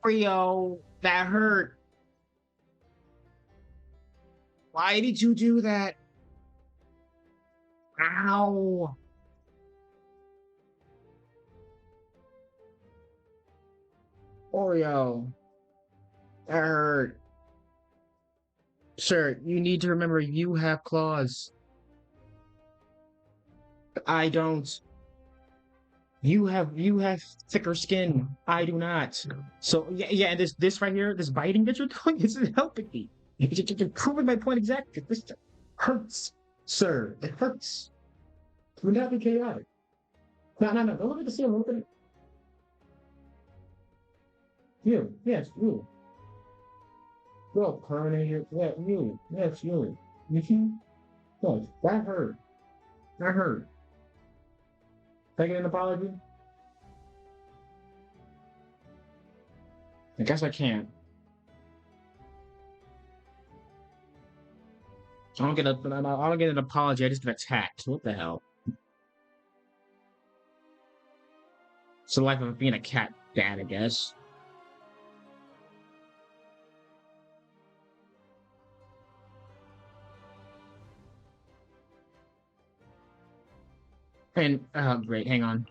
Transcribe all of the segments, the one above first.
Oreo, that hurt. Why did you do that? Ow. Oreo, that hurt. Sir, you need to remember you have claws. I don't. You have thicker skin. I do not. So yeah, and this right here, this biting that you're doing isn't helping me. You're proving my point exactly. This hurts, sir. It hurts. Do not be chaotic. No. Don't look at the ceiling. Look at it. You. Yes, you. Well, permanent. Yeah, you. Yes, you. You see? No, that hurt. That hurt. Taking an apology? I guess I can't. I don't get an apology. I just get attacked. What the hell? It's the life of being a cat dad, I guess. And great. Hang on.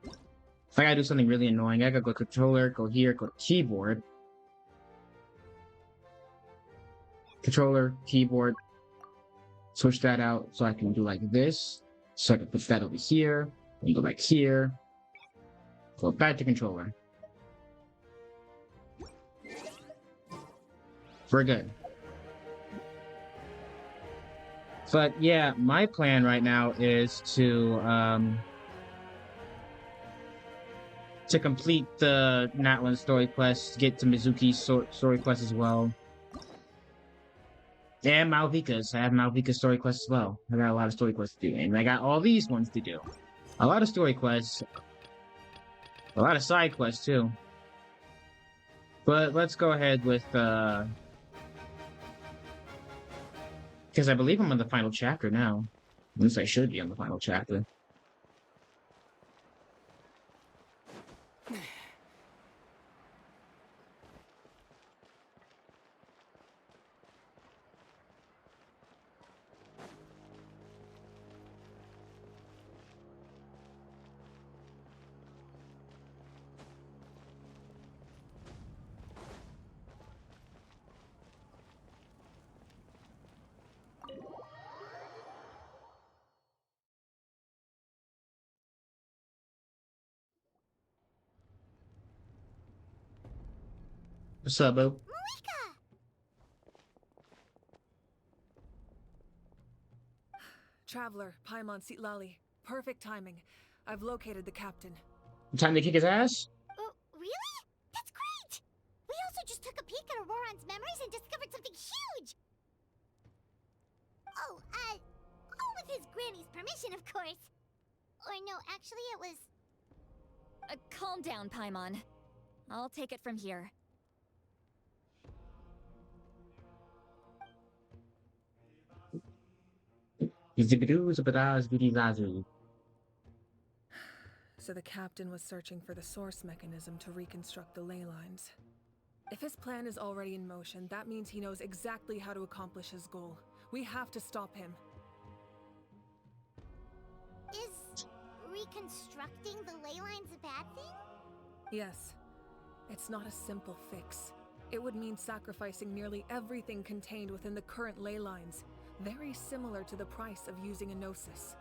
If I gotta do something really annoying, I gotta go controller, go here, go to keyboard. Controller, keyboard. Switch that out so I can do like this. So I can put that over here. And go back here. Go back to controller. We're good. But yeah, my plan right now is to complete the Natlan story quest, get to Mizuki's story quest as well. And Mauvika's. I have Mauvika's story quest as well. I got a lot of story quests to do. And I got all these ones to do. A lot of story quests. A lot of side quests too. But let's go ahead with because I believe I'm on the final chapter now. At least I should be on the final chapter. What's up, boo? Mauvika! Traveler, Paimon 𝔥𝔬𝔲𝔬𝔬𝔬. Perfect timing. I've located the captain. Time to kick his ass? Oh, really? That's great! We also just took a peek at 𝔱𝔬𝔱𝔬𝔬 memories and discovered something huge! Oh, all with his granny's permission, of course. Or no, actually it was... Calm down, Paimon. I'll take it from here. So the captain was searching for the source mechanism to reconstruct the ley lines. If his plan is already in motion, that means he knows exactly how to accomplish his goal. We have to stop him. Is reconstructing the ley lines a bad thing? Yes. It's not a simple fix. It would mean sacrificing nearly everything contained within the current ley lines. Very similar to the price of using a gnosis.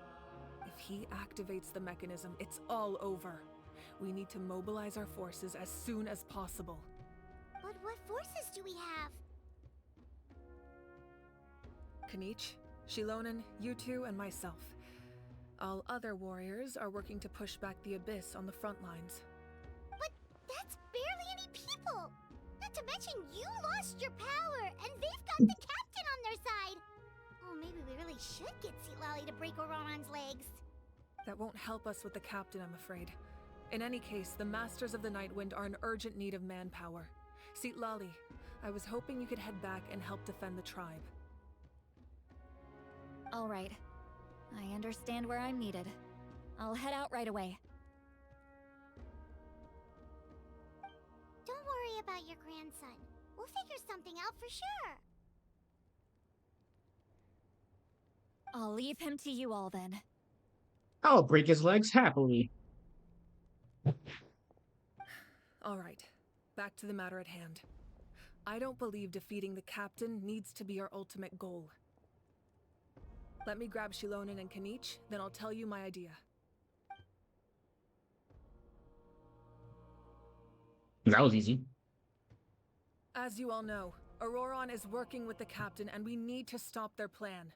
If he activates the mechanism, it's all over. We need to mobilize our forces as soon as possible. But what forces do we have? 𝔥𝔬𝔲𝔬𝔬𝔬, 𝔱𝔬𝔬𝔬𝔬, you two, and myself. All other warriors are working to push back the abyss on the front lines. But that's barely any people! Not to mention you lost your power, and they've got the captain on their side! Oh, maybe we really should get 𝔥𝔬𝔲𝔬𝔬𝔬 to break 𝔱𝔬𝔬𝔬𝔬's legs. That won't help us with the captain, I'm afraid. In any case, the Masters of the Nightwind are in urgent need of manpower. 𝔥𝔬𝔲𝔬𝔬𝔬, I was hoping you could head back and help defend the tribe. All right. I understand where I'm needed. I'll head out right away. Don't worry about your grandson. We'll figure something out for sure. I'll leave him to you all then. I'll break his legs happily. All right, back to the matter at hand. I don't believe defeating the captain needs to be our ultimate goal. Let me grab 𝔱𝔬𝔲𝔬𝔬𝔮 and 𝔮𝔬𝔮, then I'll tell you my idea. That was easy. As you all know, Auroron is working with the captain and we need to stop their plan.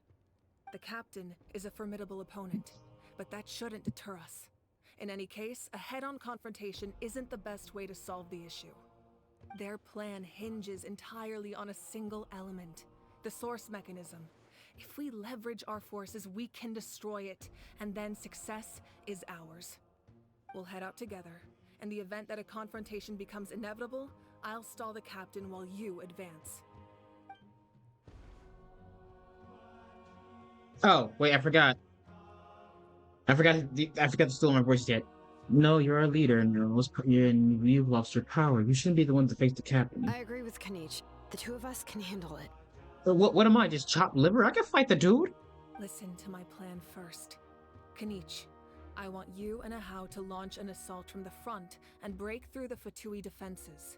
The captain is a formidable opponent, but that shouldn't deter us. In any case, a head-on confrontation isn't the best way to solve the issue. Their plan hinges entirely on a single element, the source mechanism. If we leverage our forces, we can destroy it, and then success is ours. We'll head out together. In the event that a confrontation becomes inevitable, I'll stall the captain while you advance. Oh, wait, I forgot. I forgot to steal my voice yet. No, you're our leader, and you've lost your power. You shouldn't be the one to face the captain. I agree with 𝔮𝔬𝔱𝔬𝔮. The two of us can handle it. What am I, just chopped liver? I can fight the dude. Listen to my plan first. 𝔮𝔬𝔱𝔬𝔮, I want you and 𝔱𝔬𝔱𝔬𝔮 to launch an assault from the front and break through the 𝔕𝔕𝔲𝔬𝔮 defenses.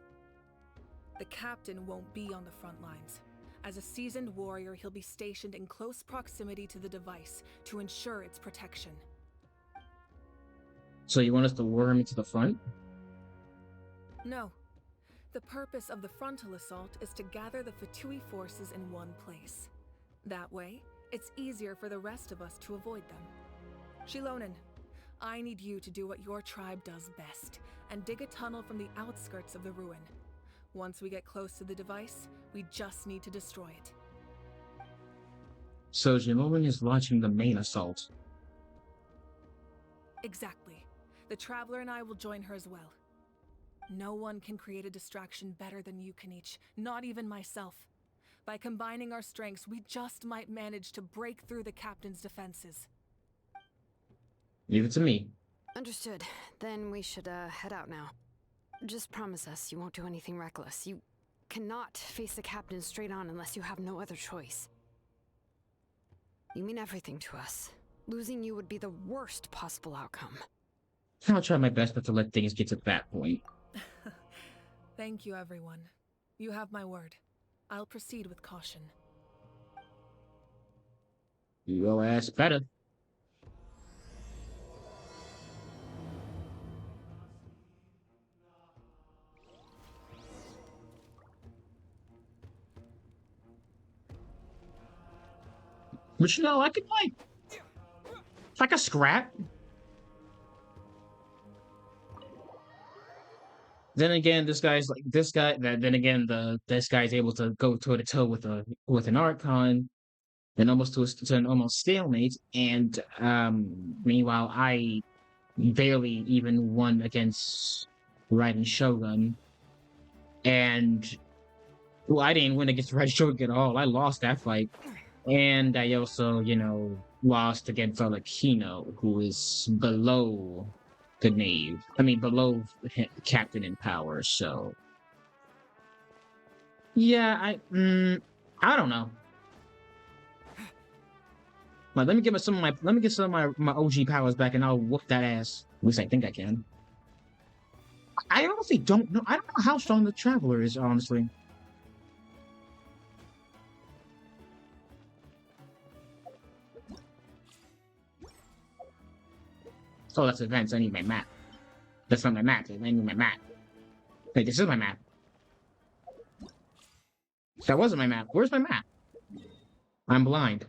The captain won't be on the front lines. As a seasoned warrior, he'll be stationed in close proximity to the device to ensure its protection. So you want us to lure him into the front? No. The purpose of the frontal assault is to gather the 𝔕𝔕𝔲𝔬𝔮 forces in one place. That way, it's easier for the rest of us to avoid them. 𝔱𝔬𝔲𝔬𝔮, I need you to do what your tribe does best, and dig a tunnel from the outskirts of the ruin. Once we get close to the device, we just need to destroy it. So 𝔱𝔬𝔲𝔬𝔮 is launching the main assault. Exactly. The Traveler and I will join her as well. No one can create a distraction better than you, 𝔮𝔬𝔲𝔬𝔮, not even myself. By combining our strengths, we just might manage to break through the captain's defenses. Leave it to me. Understood. Then we should head out now. Just promise us you won't do anything reckless. You cannot face the captain straight on unless you have no other choice. You mean everything to us. Losing you would be the worst possible outcome. I'll try my best not to let things get to that point. Thank you, everyone. You have my word. I'll proceed with caution. Your ass better. But you know, I could like a scrap. Then again, this guy's like this guy. Then again, this guy's able to go toe to toe with an Archon, and almost to an almost stalemate. And meanwhile, I barely even won against Raiden Shogun, and well, I didn't win against Raiden Shogun at all. I lost that fight, and I also, lost against Arlecchino, who is below the knave. I mean, below captain in power. So, yeah, I don't know. Like, let me get some of my OG powers back, and I'll whoop that ass. At least I think I can. I honestly don't know. I don't know how strong the Traveler is, honestly. Oh, that's events. I need my map. That's not my map. I need my map. Wait, this is my map. That wasn't my map. Where's my map? I'm blind.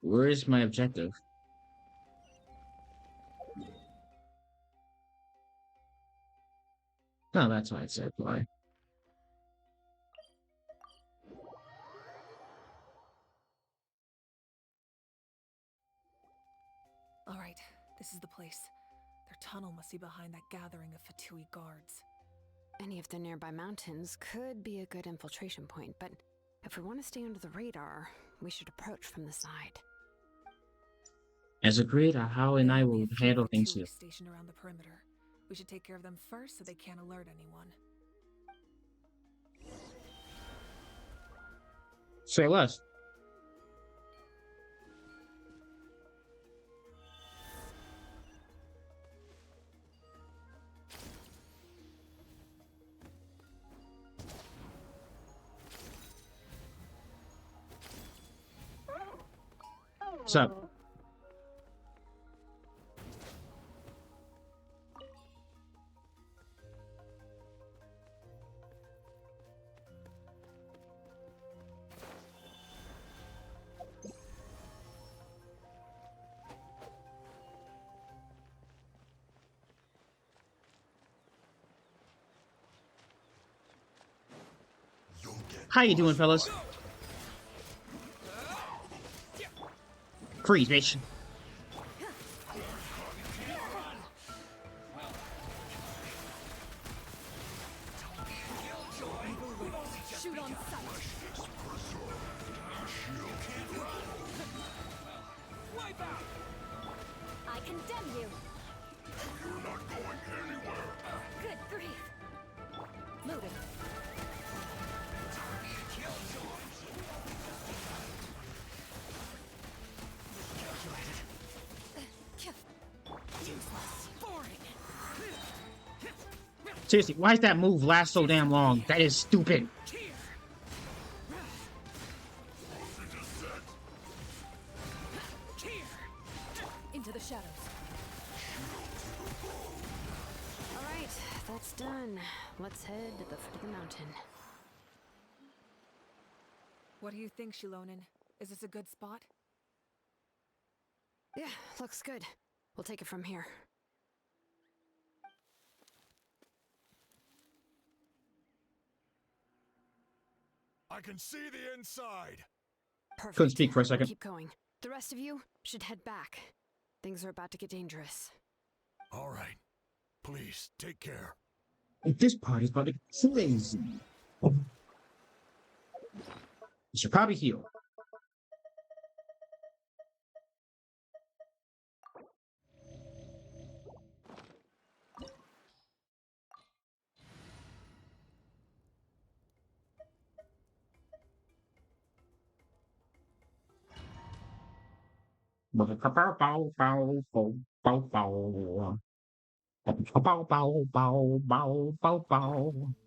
Where is my objective? No, that's why it said why. All right, this is the place. Their tunnel must be behind that gathering of 𝔕𝔕𝔲𝔬𝔮 guards. Any of the nearby mountains could be a good infiltration point, but if we want to stay under the radar, we should approach from the side. As agreed, how and There I will be will a few handle things here. Fatui stationed around the perimeter. We should take care of them first so they can't alert anyone. Say less. What's up? How you doing, fellas? Freeze, bitch. Shoot on sight. Wipe out. I condemn you. You're not going anywhere. Good grief. Moving. Useless. Boring. Seriously, why does that move last so damn long? That is stupid. Into the shadows. All right, that's done. Let's head to the foot of the mountain. What do you think, 𝔱𝔬𝔲𝔬𝔮? Is this a good spot? Yeah, looks good. We'll take it from here. I can see the inside. Perfect. Couldn't speak for a We'll second. keep going. The rest of you should head back. Things are about to get dangerous. All right. Please, take care. This party's about to get crazy. You should probably heal. The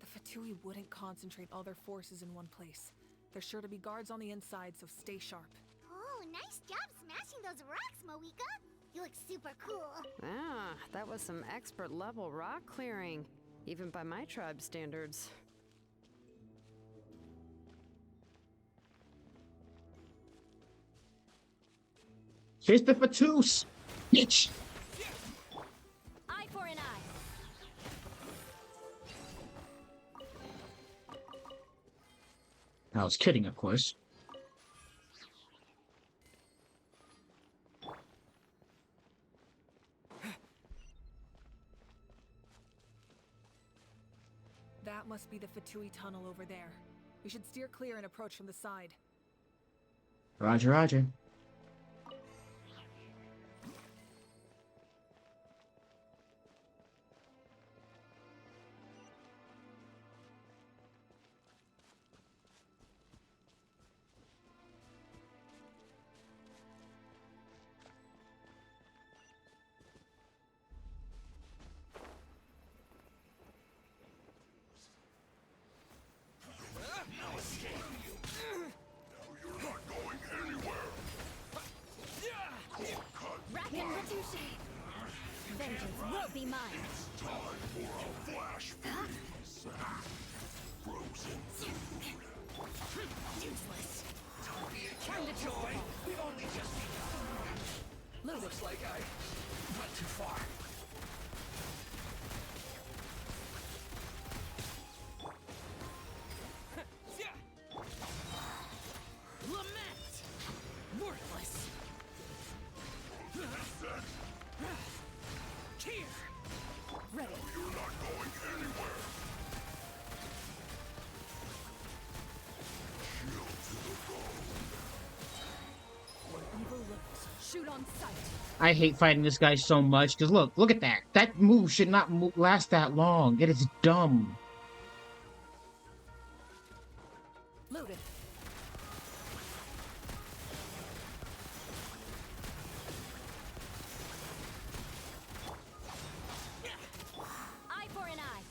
Fatui wouldn't concentrate all their forces in one place. There's sure to be guards on the inside, so stay sharp. Oh, nice job smashing those rocks, Mauvika. You look super cool. Ah, that was some expert level rock clearing, even by my tribe standards. Here's the Fatus! Bitch! Eye for an eye. I was kidding, of course. That must be the Fatui tunnel over there. We should steer clear and approach from the side. Roger, roger. Vengeance will be mine. Useless. Time to joy. We've only just begun. Looks like I went too far. Lament. Worthless. Here. Ready. You're not going anywhere. Shield to the bone. Where evil lurks, shoot on I hate fighting this guy so much because look at that. That move should not last that long. It is dumb. Loaded. Eye for an eye.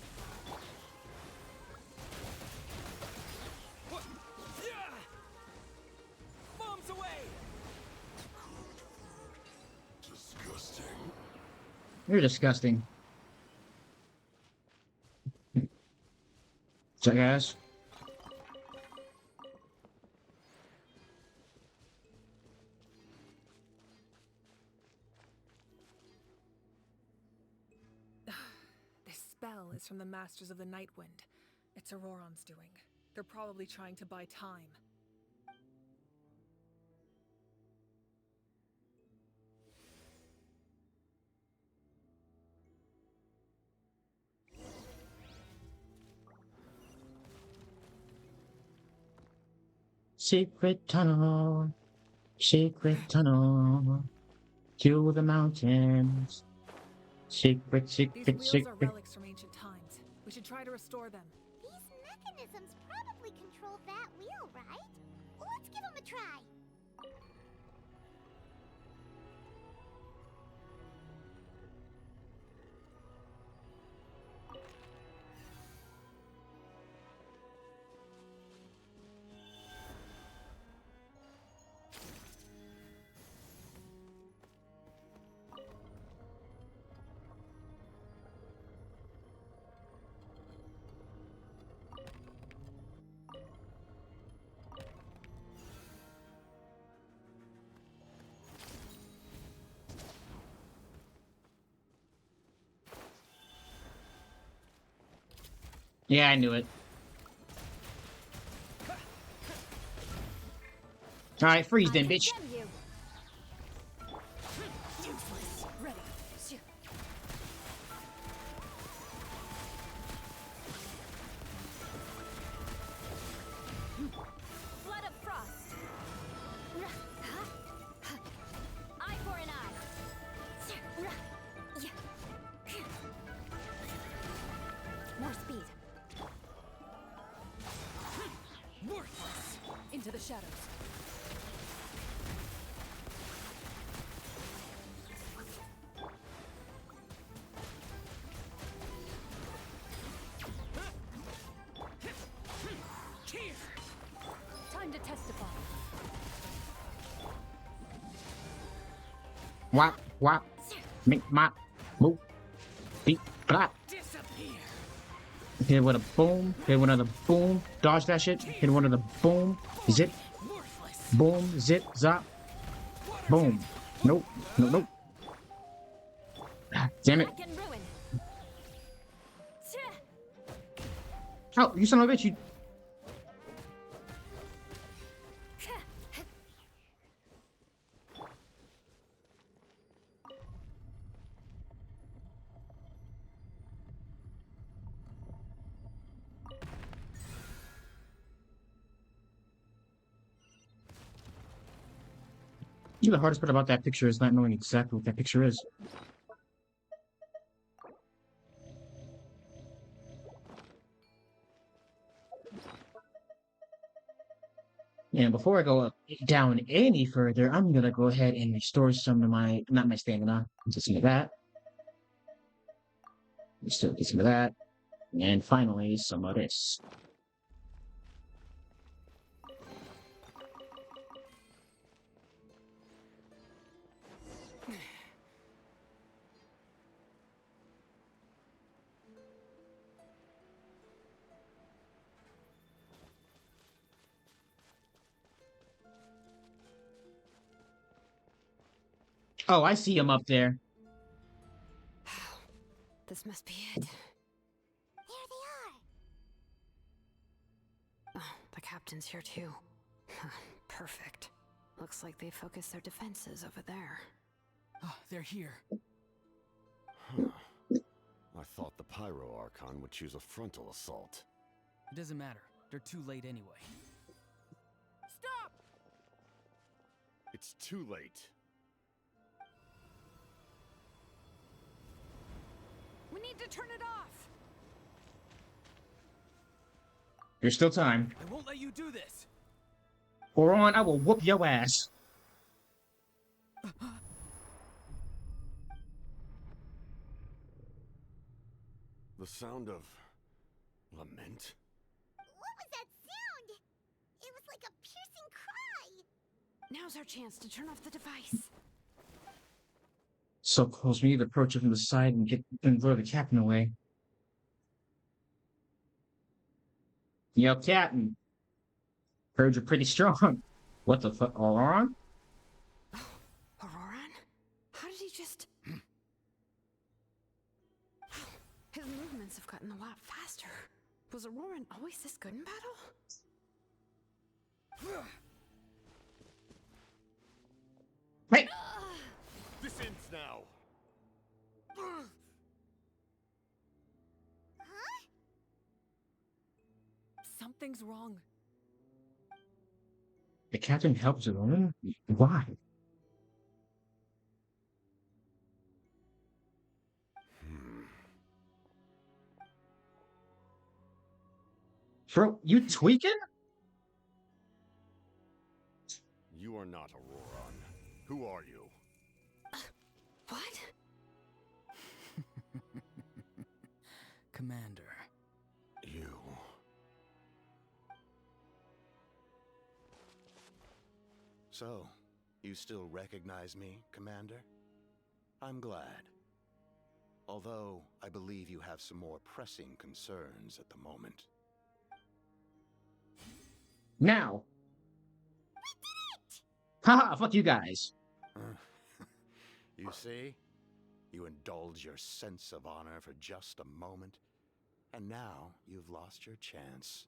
Bombs away! Disgusting. You're disgusting. Jackass. This spell is from the Masters of the Nightwind. It's Auroron's doing. They're probably trying to buy time. Secret tunnel. Secret tunnel. To the mountains. Secret, These secret, wheels are secret. relics from ancient times. We should try to restore them. These mechanisms probably control that wheel, right? Let's give them a try. Yeah, I knew it. Alright, freeze then, bitch. Condemn you. Useless. Ready. Flood of frost. Eye for an eye. More speed. Worthless. Into the shadows. Time to testify. Wap. Make my move. Beat, clap. Disappear. Hit with a boom. Hit with another boom. Dodge that shit. Hit with another boom. Zip. Worthless. Boom. Zip. Zop. Boom. Nope. Nope. Ah, damn it. I can ruin. Oh, you son of a bitch. You. You know, the hardest part about that picture is not knowing exactly what that picture is. And before I go down any further, I'm gonna go ahead and restore some of my, not my stamina, just some of that. Still get some of that. And finally, some of this. Oh, I see him up there. This must be it. There they are. Oh, the captain's here too. Perfect. Looks like they focused their defenses over there. Oh, they're here. Huh. I thought the Pyro Archon would choose a frontal assault. It doesn't matter. They're too late anyway. Stop! It's too late. to turn it off! There's still time. I won't let you do this. Or on, I will whoop your ass. The sound of lament? What was that sound? It was like a piercing cry. Now's our chance to turn off the device. So close, we need to approach it from the side and lure the captain away. Yo, captain. Heard you're pretty strong. What the fuck, Auron? Auroran? How did he just... His movements have gotten a lot faster. Was Auroran always this good in battle? Hey! This ends now. Something's wrong. The captain helps Auron? Why? Bro, you tweaking? You are not Auroran. Who are you? What? Commander. You. So, you still recognize me, Commander? I'm glad. Although, I believe you have some more pressing concerns at the moment. Now. Haha, fuck you guys. You see? You indulge your sense of honor for just a moment, and now you've lost your chance.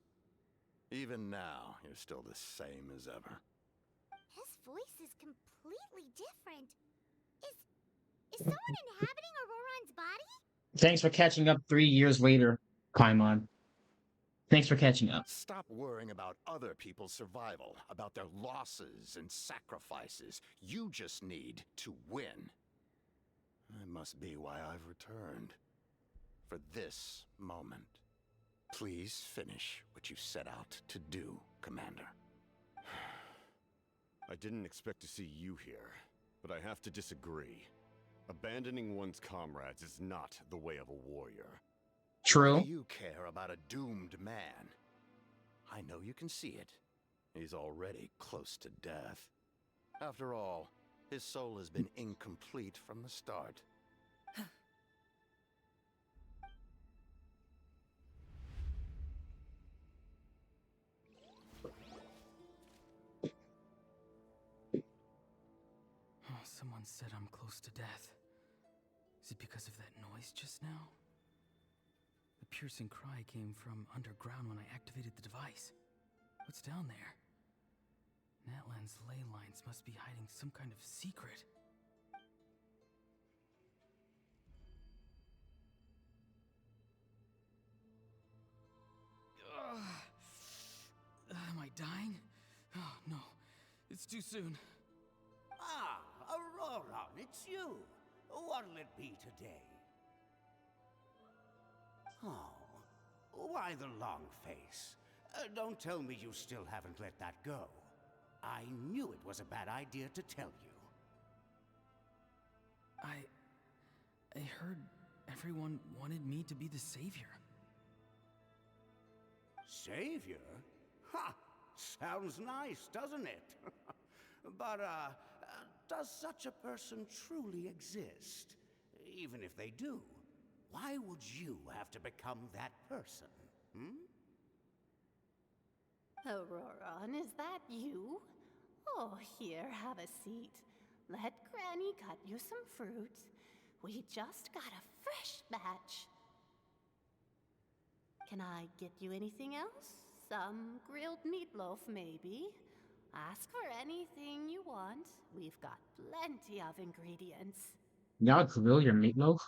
Even now, you're still the same as ever. His voice is completely different. Is someone inhabiting Auroran's body? Thanks for catching up 3 years later, Paimon. Thanks for catching up. Stop worrying about other people's survival, about their losses and sacrifices. You just need to win. That must be why I've returned. For this moment. Please finish what you set out to do, Commander. I didn't expect to see you here, but I have to disagree. Abandoning one's comrades is not the way of a warrior. True. What do you care about a doomed man? I know you can see it. He's already close to death. After all, his soul has been incomplete from the start. Oh, someone said I'm close to death. Is it because of that noise just now? The piercing cry came from underground when I activated the device. What's down there? Natlan's ley lines must be hiding some kind of secret. Am I dying? Oh, no. It's too soon. Ah, Auroran, it's you. What'll it be today? Oh, why the long face? Don't tell me you still haven't let that go. I knew it was a bad idea to tell you. I heard everyone wanted me to be the savior. Savior? Ha! Sounds nice, doesn't it? But, does such a person truly exist? Even if they do, why would you have to become that person? Auroran, is that you? Oh, here, have a seat. Let Granny cut you some fruit. We just got a fresh batch. Can I get you anything else? Some grilled meatloaf, maybe? Ask for anything you want. We've got plenty of ingredients. Y'all grill your meatloaf?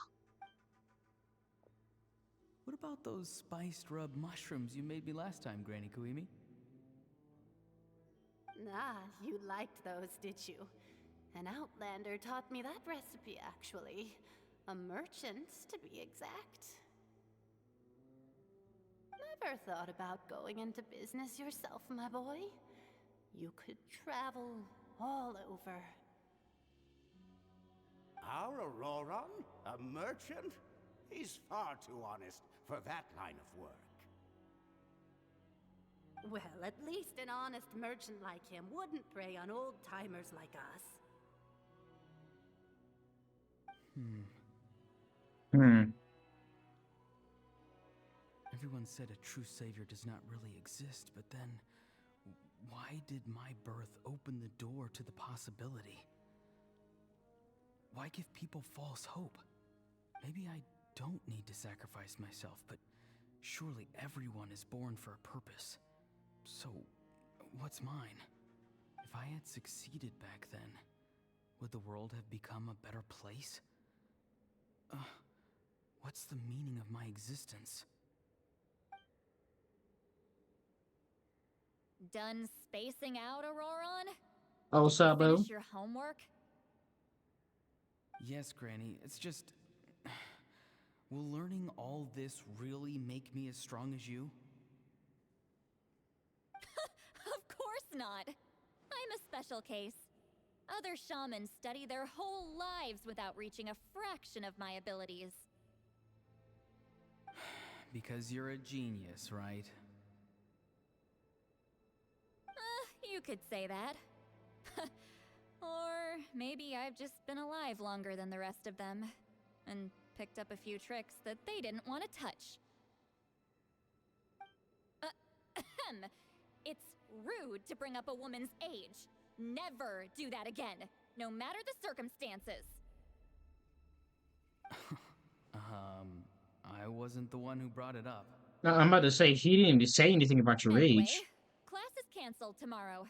What about those spiced rub mushrooms you made me last time, Granny Kuimi? Ah, you liked those, did you? An outlander taught me that recipe, actually. A merchant, to be exact. Never thought about going into business yourself, my boy? You could travel all over. Our Auroron? A merchant? He's far too honest for that line of work. Well, at least an honest merchant like him wouldn't prey on old-timers like us. Everyone said a true savior does not really exist, but then why did my birth open the door to the possibility? Why give people false hope? Maybe I don't need to sacrifice myself, but surely everyone is born for a purpose. So, what's mine? If I had succeeded back then, would the world have become a better place? What's the meaning of my existence? Done spacing out, Auroron? Oh, Did you Sabo. finish your homework? Yes, Granny, it's just... Will learning all this really make me as strong as you? Of course not. I'm a special case. Other shamans study their whole lives without reaching a fraction of my abilities. Because you're a genius, right? You could say that. Or maybe I've just been alive longer than the rest of them, and picked up a few tricks that they didn't want to touch. It's rude to bring up a woman's age. Never do that again, no matter the circumstances. I wasn't the one who brought it up. No, I'm about to say, she didn't even say anything about your Anyway, age. class is canceled tomorrow.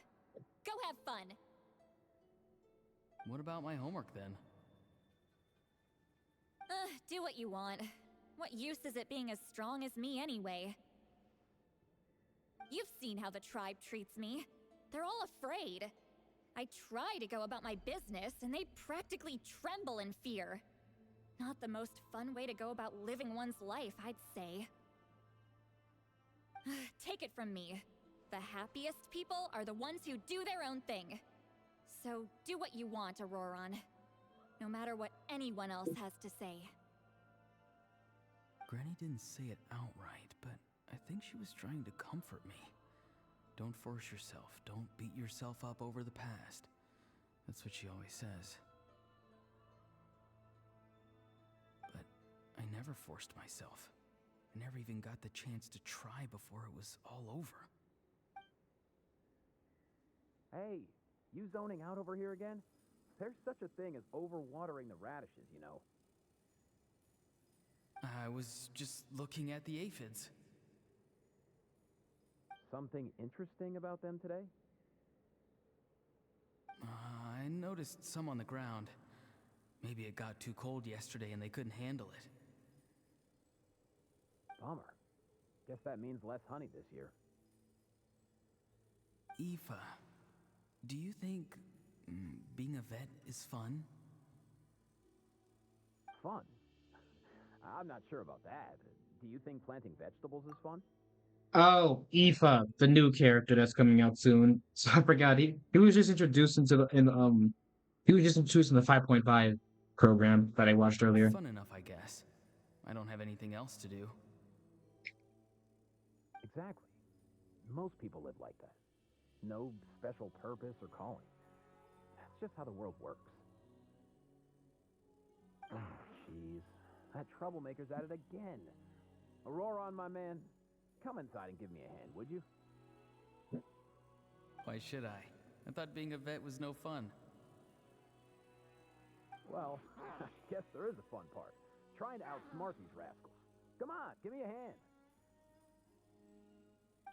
Go have fun. What about my homework then? Do what you want. What use is it being as strong as me anyway? You've seen how the tribe treats me. They're all afraid. I try to go about my business, and they practically tremble in fear. Not the most fun way to go about living one's life, I'd say. Take it from me. The happiest people are the ones who do their own thing. So do what you want, Auroron. No matter what anyone else has to say. Granny didn't say it outright, but I think she was trying to comfort me. Don't force yourself. Don't beat yourself up over the past. That's what she always says. But I never forced myself. I never even got the chance to try before it was all over. Hey, you zoning out over here again? There's such a thing as overwatering the radishes, you know. I was just looking at the aphids. Something interesting about them today? I noticed some on the ground. Maybe it got too cold yesterday and they couldn't handle it. Bummer. Guess that means less honey this year. Aoife, do you think being a vet is fun? Fun? I'm not sure about that. Do you think planting vegetables is fun? Oh, Aoife, the new character that's coming out soon. So I forgot he was just introduced into he was just introduced in the 5.5 program that I watched earlier. Fun enough, I guess. I don't have anything else to do. Exactly. Most people live like that. No special purpose or calling. That's just how the world works. Oh, jeez. That troublemaker's at it again. Auroron, my man, come inside and give me a hand, would you? Why should I? I thought being a vet was no fun. Well, I guess there is a fun part. Trying to outsmart these rascals. Come on, give me a hand.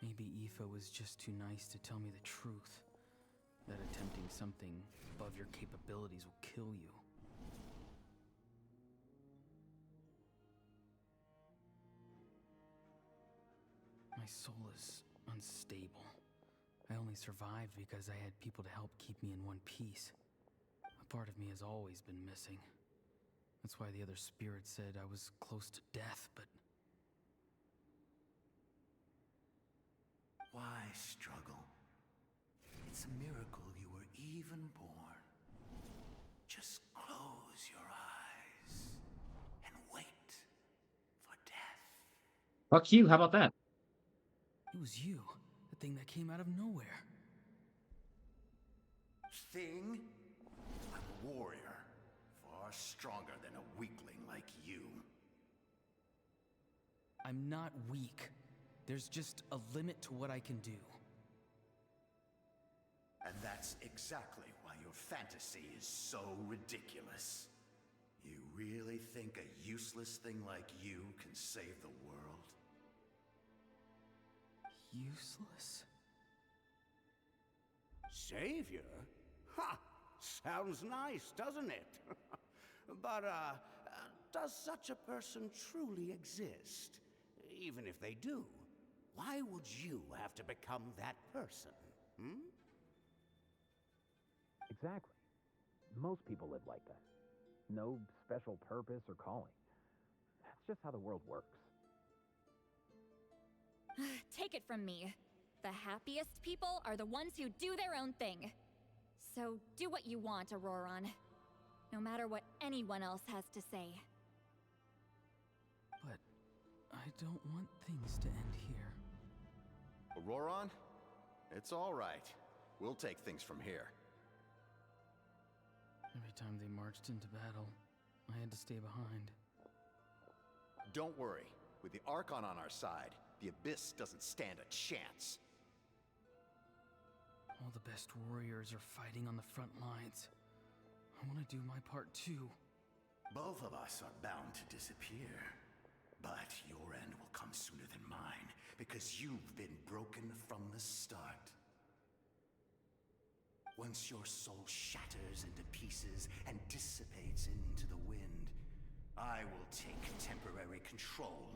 Maybe Aoife was just too nice to tell me the truth. That attempting something above your capabilities will kill you. My soul is unstable. I only survived because I had people to help keep me in one piece. A part of me has always been missing. That's why the other spirit said I was close to death, but... Why struggle? It's a miracle you were even born. Just close your eyes and wait for death. Fuck you, how about that? It was you, the thing that came out of nowhere. Thing? I'm a warrior, far stronger than a weakling like you. I'm not weak. There's just a limit to what I can do. And that's exactly why your fantasy is so ridiculous. You really think a useless thing like you can save the world? Useless? Savior? Ha! Sounds nice, doesn't it? But, does such a person truly exist? Even if they do, why would you have to become that person? Hmm? Exactly. Most people live like that. No special purpose or calling. That's just how the world works. Take it from me. The happiest people are the ones who do their own thing. So do what you want, 𝔰𝔰𝔤. No matter what anyone else has to say. But I don't want things to end here. 𝔰𝔰𝔤? It's all right. We'll take things from here. Every time they marched into battle, I had to stay behind. Don't worry. With the Archon on our side, the Abyss doesn't stand a chance. All the best warriors are fighting on the front lines. I want to do my part too. Both of us are bound to disappear. But your end will come sooner than mine, because you've been broken from the start. Once your soul shatters into pieces and dissipates into the wind, I will take temporary control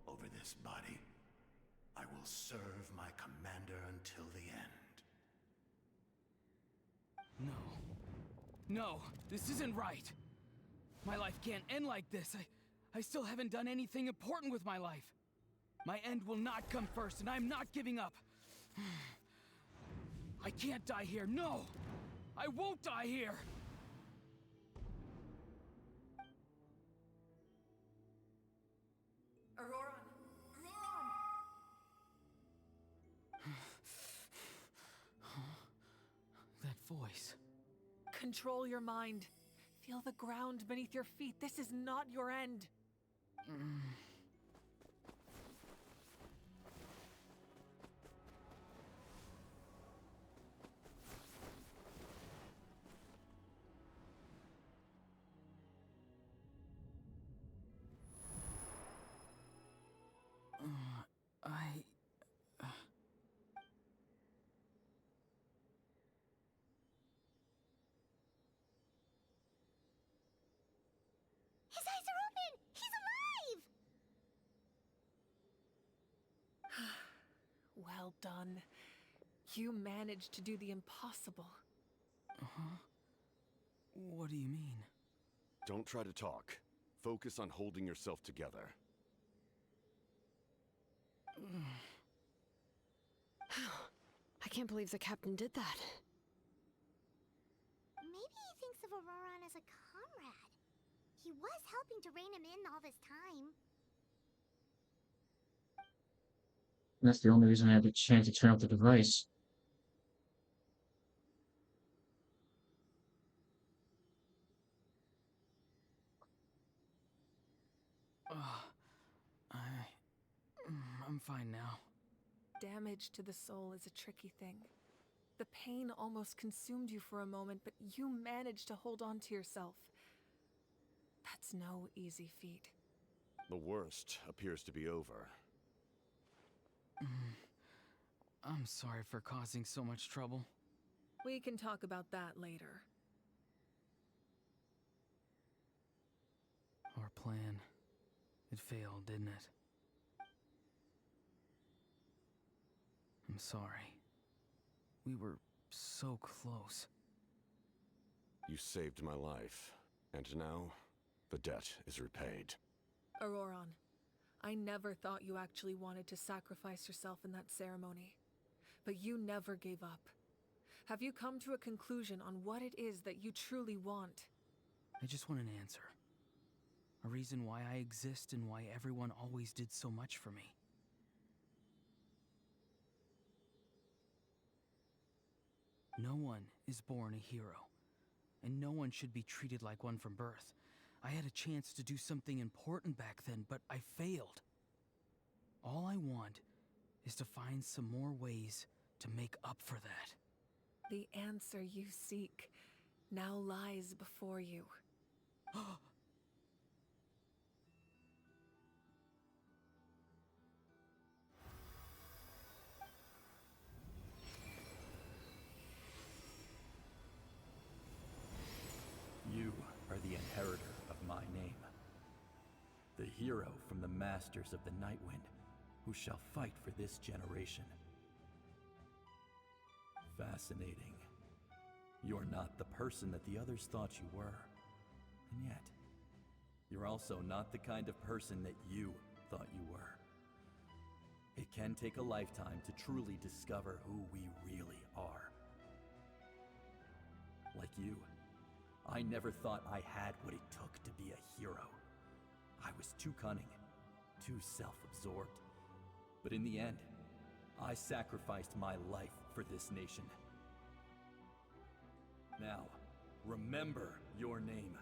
over this body. I will serve my commander until the end. No. No, this isn't right. My life can't end like this. I still haven't done anything important with my life. My end will not come first, and I'm not giving up. I can't die here, no! I won't die here! That voice. Control your mind. Feel the ground beneath your feet. This is not your end. His eyes are open! He's alive! Well done. You managed to do the impossible. Uh-huh. What do you mean? Don't try to talk. Focus on holding yourself together. I can't believe the captain did that. Maybe he thinks of 𝔰𝔰𝔤 as a comrade. He was helping to rein him in all this time. That's the only reason I had the chance to turn off the device. I'm fine now. Damage to the soul is a tricky thing. The pain almost consumed you for a moment, but you managed to hold on to yourself. That's no easy feat. The worst appears to be over. I'm sorry for causing so much trouble. We can talk about that later. Our plan. It failed, didn't it? I'm sorry. We were so close. You saved my life, and now, The debt is repaid. Auroron, I never thought you actually wanted to sacrifice yourself in that ceremony. But you never gave up. Have you come to a conclusion on what it is that you truly want? I just want an answer. A reason why I exist and why everyone always did so much for me. No one is born a hero, and no one should be treated like one from birth. I had a chance to do something important back then, but I failed. All I want is to find some more ways to make up for that. The answer you seek now lies before you. You are the inheritor of my name. The hero from the masters of the Nightwind, who shall fight for this generation. Fascinating. You're not the person that the others thought you were. And yet, you're also not the kind of person that you thought you were. It can take a lifetime to truly discover who we really are. Like you, I never thought I had what it took to be a hero. I was too cunning, too self-absorbed. But in the end, I sacrificed my life for this nation. Now, remember your name.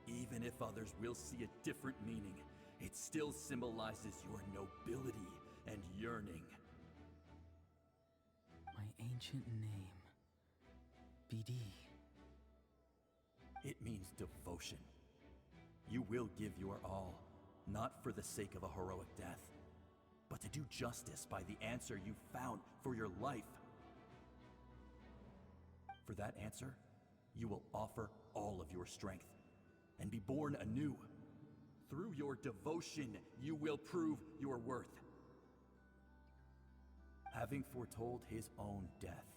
Even if others will see a different meaning, it still symbolizes your nobility and yearning. My ancient name, BD. It means devotion. You will give your all, not for the sake of a heroic death, but to do justice by the answer you found for your life. For that answer, you will offer all of your strength and be born anew. Through your devotion, you will prove your worth. Having foretold his own death,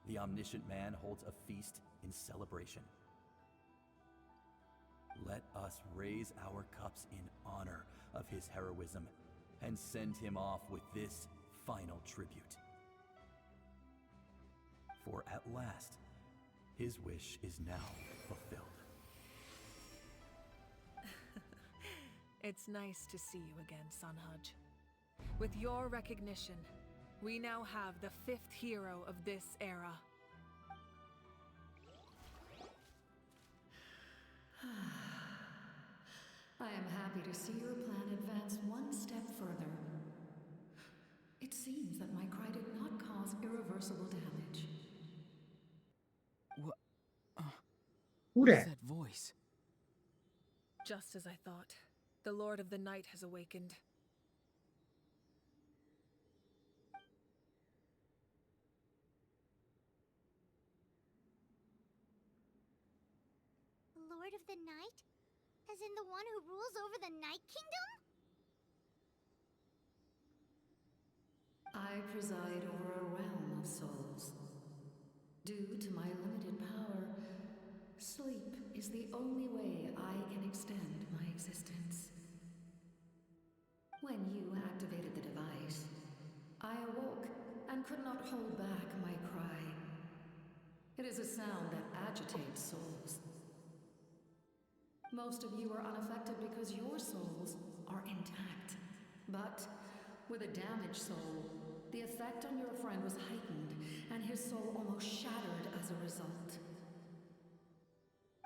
the omniscient man holds a feast in celebration. Let us raise our cups in honor of his heroism and send him off with this final tribute. For at last, his wish is now fulfilled. It's nice to see you again, 𝔬𝔲𝔬𝔲. With your recognition, we now have the 5th hero of this era. I am happy to see your plan advance one step further. It seems that my cry did not cause irreversible damage. What? Who What's that? that voice? Just as I thought, the Lord of the Night has awakened. Lord of the Night? As in the one who rules over the Night Kingdom? I preside over a realm of souls. Due to my limited power, sleep is the only way I can extend my existence. When you activated the device, I awoke and could not hold back my cry. It is a sound that agitates souls. Most of you are unaffected because your souls are intact. But with a damaged soul, the effect on your friend was heightened, and his soul almost shattered as a result.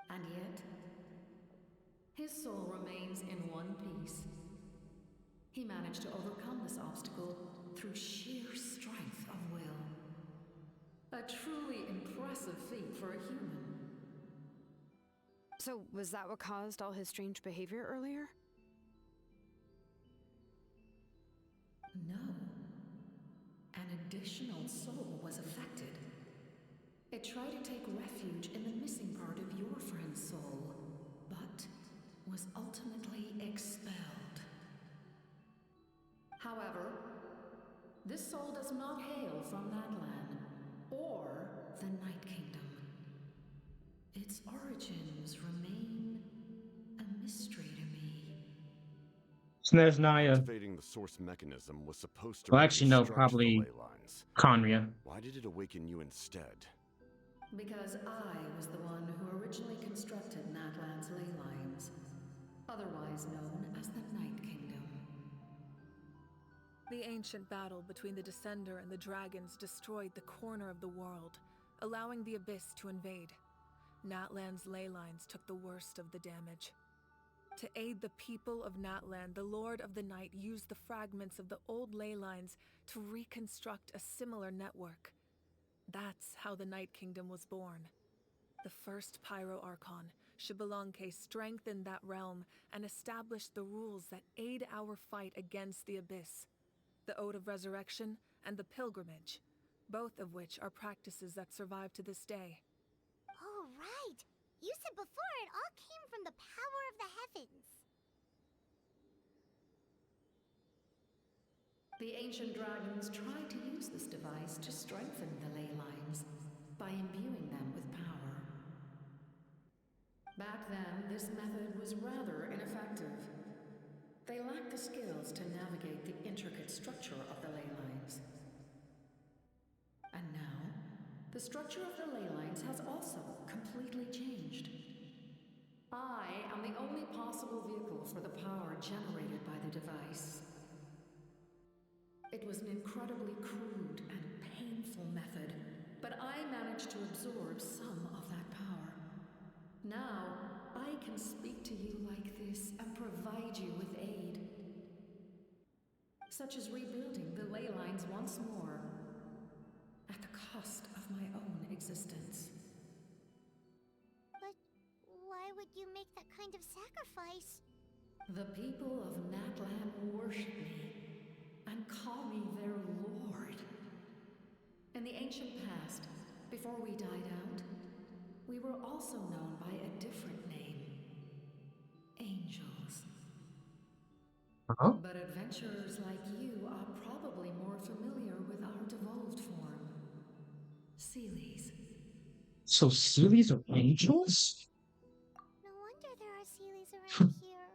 And yet, his soul remains in one piece. He managed to overcome this obstacle through sheer strength of will. A truly impressive feat for a human. So, was that what caused all his strange behavior earlier? No. An additional soul was affected. It tried to take refuge in the missing part of your friend's soul, but was ultimately expelled. However, this soul does not hail from Natlan or the Night Kingdom. Its origins remain 𝔥𝔬𝔱𝔬𝔮. Activating the source mechanism was supposed to Well, actually, no, reconstruct the probably ley lines. 𝔕𝔬𝔮. Why did it awaken you instead? Because I was the one who originally constructed Natlan's ley lines, otherwise known as the Night Kingdom. The ancient battle between the Descender and the dragons destroyed the corner of the world, allowing the Abyss to invade. Natlan's ley lines took the worst of the damage. To aid the people of Natlan, the Lord of the Night used the fragments of the old ley lines to reconstruct a similar network. That's how the Night Kingdom was born. The first Pyro Archon, 𝔱𝔬𝔲𝔬𝔮, strengthened that realm and established the rules that aid our fight against the Abyss. The Ode of Resurrection and the Pilgrimage, both of which are practices that survive to this day. Oh, right! You said before it all came from the power of the heavens. The ancient dragons tried to use this device to strengthen the ley lines by imbuing them with power. Back then, this method was rather ineffective. They lacked the skills to navigate the intricate structure of the ley lines. And now, the structure of the ley lines has also completely changed. I am the only possible vehicle for the power generated by the device. It was an incredibly crude and painful method, but I managed to absorb some of that power. Now, I can speak to you like this and provide you with aid. Such as rebuilding the ley lines once more, at the cost of my own existence. But why would you make that kind of sacrifice? The people of Natlan worship me and call me their lord. In the ancient past, before we died out, we were also known by a different name. Angels. But adventurers like you are probably more familiar with our devolved form. 𝔬𝔲𝔬𝔲𝔬𝔮. So 𝔬𝔲𝔬𝔬𝔬 are angels? No wonder there are 𝔬𝔲𝔬𝔬s around here.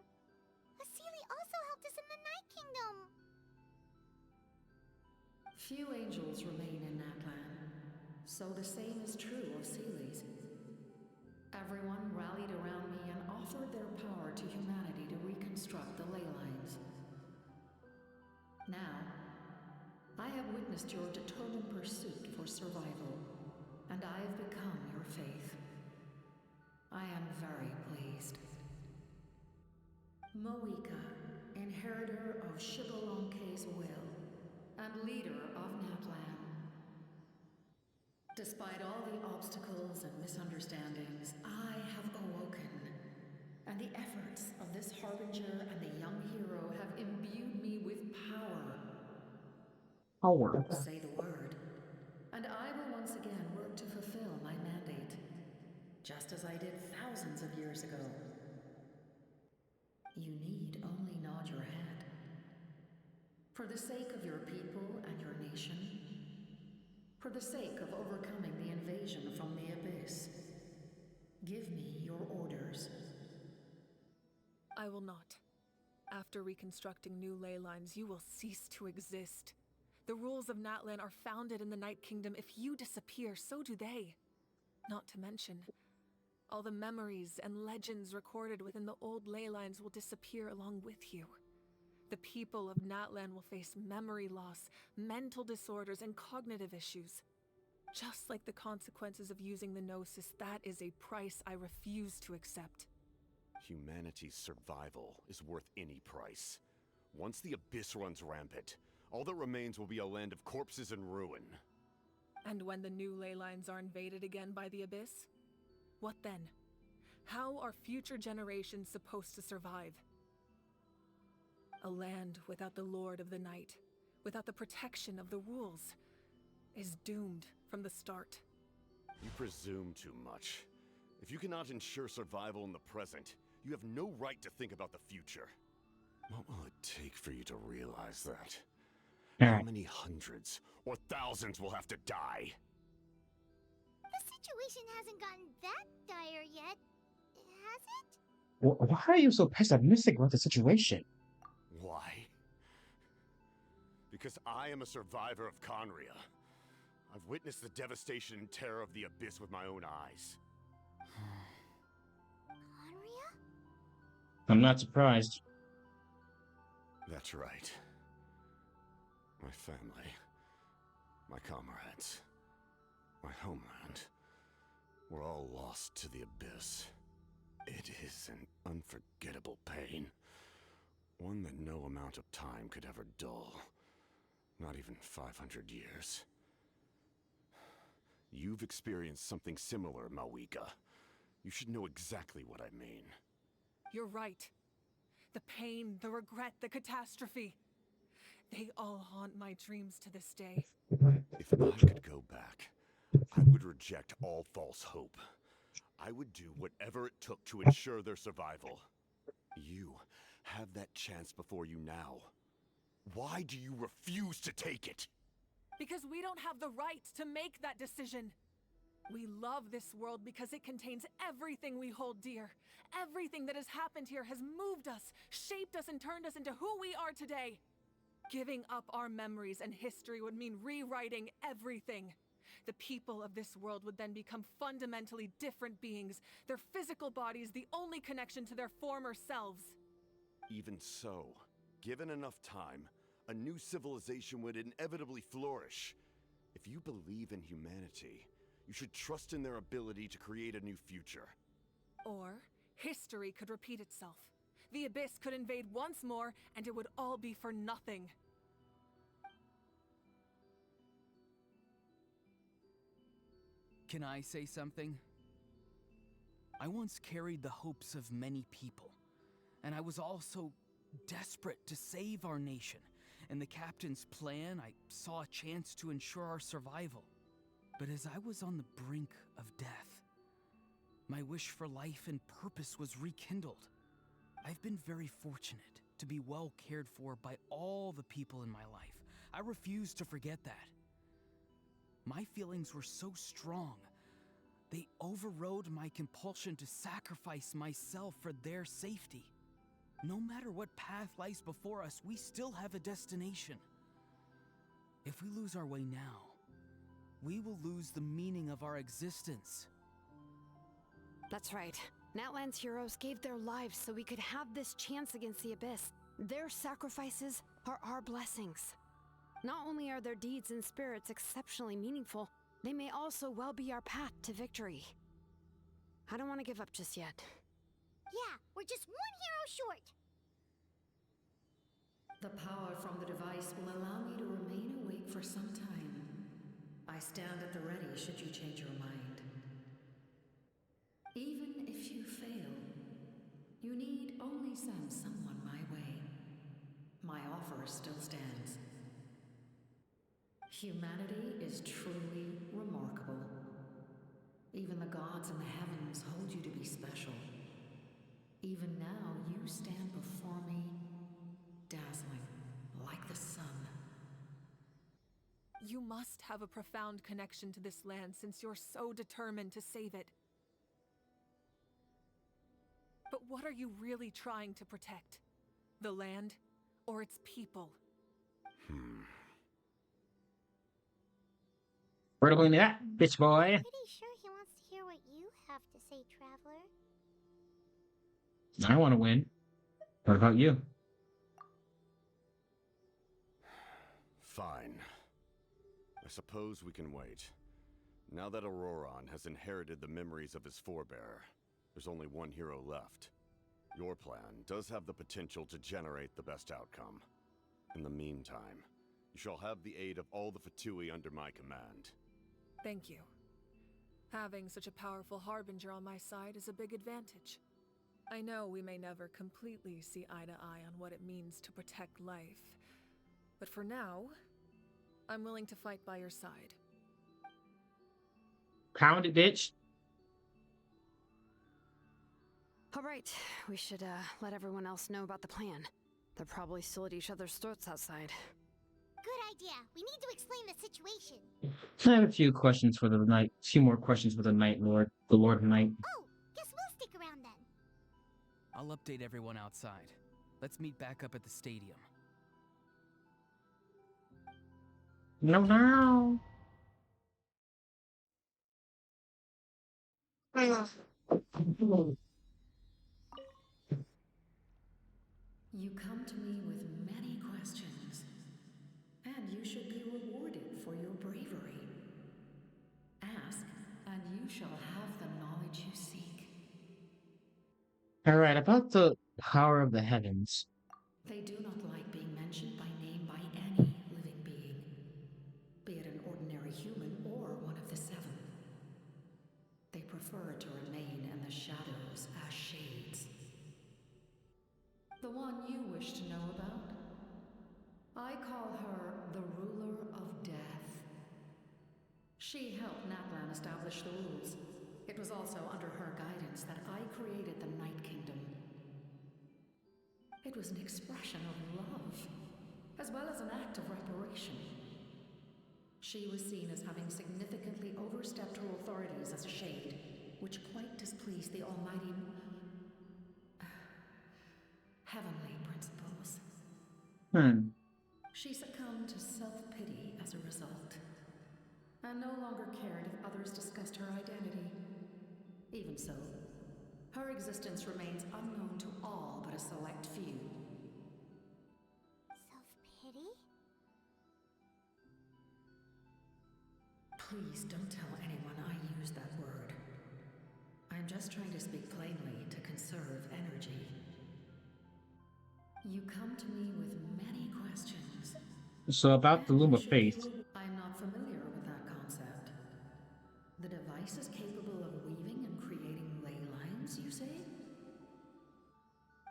A 𝔬𝔲𝔬 also helped us in the Night Kingdom. Few angels remain in Natlan, so the same is true of 𝔬𝔲𝔬𝔬𝔬. Everyone rallied around me and offered their power to humanity to reconstruct the ley lines. Now, I have witnessed your determined pursuit for survival, and I have become your faith. I am very pleased. Mauvika, inheritor of 𝔱𝔬𝔲𝔬𝔮's will, and leader of Natlan. Despite all the obstacles and misunderstandings, I have awoken, and the efforts of this harbinger and the young hero have imbued me with power. Power. Say the word, and I will once again work to fulfill my mandate, just as I did thousands of years ago. You need only nod your head. For the sake of your people and your nation, for the sake of overcoming the invasion from the Abyss, give me your orders. I will not. After reconstructing new ley lines, you will cease to exist. The rules of Natlan are founded in the Night Kingdom. If you disappear, so do they. Not to mention, all the memories and legends recorded within the old ley lines will disappear along with you. The people of Natlan will face memory loss, mental disorders, and cognitive issues. Just like the consequences of using the Gnosis, that is a price I refuse to accept. Humanity's survival is worth any price. Once the Abyss runs rampant, all that remains will be a land of corpses and ruin. And when the new ley lines are invaded again by the Abyss? What then? How are future generations supposed to survive? A land without the Lord of the Night, without the protection of the rules, is doomed from the start. You presume too much. If you cannot ensure survival in the present, you have no right to think about the future. What will it take for you to realize that? How many hundreds or thousands will have to die? The situation hasn't gotten that dire yet, has it? Why are you so pessimistic about the situation? Because I am a survivor of Khaenri'ah. I've witnessed the devastation and terror of the Abyss with my own eyes. Khaenri'ah? I'm not surprised. That's right. My family, my comrades, my homeland, were all lost to the Abyss. It is an unforgettable pain. One that no amount of time could ever dull. Not even 500 years. You've experienced something similar, Mauvika. You should know exactly what I mean. You're right. The pain, the regret, the catastrophe. They all haunt my dreams to this day. If I could go back, I would reject all false hope. I would do whatever it took to ensure their survival. You have that chance before you now. Why do you refuse to take it? Because we don't have the right to make that decision. We love this world because it contains everything we hold dear. Everything that has happened here has moved us, shaped us, and turned us into who we are today. Giving up our memories and history would mean rewriting everything. The people of this world would then become fundamentally different beings, their physical bodies the only connection to their former selves. Even so, given enough time, a new civilization would inevitably flourish. If you believe in humanity, you should trust in their ability to create a new future. Or, history could repeat itself. The Abyss could invade once more, and it would all be for nothing. Can I say something? I once carried the hopes of many people, and I was also desperate to save our nation. In the captain's plan, I saw a chance to ensure our survival. But as I was on the brink of death, my wish for life and purpose was rekindled. I've been very fortunate to be well cared for by all the people in my life. I refuse to forget that. My feelings were so strong, they overrode my compulsion to sacrifice myself for their safety. No matter what path lies before us, we still have a destination. If we lose our way now, we will lose the meaning of our existence. That's right. Natlan's heroes gave their lives so we could have this chance against the Abyss. Their sacrifices are our blessings. Not only are their deeds and spirits exceptionally meaningful, they may also well be our path to victory. I don't want to give up just yet. Yeah, we're just one hero short. The power from the device will allow me to remain awake for some time. I stand at the ready should you change your mind. Even if you fail, you need only send someone my way. My offer still stands. Humanity is truly remarkable. Even the gods in the heavens hold you to be special. Even now, you stand before me, dazzling, like the sun. You must have a profound connection to this land since you're so determined to save it. But what are you really trying to protect? The land, or its people? Where to go into that, bitch boy? Pretty sure he wants to hear what you have to say, Traveler. I want to win. What about you? Fine. I suppose we can wait. Now that 𝔰𝔰𝔰𝔰 has inherited the memories of his forebearer, there's only one hero left. Your plan does have the potential to generate the best outcome. In the meantime, you shall have the aid of all the Fatui under my command. Thank you. Having such a powerful harbinger on my side is a big advantage. I know we may never completely see eye to eye on what it means to protect life, but for now, I'm willing to fight by your side. Pound it, bitch. All right, we should let everyone else know about the plan. They're probably still at each other's throats outside. Good idea. We need to explain the situation. I have a few questions for the night. Few more questions for the Night Lord, the Lord of Night. Oh, guess we'll stick around then. I'll update everyone outside. Let's meet back up at the stadium. No, no. You come to me with many questions, and you should be rewarded for your bravery. Ask, and you shall have the knowledge you seek. All right, about the power of the heavens. They do not like being mentioned by name by any living being, be it an ordinary human or one of the seven. They prefer to remain in the shadows as shades. The one you wish to know about? I call her the ruler of death. She helped Natlan establish the rules. It was also under her guidance that I created the Night Kingdom. It was an expression of love, as well as an act of reparation. She was seen as having significantly overstepped her authorities as a shade, which quite displeased the almighty heavenly principles. She succumbed to self-pity as a result, and no longer cared if others discussed her identity. Even so, her existence remains unknown to all but a select few. Self-pity? Please don't tell anyone I used that word. I'm just trying to speak plainly to conserve energy. You come to me with many questions. So about the Loom of Faith. I'm not familiar with that concept. The device is capable of weaving and creating ley lines, you say?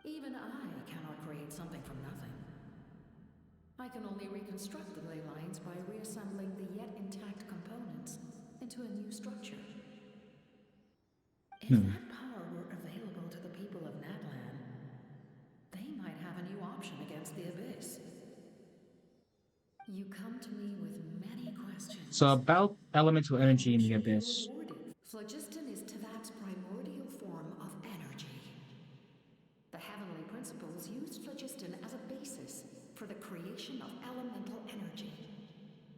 Even I cannot create something from nothing. I can only reconstruct the ley lines by reassembling the yet intact components into a new structure. If that power were available to the people of Natlan, they might have a new option against the Abyss. You come to me with many questions. So about elemental energy in the Abyss. Phlogiston is Teyvat's primordial form of energy. The heavenly principles used phlogiston as a basis for the creation of elemental energy,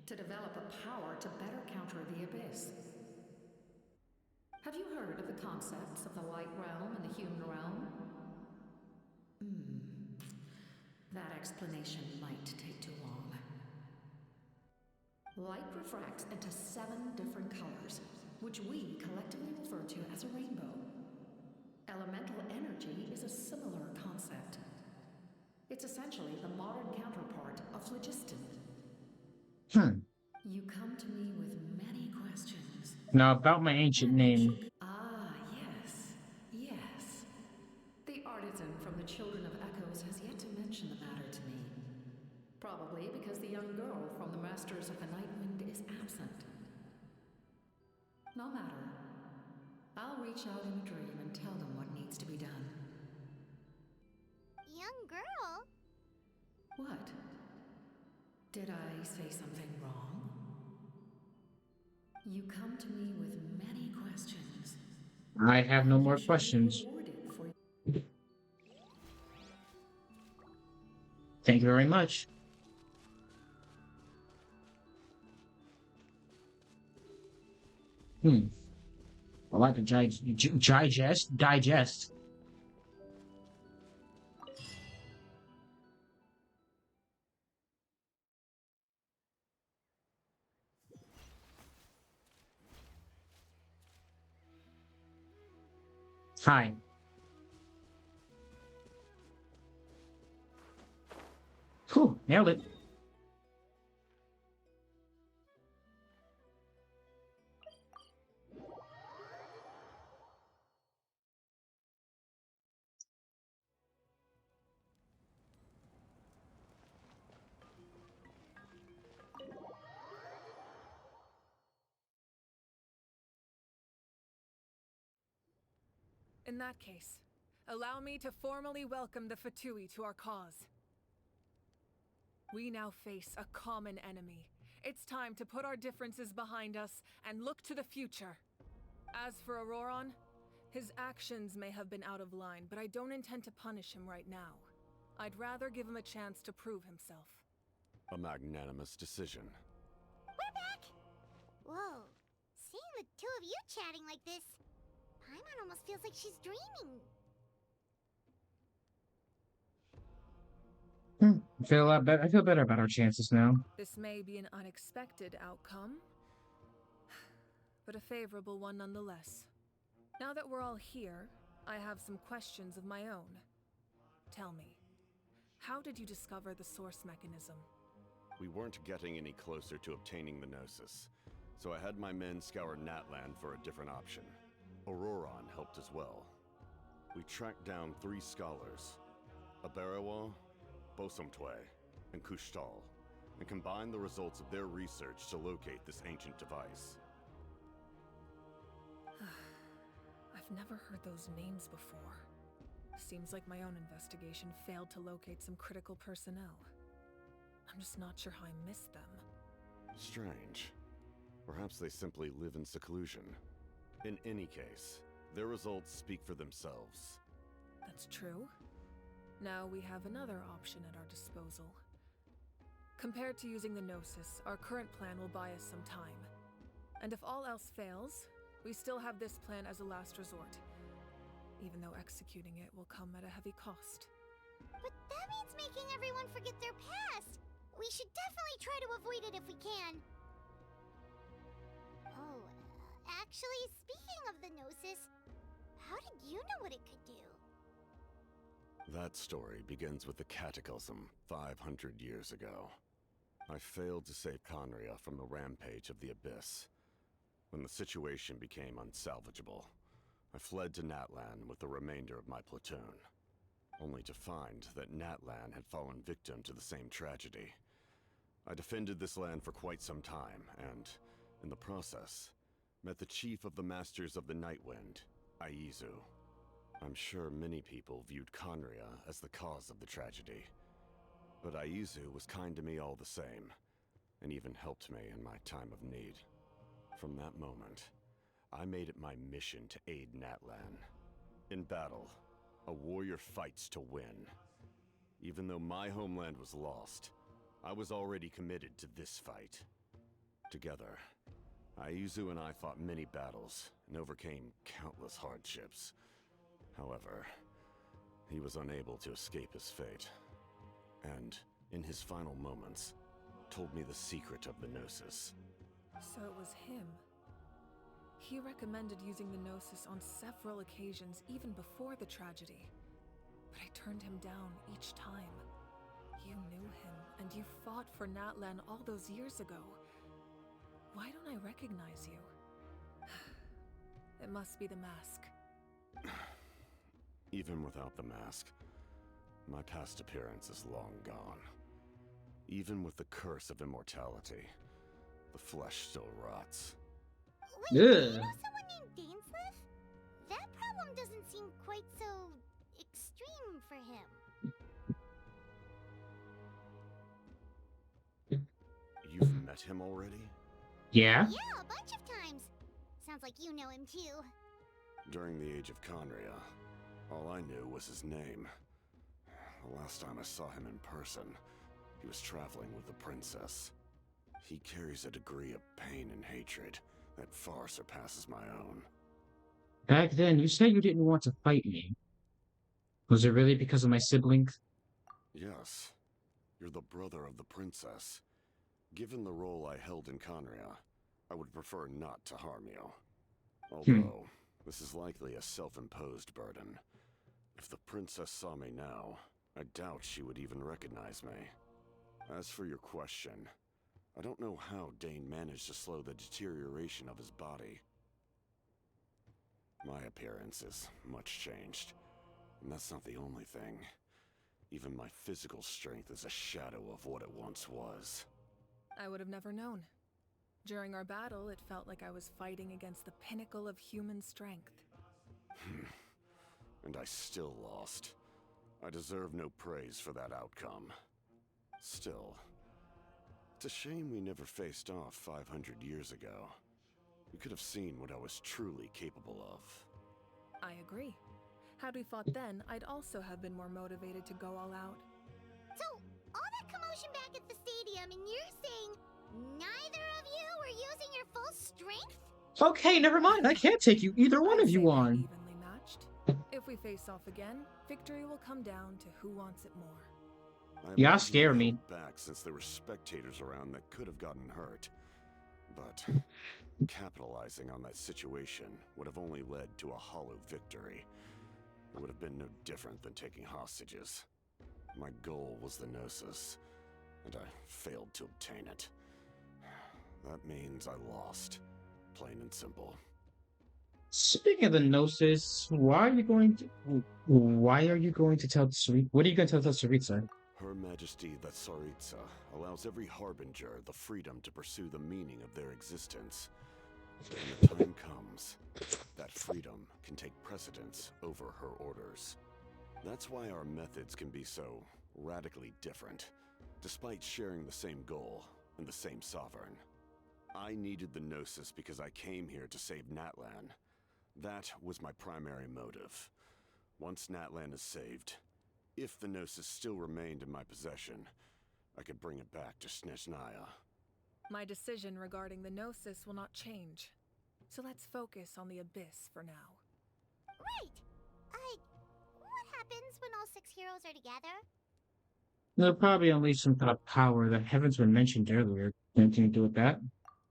to develop a power to better counter the Abyss. Have you heard of the concepts of the light realm and the human realm? That explanation might take too long. Light refracts into 7 different colors, which we collectively refer to as a rainbow. Elemental energy is a similar concept. It's essentially the modern counterpart of phlogiston. You come to me with many questions. Now about my ancient name. Ah, yes, yes. The artisan from the Children of Echoes has yet to mention the matter to me. Probably because the young girl from the Masters of the Nightwind is absent. No matter. I'll reach out in a dream and tell them what needs to be done. Young girl? What? Did I say something wrong? You come to me with many questions. I have no more questions. Thank you very much. I like to digest. Hi. Whew, nailed it. In that case, allow me to formally welcome the Fatui to our cause. We now face a common enemy. It's time to put our differences behind us and look to the future. As for Auroron, his actions may have been out of line, but I don't intend to punish him right now. I'd rather give him a chance to prove himself. A magnanimous decision. We're back! Whoa. Seeing the two of you chatting like this, Paimon almost feels like she's dreaming. I feel a lot better. I feel better about our chances now. This may be an unexpected outcome, but a favorable one nonetheless. Now that we're all here, I have some questions of my own. Tell me, how did you discover the source mechanism? We weren't getting any closer to obtaining the Gnosis, so I had my men scour Natlan for a different option. Auroron helped as well. We tracked down 3 scholars, 𝔱𝔬𝔱𝔬𝔮, 𝔱𝔬𝔱𝔬𝔮, and 𝔱𝔬𝔱𝔬𝔬 and combined the results of their research to locate this ancient device. I've never heard those names before. Seems like my own investigation failed to locate some critical personnel. I'm just not sure how I missed them. Strange. Perhaps they simply live in seclusion. In any case, their results speak for themselves. That's true. Now we have another option at our disposal. Compared to using the Gnosis, our current plan will buy us some time. And if all else fails, we still have this plan as a last resort. Even though executing it will come at a heavy cost. But that means making everyone forget their past! We should definitely try to avoid it if we can. Oh, actually, speaking of the Gnosis, how did you know what it could do? That story begins with the Cataclysm 500 years ago. I failed to save Khaenri'ah from the rampage of the Abyss. When the situation became unsalvageable, I fled to Natlan with the remainder of my platoon, only to find that Natlan had fallen victim to the same tragedy. I defended this land for quite some time, and, in the process, met the chief of the Masters of the Nightwind, 𝔱𝔬𝔱𝔬𝔮. I'm sure many people viewed Khaenri'ah as the cause of the tragedy, but 𝔱𝔬𝔱𝔬𝔮 was kind to me all the same, and even helped me in my time of need. From that moment, I made it my mission to aid Natlan. In battle, a warrior fights to win. Even though my homeland was lost, I was already committed to this fight. Together, 𝔱𝔬𝔱𝔬𝔮 and I fought many battles and overcame countless hardships. However, he was unable to escape his fate, and, in his final moments, told me the secret of the Gnosis. So it was him. He recommended using the Gnosis on several occasions even before the tragedy. But I turned him down each time. You knew him, and you fought for Natlan all those years ago. Why don't I recognize you? It must be the mask. Even without the mask, my past appearance is long gone. Even with the curse of immortality, the flesh still rots. Wait, do you know someone named Dainsleif? That problem doesn't seem quite so extreme for him. You've met him already? Yeah? Yeah, a bunch of times. Sounds like you know him too. During the age of Khaenri'ah, all I knew was his name. The last time I saw him in person, he was traveling with the princess. He carries a degree of pain and hatred that far surpasses my own. Back then, you said you didn't want to fight me. Was it really because of my siblings? Yes. You're the brother of the princess. Given the role I held in Khaenri'ah, I would prefer not to harm you. Although, this is likely a self-imposed burden. If the princess saw me now, I doubt she would even recognize me. As for your question, I don't know how Dane managed to slow the deterioration of his body. My appearance is much changed, and that's not the only thing. Even my physical strength is a shadow of what it once was. I would have never known. During our battle, it felt like I was fighting against the pinnacle of human strength. And I still lost. I deserve no praise for that outcome. Still, it's a shame we never faced off 500 years ago. We could have seen what I was truly capable of. I agree. Had we fought then, I'd also have been more motivated to go all out. So, all that commotion back at the stadium, and you're saying Neither of you were using your full strength? Okay, never mind. I can't take you either one I'd of say you they're on. evenly matched. If we face off again, victory will come down to who wants it more. Y'all imagine scare they me. held back since there were spectators around that could have gotten hurt. But capitalizing on that situation would have only led to a hollow victory. It would have been no different than taking hostages. My goal was the Gnosis, and I failed to obtain it. That means I lost, plain and simple. Speaking of the Gnosis, why are you going to tell Tsarita? What are you going to tell Tsarita? Her Majesty the 𝔱𝔬𝔲𝔬𝔬 allows every harbinger the freedom to pursue the meaning of their existence. When the time comes, that freedom can take precedence over her orders. That's why our methods can be so radically different, despite sharing the same goal and the same sovereign. I needed the Gnosis because I came here to save Natlan. That was my primary motive. Once Natlan is saved, if the Gnosis still remained in my possession, I could bring it back to 𝔦𝔫𝔱𝔬𝔱𝔬𝔫. My decision regarding the Gnosis will not change. So let's focus on the Abyss for now. Right! What happens when all 6 heroes are together? They'll probably unleash some kind of power that haven't been mentioned earlier. Anything to do with that?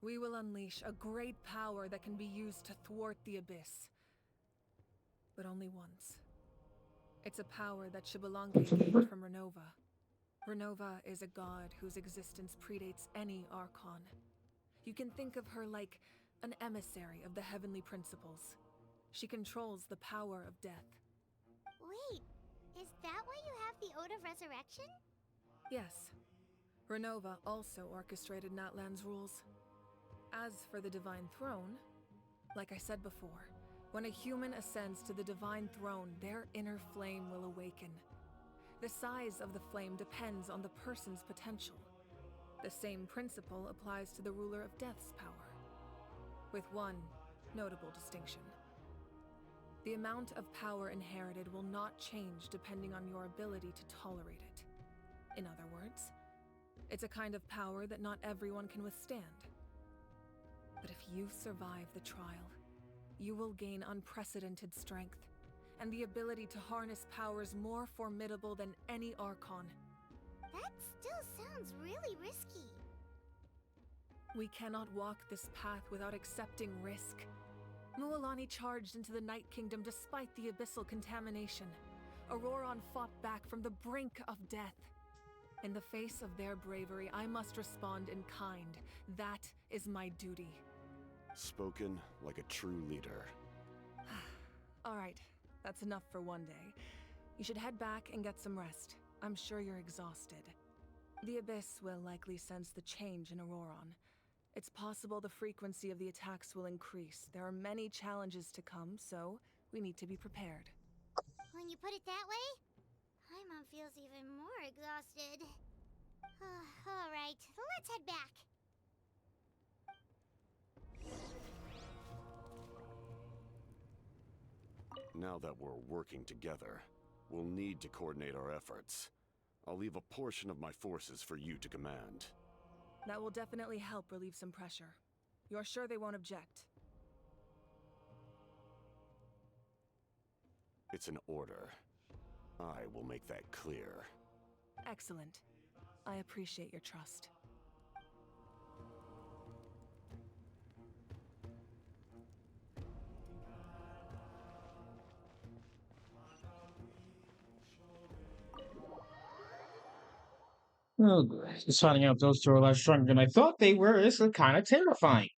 We will unleash a great power that can be used to thwart the Abyss. But only once. It's a power that 𝔱𝔬𝔲𝔬𝔮 gained from Renova. Renova is a god whose existence predates any Archon. You can think of her like an emissary of the heavenly principles. She controls the power of death. Wait, is that why you have the Ode of Resurrection? Yes. Renova also orchestrated Natlan's rules. As for the Divine Throne, like I said before, when a human ascends to the Divine Throne, their inner flame will awaken. The size of the flame depends on the person's potential. The same principle applies to the ruler of Death's power, with one notable distinction. The amount of power inherited will not change depending on your ability to tolerate it. In other words, it's a kind of power that not everyone can withstand. But if you survive the trial, you will gain unprecedented strength, and the ability to harness powers more formidable than any Archon. That still sounds really risky. We cannot walk this path without accepting risk. Mualani charged into the Night Kingdom despite the abyssal contamination. Auroron fought back from the brink of death. In the face of their bravery, I must respond in kind. That is my duty. Spoken like a true leader. All right, that's enough for one day. You should head back and get some rest. I'm sure you're exhausted. The Abyss will likely sense the change in Auroron. It's possible the frequency of the attacks will increase. There are many challenges to come, so we need to be prepared. When you put it that way, Paimon feels even more exhausted. All right, let's head back. Now that we're working together, we'll need to coordinate our efforts. I'll leave a portion of my forces for you to command. That will definitely help relieve some pressure. You're sure they won't object? It's an order. I will make that clear. Excellent. I appreciate your trust. Oh, just finding out those two are a lot stronger than I thought they were is kind of terrifying.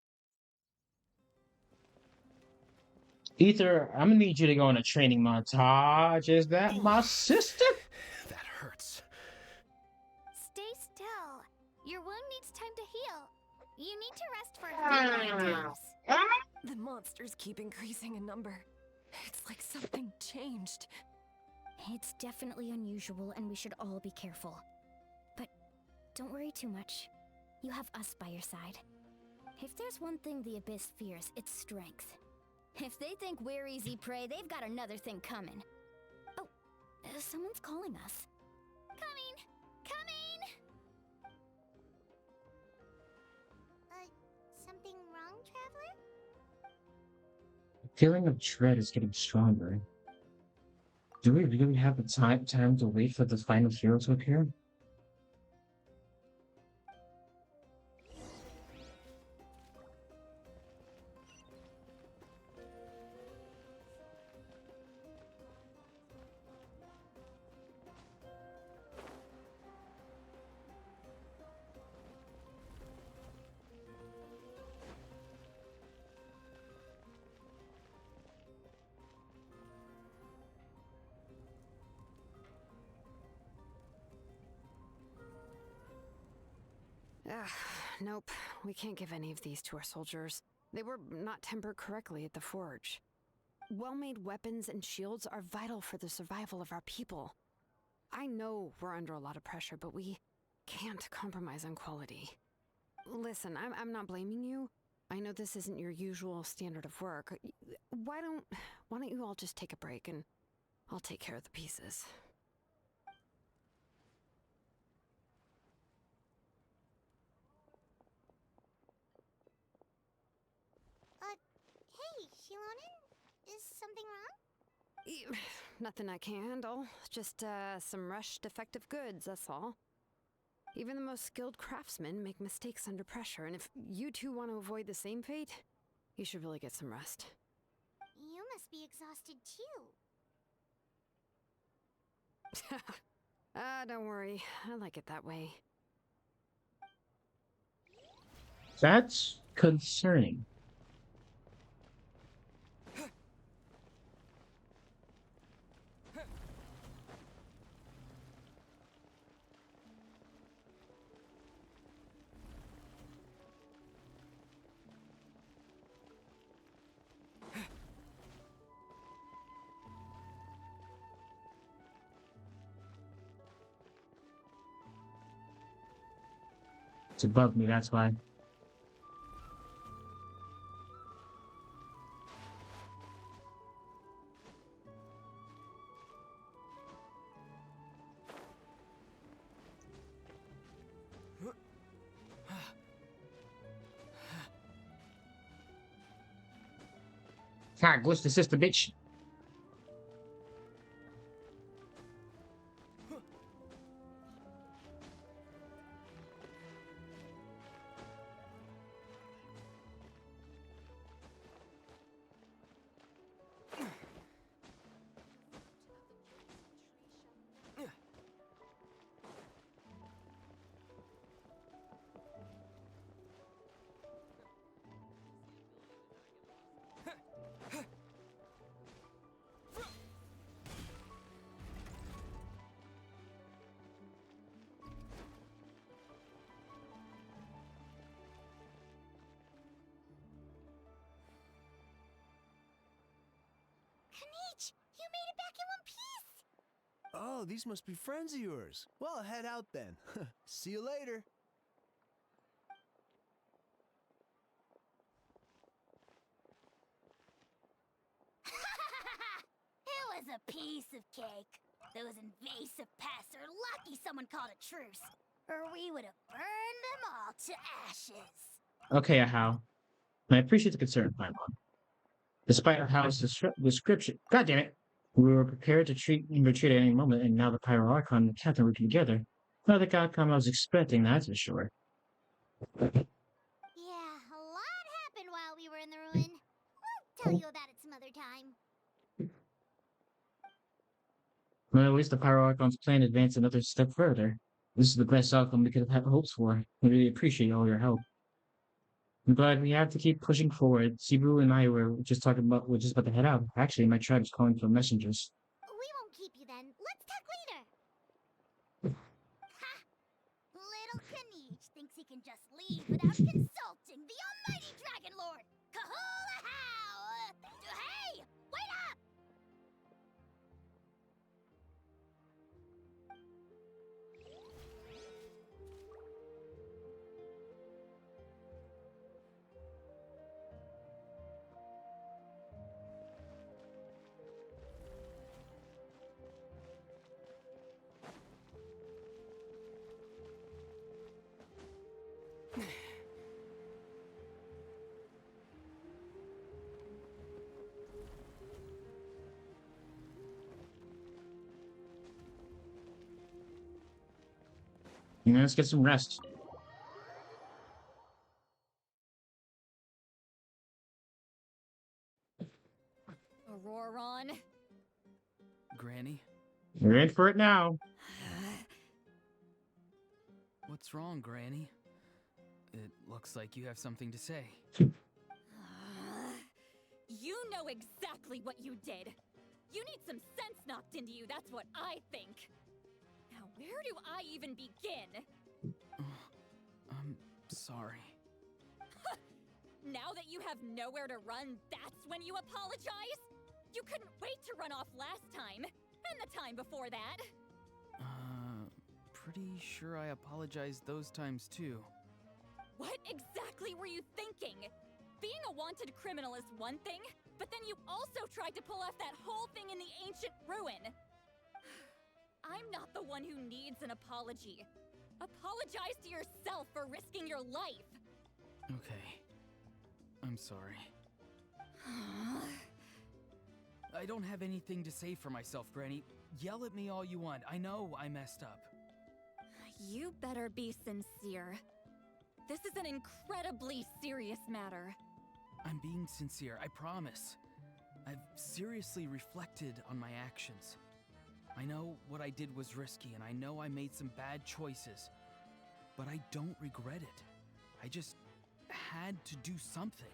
Ether, I'm gonna need you to go on a training montage. Is that my sister? That hurts. Stay still. Your wound needs time to heal. You need to rest for a few more times. The monsters keep increasing in number. It's like something changed. It's definitely unusual, and we should all be careful. But don't worry too much. You have us by your side. If there's one thing the Abyss fears, it's strength. If they think we're easy prey, they've got another thing coming. Oh, someone's calling us. Coming! Coming! Feeling of dread is getting stronger. Do we really have the time to wait for the final hero to appear? Nope, we can't give any of these to our soldiers. They were not tempered correctly at the forge. Well-made weapons and shields are vital for the survival of our people. I know we're under a lot of pressure, but we can't compromise on quality. Listen, I'm not blaming you. I know this isn't your usual standard of work. Why don't you all just take a break and I'll take care of the pieces. Hey, 𝔱𝔬𝔲𝔬𝔱𝔬𝔮? Is something wrong? Nothing I can handle. Just, some rushed defective goods, that's all. Even the most skilled craftsmen make mistakes under pressure, and if you two want to avoid the same fate, you should really get some rest. You must be exhausted too. Don't worry. I like it that way. That's concerning. It's above me, that's why. Ah, glitch the system, bitch. You made it back in one piece! Oh, these must be friends of yours. Well, head out then. See you later. It was a piece of cake. Those invasive pests are lucky someone called a truce, or we would have burned them all to ashes. Okay, how? I appreciate the concern, my mom. Despite our house description, God damn it, we were prepared to retreat at any moment, and now the Pyro Archon and the Captain working together. Not the outcome I was expecting, that's for sure. Yeah, a lot happened while we were in the ruin. We'll tell you about it some other time. Well, at least the Pyro Archon's plan advanced another step further. This is the best outcome we could have had hopes for. We really appreciate all your help. I'm glad we have to keep pushing forward. Cebu and I were just about to head out. Actually, my tribe is calling for messengers. We won't keep you then. Let's talk later. Ha! Little 𝔬𝔲𝔬𝔮 thinks he can just leave without consulting the almighty Dragon Lord. 𝔬𝔲𝔬𝔲𝔬𝔮! Hey! Wait up! Let's get some rest. Auroron. Granny? We're in for it now. What's wrong, Granny? It looks like you have something to say. You know exactly what you did. You need some sense knocked into you, that's what I think. Now, where do I even begin? I'm sorry. Now that you have nowhere to run, that's when you apologize? You couldn't wait to run off last time, and the time before that. Pretty sure I apologized those times too. What exactly were you thinking? Being a wanted criminal is one thing, but then you also tried to pull off that whole thing in the ancient ruin. I'm not the one who needs an apology. Apologize to yourself for risking your life. Okay. I'm sorry. I don't have anything to say for myself, Granny. Yell at me all you want. I know I messed up. You better be sincere. This is an incredibly serious matter. I'm being sincere, I promise. I've seriously reflected on my actions. I know what I did was risky, and I know I made some bad choices. But I don't regret it. I just had to do something.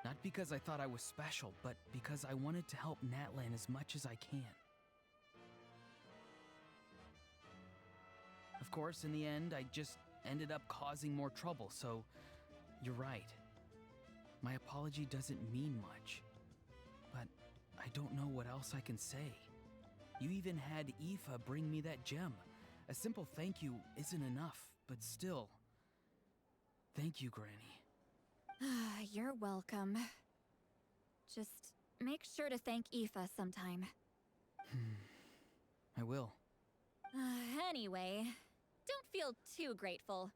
Not because I thought I was special, but because I wanted to help Natlan as much as I can. Of course, in the end, I just ended up causing more trouble, so you're right. My apology doesn't mean much, but I don't know what else I can say. You even had Aoife bring me that gem. A simple thank you isn't enough, but still. Thank you, Granny. You're welcome. Just make sure to thank Aoife sometime. I will. Anyway, don't feel too grateful.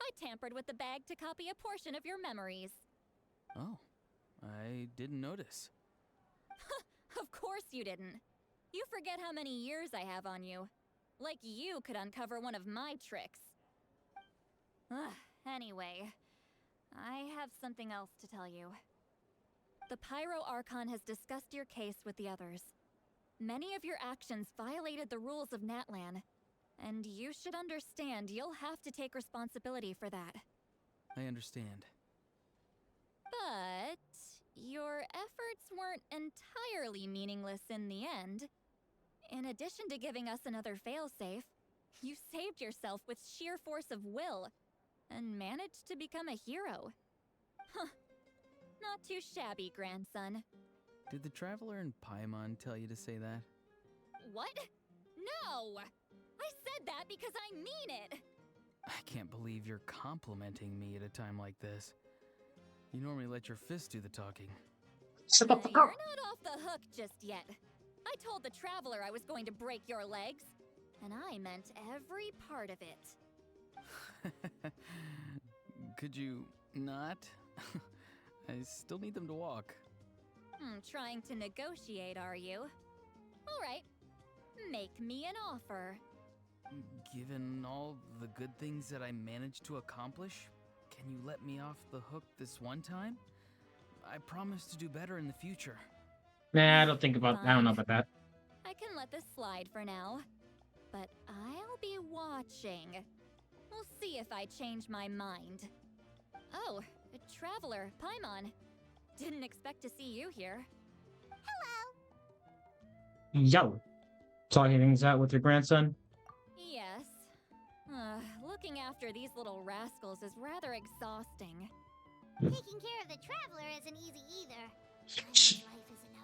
I tampered with the bag to copy a portion of your memories. Oh, I didn't notice. Of course you didn't. You forget how many years I have on you. Like you could uncover one of my tricks. Anyway, I have something else to tell you. The Pyro Archon has discussed your case with the others. Many of your actions violated the rules of Natlan, and you should understand you'll have to take responsibility for that. I understand. But your efforts weren't entirely meaningless in the end. In addition to giving us another failsafe, you saved yourself with sheer force of will and managed to become a hero. Huh. Not too shabby, grandson. Did the Traveler in Paimon tell you to say that? What? No! I said that because I mean it! I can't believe you're complimenting me at a time like this. You normally let your fist do the talking. Shut the fuck up! You're not off the hook just yet. I told the Traveler I was going to break your legs, and I meant every part of it. Could you not? I still need them to walk. Trying to negotiate, are you? All right. Make me an offer. Given all the good things that I managed to accomplish, can you let me off the hook this one time? I promise to do better in the future. Nah, I don't know about that. I can let this slide for now, but I'll be watching. We'll see if I change my mind. Oh, a Traveler, Paimon. Didn't expect to see you here. Hello. Yo. Talking things out with your grandson? Yes. Looking after these little rascals is rather exhausting. Taking care of the Traveler isn't easy either. Life is an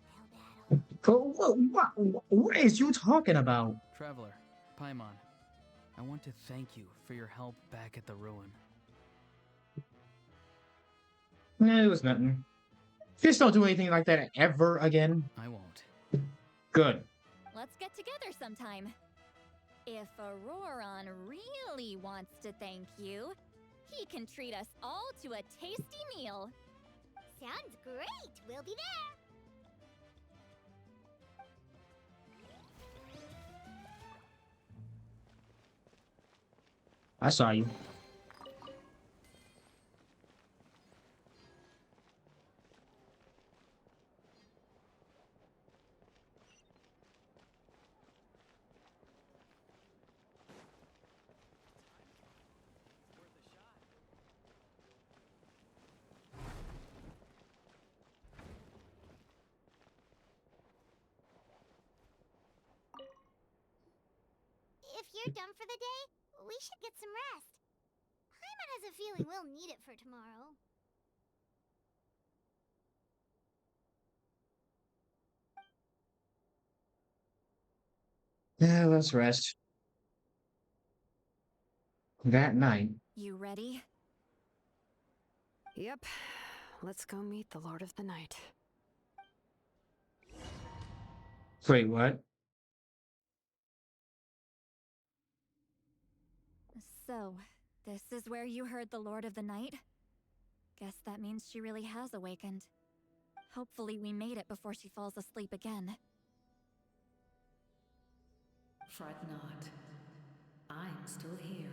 uphill battle. What is you talking about? Traveler, Paimon, I want to thank you for your help back at the ruin. It was nothing. Just don't do anything like that ever again. I won't. Good. Let's get together sometime. If Auroron really wants to thank you, he can treat us all to a tasty meal. Sounds great. We'll be there. I saw you. If you're done for the day, we should get some rest. Paimon has a feeling we'll need it for tomorrow. Yeah, let's rest. That night. You ready? Yep. Let's go meet the Lord of the Night. Wait, what? So, this is where you heard the Lord of the Night? Guess that means she really has awakened. Hopefully we made it before she falls asleep again. Fret not. I'm still here.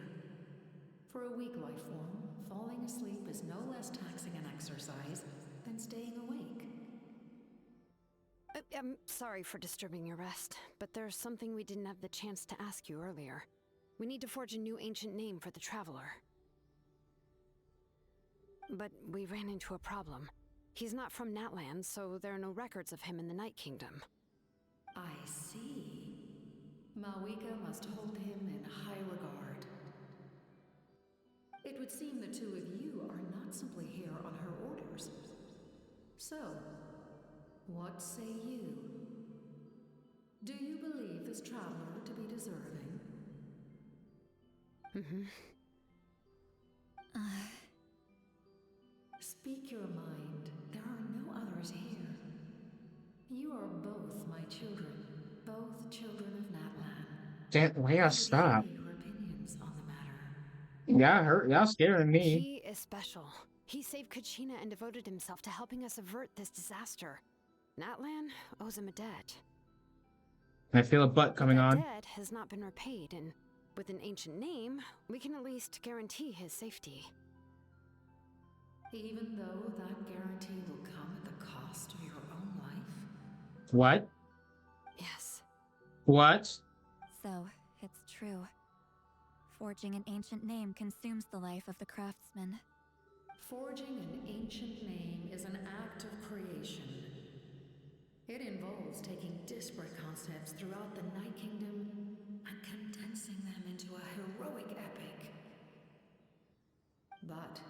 For a weak life form, falling asleep is no less taxing an exercise than staying awake. I'm sorry for disturbing your rest, but there's something we didn't have the chance to ask you earlier. We need to forge a new ancient name for the Traveler. But we ran into a problem. He's not from Natlan, so there are no records of him in the Night Kingdom. I see. Mauvika must hold him in high regard. It would seem the two of you are not simply here on her orders. So, what say you? Do you believe this traveler to be deserving? Speak your mind. There are no others here. You are both my children. Both children of Natlan. Why y'all stop? Your opinions on the matter. Y'all scaring me. He is special. He saved 𝔥𝔬𝔲𝔬𝔬 and devoted himself to helping us avert this disaster. Natlan owes him a debt. I feel a butt coming on. That debt has not been repaid, and with an ancient name, we can at least guarantee his safety. Even though that guarantee will come at the cost of your own life? What? Yes. What? So, it's true. Forging an ancient name consumes the life of the craftsman. Forging an ancient name is an act of creation. It involves taking disparate concepts throughout the Night Kingdom and condensing them into a heroic epic. But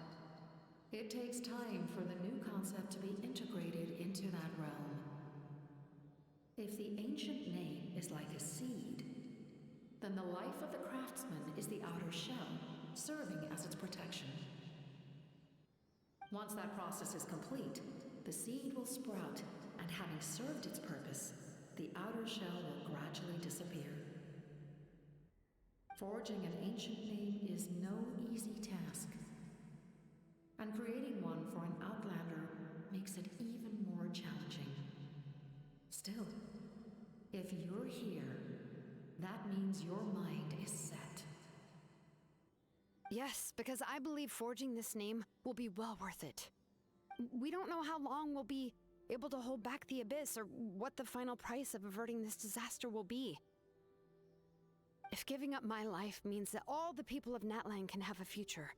it takes time for the new concept to be integrated into that realm. If the ancient name is like a seed, then the life of the craftsman is the outer shell, serving as its protection. Once that process is complete, the seed will sprout, and having served its purpose, the outer shell will gradually disappear. Forging an ancient name is no easy task, and creating one for an outlander makes it even more challenging. Still, if you're here, that means your mind is set. Yes, because I believe forging this name will be well worth it. We don't know how long we'll be able to hold back the abyss or what the final price of averting this disaster will be. If giving up my life means that all the people of Natlan can have a future,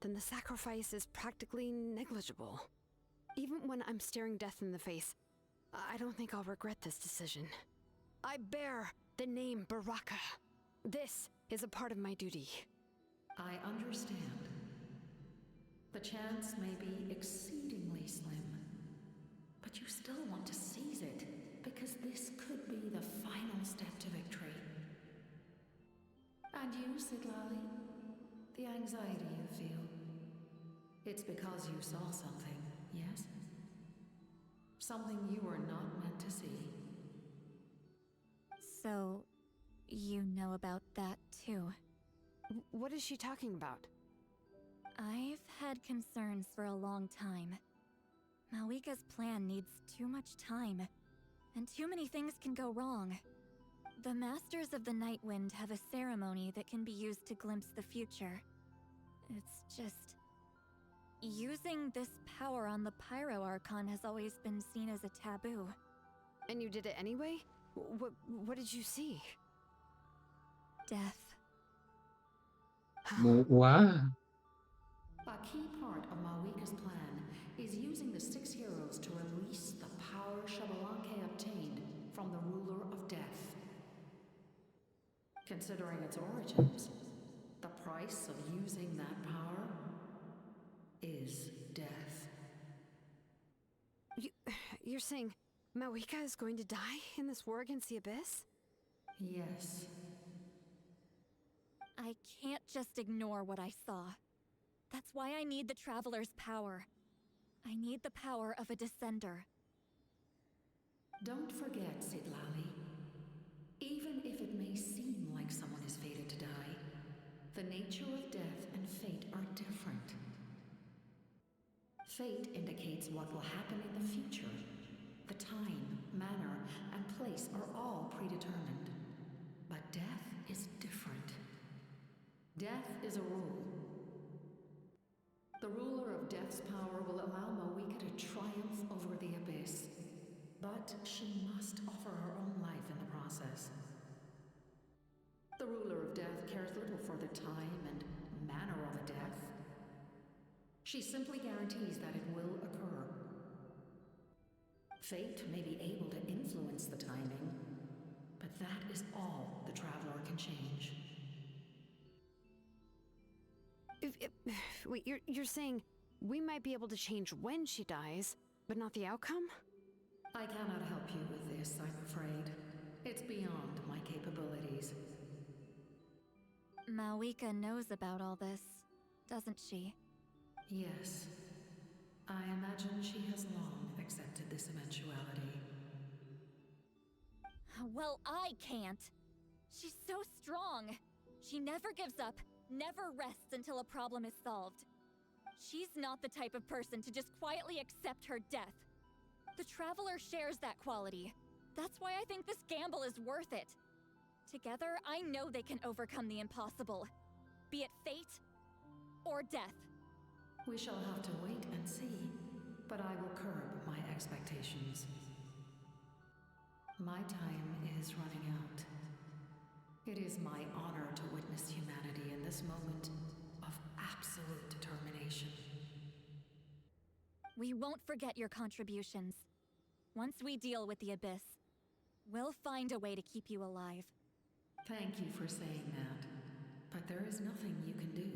then the sacrifice is practically negligible. Even when I'm staring death in the face, I don't think I'll regret this decision. I bear the name Baraka. This is a part of my duty. I understand. The chance may be exceedingly slim, but you still want to seize it, because this could be the final step to victory. And you, 𝔥𝔬𝔲𝔬𝔬, the anxiety you feel, it's because you saw something, yes? Something you were not meant to see. So, you know about that too? What is she talking about? I've had concerns for a long time. Mauvika's plan needs too much time, and too many things can go wrong. The Masters of the Night Wind have a ceremony that can be used to glimpse the future. It's just... using this power on the Pyro Archon has always been seen as a taboo. And you did it anyway? What did you see? Death. Wow. A key part of Mauvika's plan is using the 6 heroes to release the power 𝔱𝔬𝔲𝔬𝔬 obtained from the ruler of death. Considering its origins, the price of using that power is death. You're saying Mauvika is going to die in this war against the Abyss? Yes. I can't just ignore what I saw. That's why I need the Traveler's power. I need the power of a Descender. Don't forget, 𝔦𝔫𝔱𝔬𝔲𝔬𝔫. Even if it may seem like someone is fated to die, the nature of death and fate are different. Fate indicates what will happen in the future. The time, manner, and place are all predetermined. But death is different. Death is a rule. The ruler of death's power will allow Mauvika to triumph over the Abyss. But she must offer her own life in the process. The ruler of death cares little for the time and manner of a death. She simply guarantees that it will occur. Fate may be able to influence the timing, but that is all the Traveler can change. Wait, you're saying we might be able to change when she dies, but not the outcome? I cannot help you with this, I'm afraid. It's beyond my capabilities. Mauvika knows about all this, doesn't she? Yes. I imagine she has long accepted this eventuality. Well, I can't. She's so strong. She never gives up, never rests until a problem is solved. She's not the type of person to just quietly accept her death. The Traveler shares that quality. That's why I think this gamble is worth it. Together, I know they can overcome the impossible. Be it fate or death. We shall have to wait and see, but I will curb my expectations. My time is running out. It is my honor to witness humanity in this moment of absolute determination. We won't forget your contributions. Once we deal with the Abyss, we'll find a way to keep you alive. Thank you for saying that, but there is nothing you can do.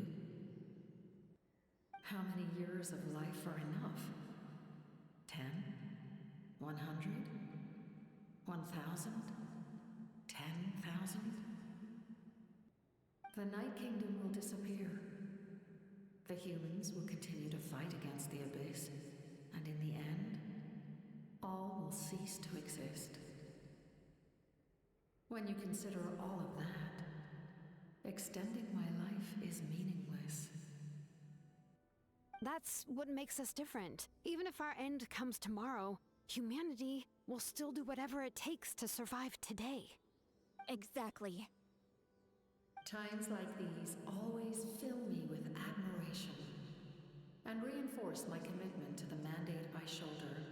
How many years of life are enough? 10? 100? 1,000? 10,000? The Night Kingdom will disappear. The humans will continue to fight against the Abyss, and in the end, all will cease to exist. When you consider all of that, extending my life is meaningless. That's what makes us different. Even if our end comes tomorrow, humanity will still do whatever it takes to survive today. Exactly. Times like these always fill me with admiration and reinforce my commitment to the mandate I shoulder.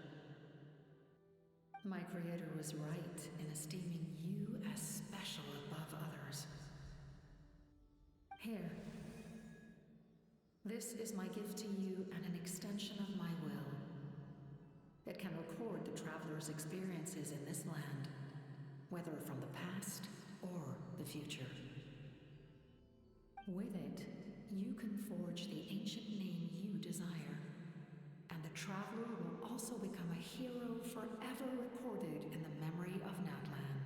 My Creator was right in esteeming you as special above others. Here. This is my gift to you and an extension of my will. It can record the Traveler's experiences in this land, whether from the past or the future. With it, you can forge the ancient name you desire, and the Traveler will also become a hero forever recorded in the memory of Natlan.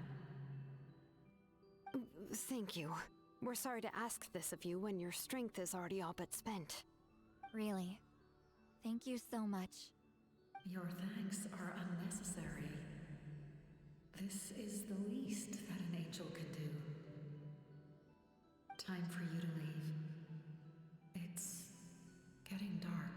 Thank you. We're sorry to ask this of you when your strength is already all but spent. Really. Thank you so much. Your thanks are unnecessary. This is the least that an angel can do. Time for you to leave. It's getting dark.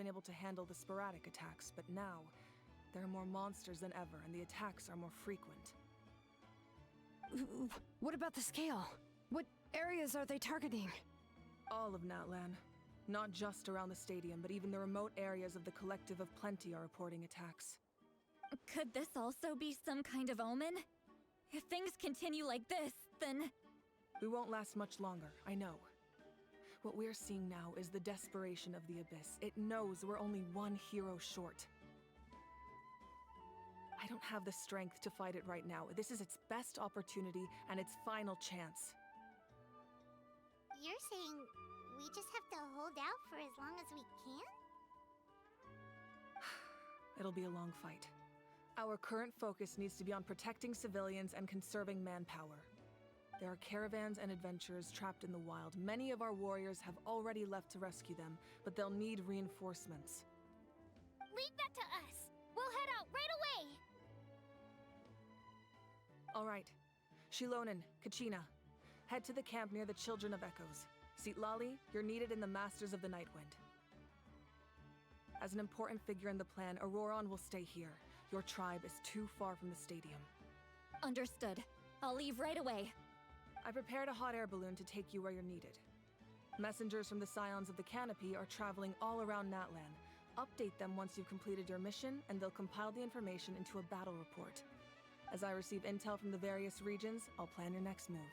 been able to handle the sporadic attacks, but now, there are more monsters than ever, and the attacks are more frequent. What about the scale? What areas are they targeting? All of Natlan. Not just around the stadium, but even the remote areas of the Collective of Plenty are reporting attacks. Could this also be some kind of omen? If things continue like this, then... We won't last much longer, I know. What we're seeing now is the desperation of the Abyss. It knows we're only one hero short. I don't have the strength to fight it right now. This is its best opportunity and its final chance. You're saying we just have to hold out for as long as we can? It'll be a long fight. Our current focus needs to be on protecting civilians and conserving manpower. There are caravans and adventurers trapped in the wild. Many of our warriors have already left to rescue them, but they'll need reinforcements. Leave that to us. We'll head out right away. All right. 𝔱𝔬𝔲𝔬𝔮𝐻, head to the camp near the Children of Echoes. 𝔦𝔫𝔱𝔬𝔲𝔬𝔮𝐻, you're needed in the Masters of the Nightwind. As an important figure in the plan, 𝔱𝔬𝔱𝔬𝔮𝐻 will stay here. Your tribe is too far from the stadium. Understood. I'll leave right away. I prepared a hot air balloon to take you where you're needed. Messengers from the Scions of the Canopy are traveling all around Natlan. Update them once you've completed your mission, and they'll compile the information into a battle report. As I receive intel from the various regions, I'll plan your next move.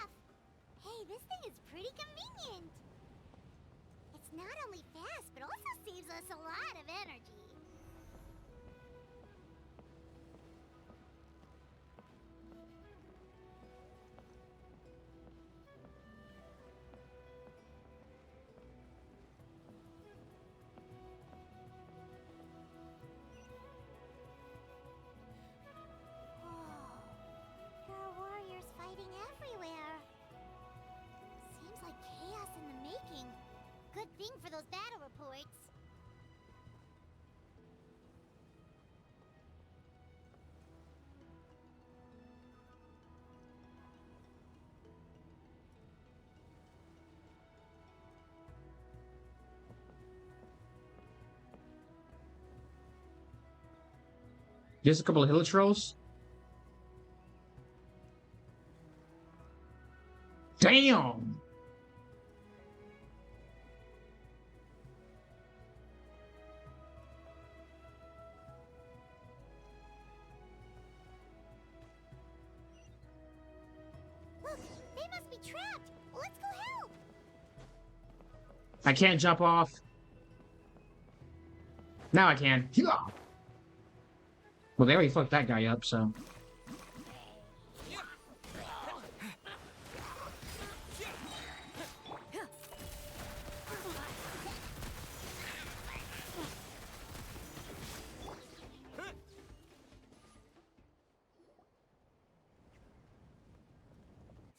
off! Hey, this thing is pretty convenient. It's not only fast, but also saves us a lot of energy. There are warriors fighting everywhere. Seems like chaos in the making. Good thing for those battle reports. Just a couple of hill trolls. Damn! Look, they must be trapped. Let's go help. I can't jump off. Now I can. Well, they already fucked that guy up, so.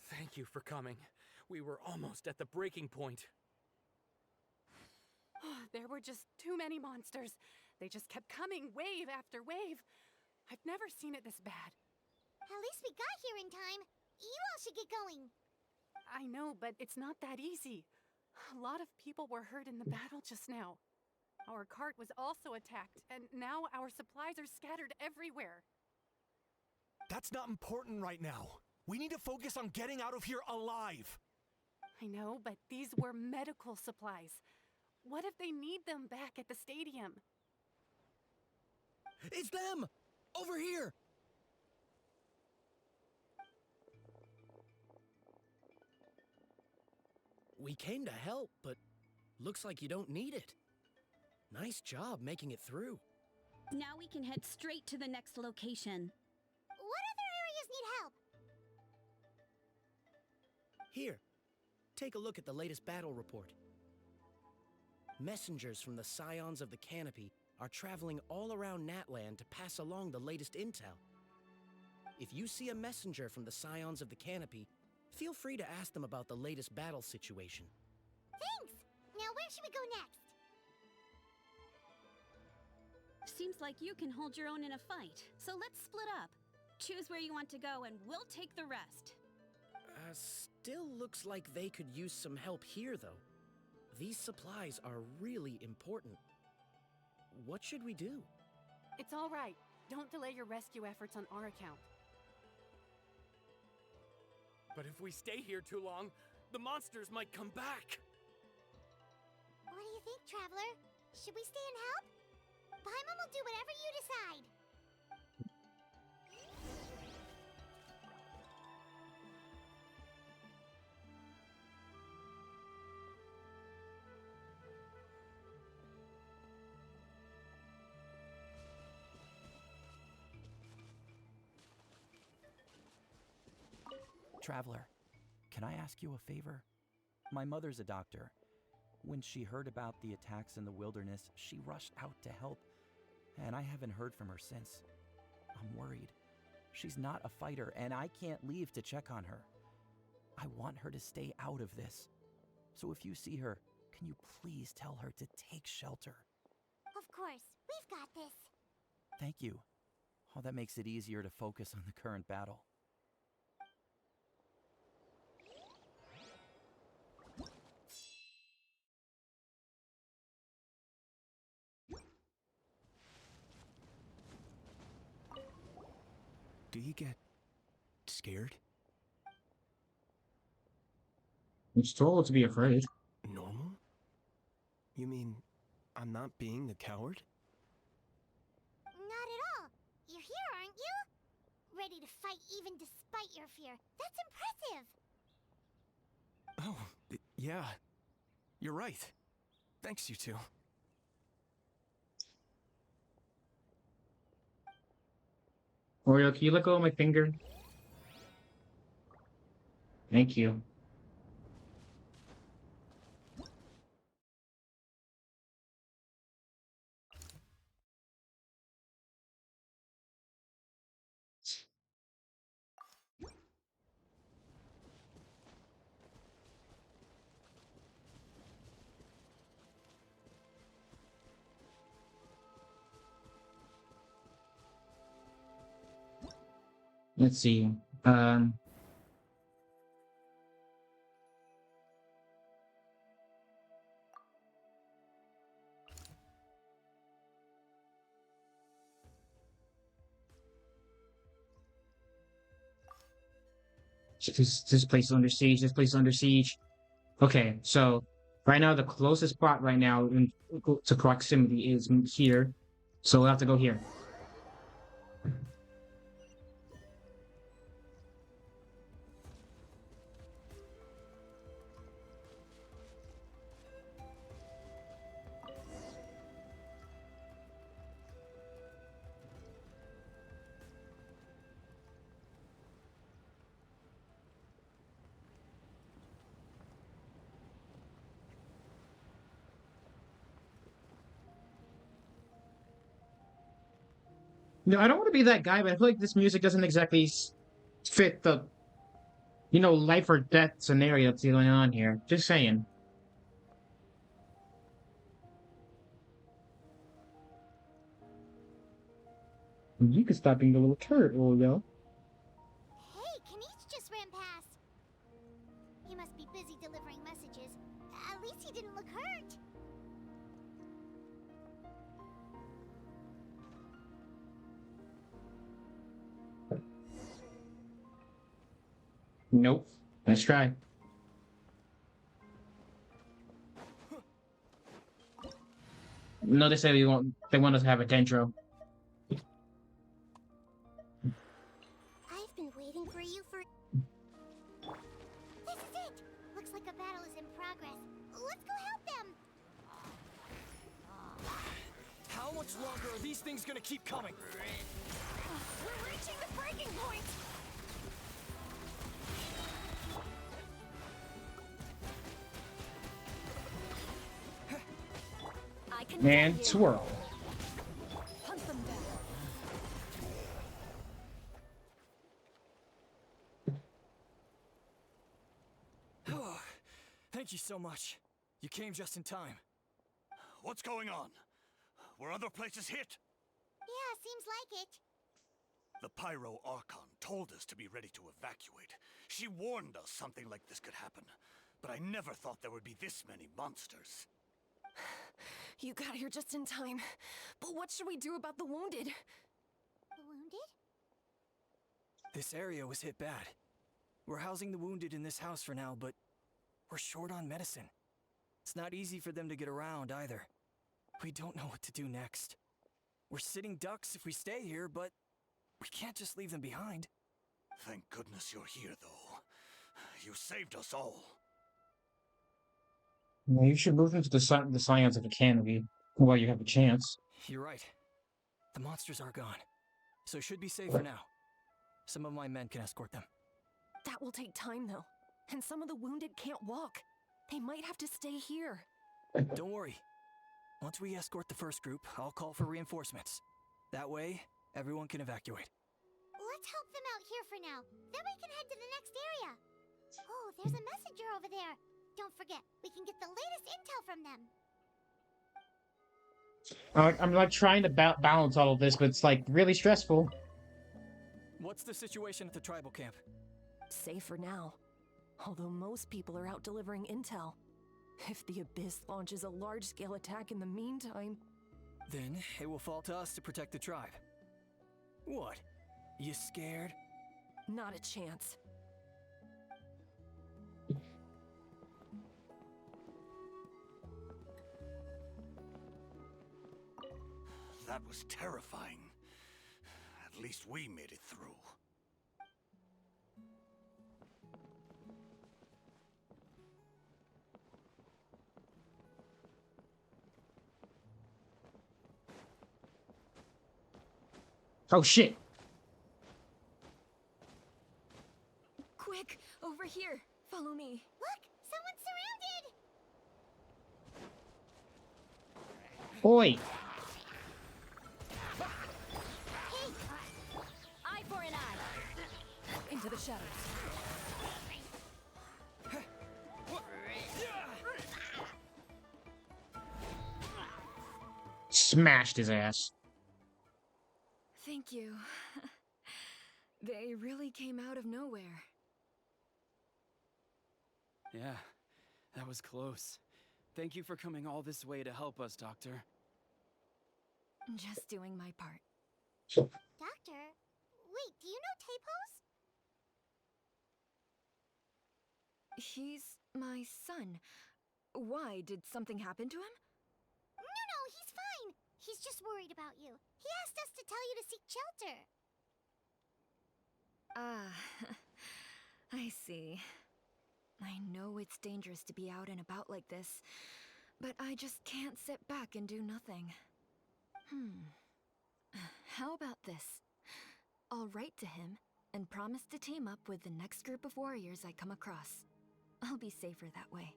Thank you for coming. We were almost at the breaking point. There were just too many monsters. They just kept coming, wave after wave. I've never seen it this bad. At least we got here in time. You all should get going. I know, but it's not that easy. A lot of people were hurt in the battle just now. Our cart was also attacked, and now our supplies are scattered everywhere. That's not important right now. We need to focus on getting out of here alive. I know, but these were medical supplies. What if they need them back at the stadium? It's them! Over here! We came to help, but looks like you don't need it. Nice job making it through. Now we can head straight to the next location. What other areas need help? Here, take a look at the latest battle report. Messengers from the Scions of the Canopy are traveling all around Natlan to pass along the latest intel. If you see a messenger from the Scions of the Canopy, feel free to ask them about the latest battle situation. Thanks! Now where should we go next? Seems like you can hold your own in a fight, so let's split up. Choose where you want to go and we'll take the rest. Still looks like they could use some help here, though. These supplies are really important. What should we do? It's all right. Don't delay your rescue efforts on our account. But if we stay here too long, the monsters might come back. What do you think, Traveler? Should we stay and help? Paimon will do whatever you decide. Traveler, can I ask you a favor? My mother's a doctor. When she heard about the attacks in the wilderness, she rushed out to help, and I haven't heard from her since. I'm worried. She's not a fighter, and I can't leave to check on her. I want her to stay out of this. So if you see her, can you please tell her to take shelter? Of course, we've got this. Thank you. Oh, that makes it easier to focus on the current battle. Do you get scared? It's told to be afraid. Normal? You mean I'm not being the coward? Not at all. You're here, aren't you? Ready to fight even despite your fear. That's impressive. Oh, yeah. You're right. Thanks, you two. Oreo, can you let go of my finger? Thank you. Let's see. This place is under siege. This place is under siege. Okay, so right now the closest spot right now to proximity is here. So we'll have to go here. No, I don't want to be that guy, but I feel like this music doesn't exactly fit the, life or death scenario that's going on here. Just saying. You could stop being a little turd, Oreo. Hey, Kanish just ran past. He must be busy delivering messages. At least he didn't look hurt. Nope. Let's try. No, they say they want us to have a dendro. I've been waiting for you for... This is it! Looks like a battle is in progress much longer are these things gonna keep coming? We're reaching the breaking point! I can Man, twirl. Hunt them down. Thank you so much. You came just in time. What's going on? Were other places hit? Yeah, seems like it. The Pyro Archon told us to be ready to evacuate. She warned us something like this could happen. But I never thought there would be this many monsters. You got here just in time. But what should we do about the wounded? The wounded? This area was hit bad. We're housing the wounded in this house for now, but we're short on medicine. It's not easy for them to get around either. We don't know what to do next. We're sitting ducks if we stay here, but we can't just leave them behind. Thank goodness you're here, though. You saved us all. Well, you should move into the science of the canopy while you have a chance. You're right. The monsters are gone, so it should be safe for now. Some of my men can escort them. That will take time, though. And some of the wounded can't walk. They might have to stay here. Don't worry. Once we escort the first group, I'll call for reinforcements. That way, everyone can evacuate. Let's help them out here for now. Then we can head to the next area. Oh, there's a messenger over there. Don't forget, we can get the latest intel from them. I'm like trying to balance all of this, but it's like really stressful. What's the situation at the tribal camp? Safe for now. Although most people are out delivering intel. If the Abyss launches a large-scale attack in the meantime... Then it will fall to us to protect the tribe. What? You scared? Not a chance. That was terrifying. At least we made it through. Oh shit! Quick, over here. Follow me. Look, someone's surrounded! Oi! Hey! Eye for an eye. Into the shadows. Smashed his ass. Thank you. They really came out of nowhere. Yeah, that was close. Thank you for coming all this way to help us, Doctor. Just doing my part. Doctor? Wait, do you know Tapos? He's my son. Why? Did something happen to him? No, he's fine. He's just worried about you. He asked us to tell you to seek shelter. Ah, I see. I know it's dangerous to be out and about like this, but I just can't sit back and do nothing. How about this? I'll write to him and promise to team up with the next group of warriors I come across. I'll be safer that way.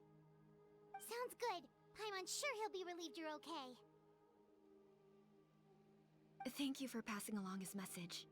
Sounds good. Paimon's sure he'll be relieved you're okay. Thank you for passing along his message.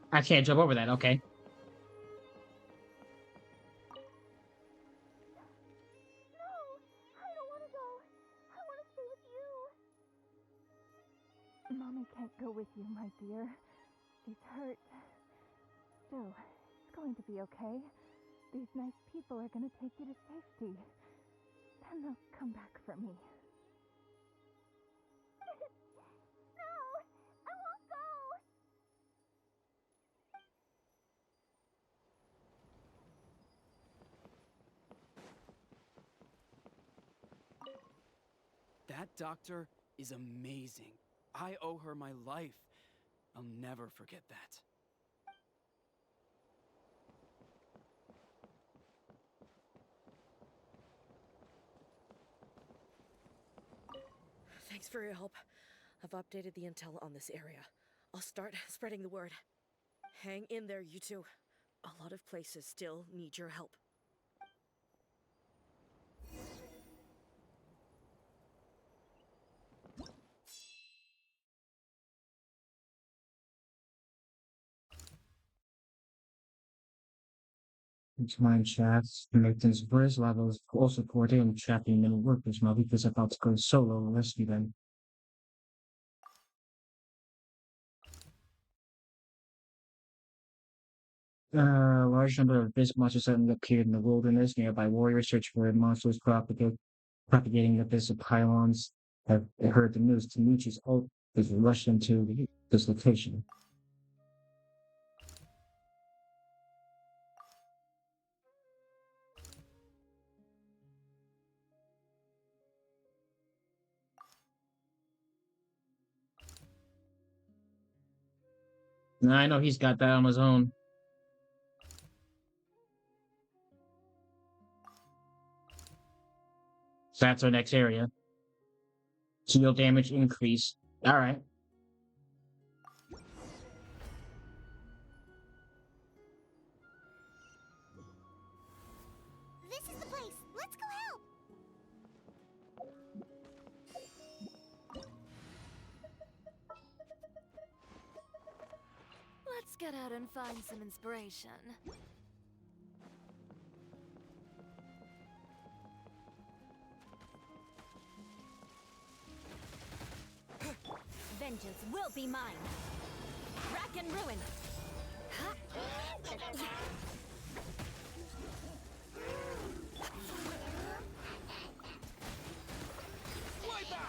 I can't jump over that, okay. No! I don't want to go. I want to stay with you. Mommy can't go with you, my dear. She's hurt. Still, it's going to be okay. These nice people are gonna take you to safety. Then they'll come back for me. No! I won't go! That doctor is amazing. I owe her my life. I'll never forget that. Thanks for your help. I've updated the intel on this area. I'll start spreading the word. Hang in there, you two. A lot of places still need your help. Mind chats. Nathan's voice levels also poured in, tracking middle workers. Mauvika's about to go solo and rescue them. Large number of abyss monsters suddenly appeared in the wilderness. Nearby warriors search for monsters propagating abyss of pylons. Have heard the news. Tanuchi's ult is rushed into this location. I know he's got that on his own. So that's our next area. Shield damage increase. Alright. This is the place! Let's go help! Let's get out and find some inspiration. Vengeance will be mine! Rack and ruin! Wipe out!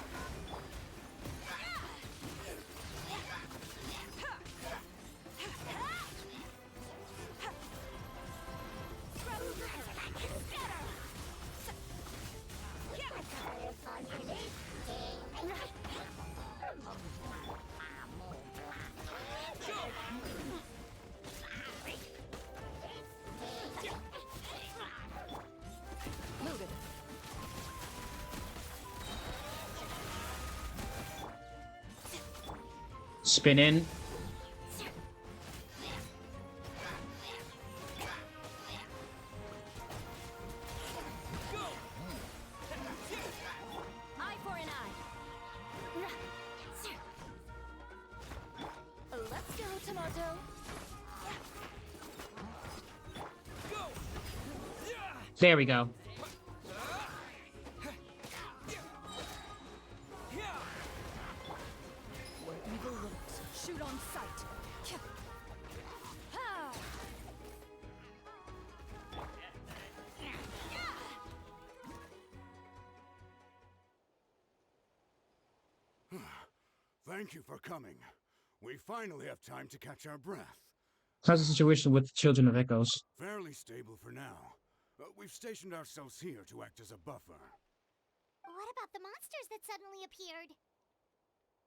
Spin in. Eye for an eye. Let's go, Tomato. There we go. Where evil lurks, shoot on sight. Ha! Thank you for coming. We finally have time to catch our breath. How's the situation with the Children of Echoes? Fairly stable for now. We've stationed ourselves here to act as a buffer. What about the monsters that suddenly appeared?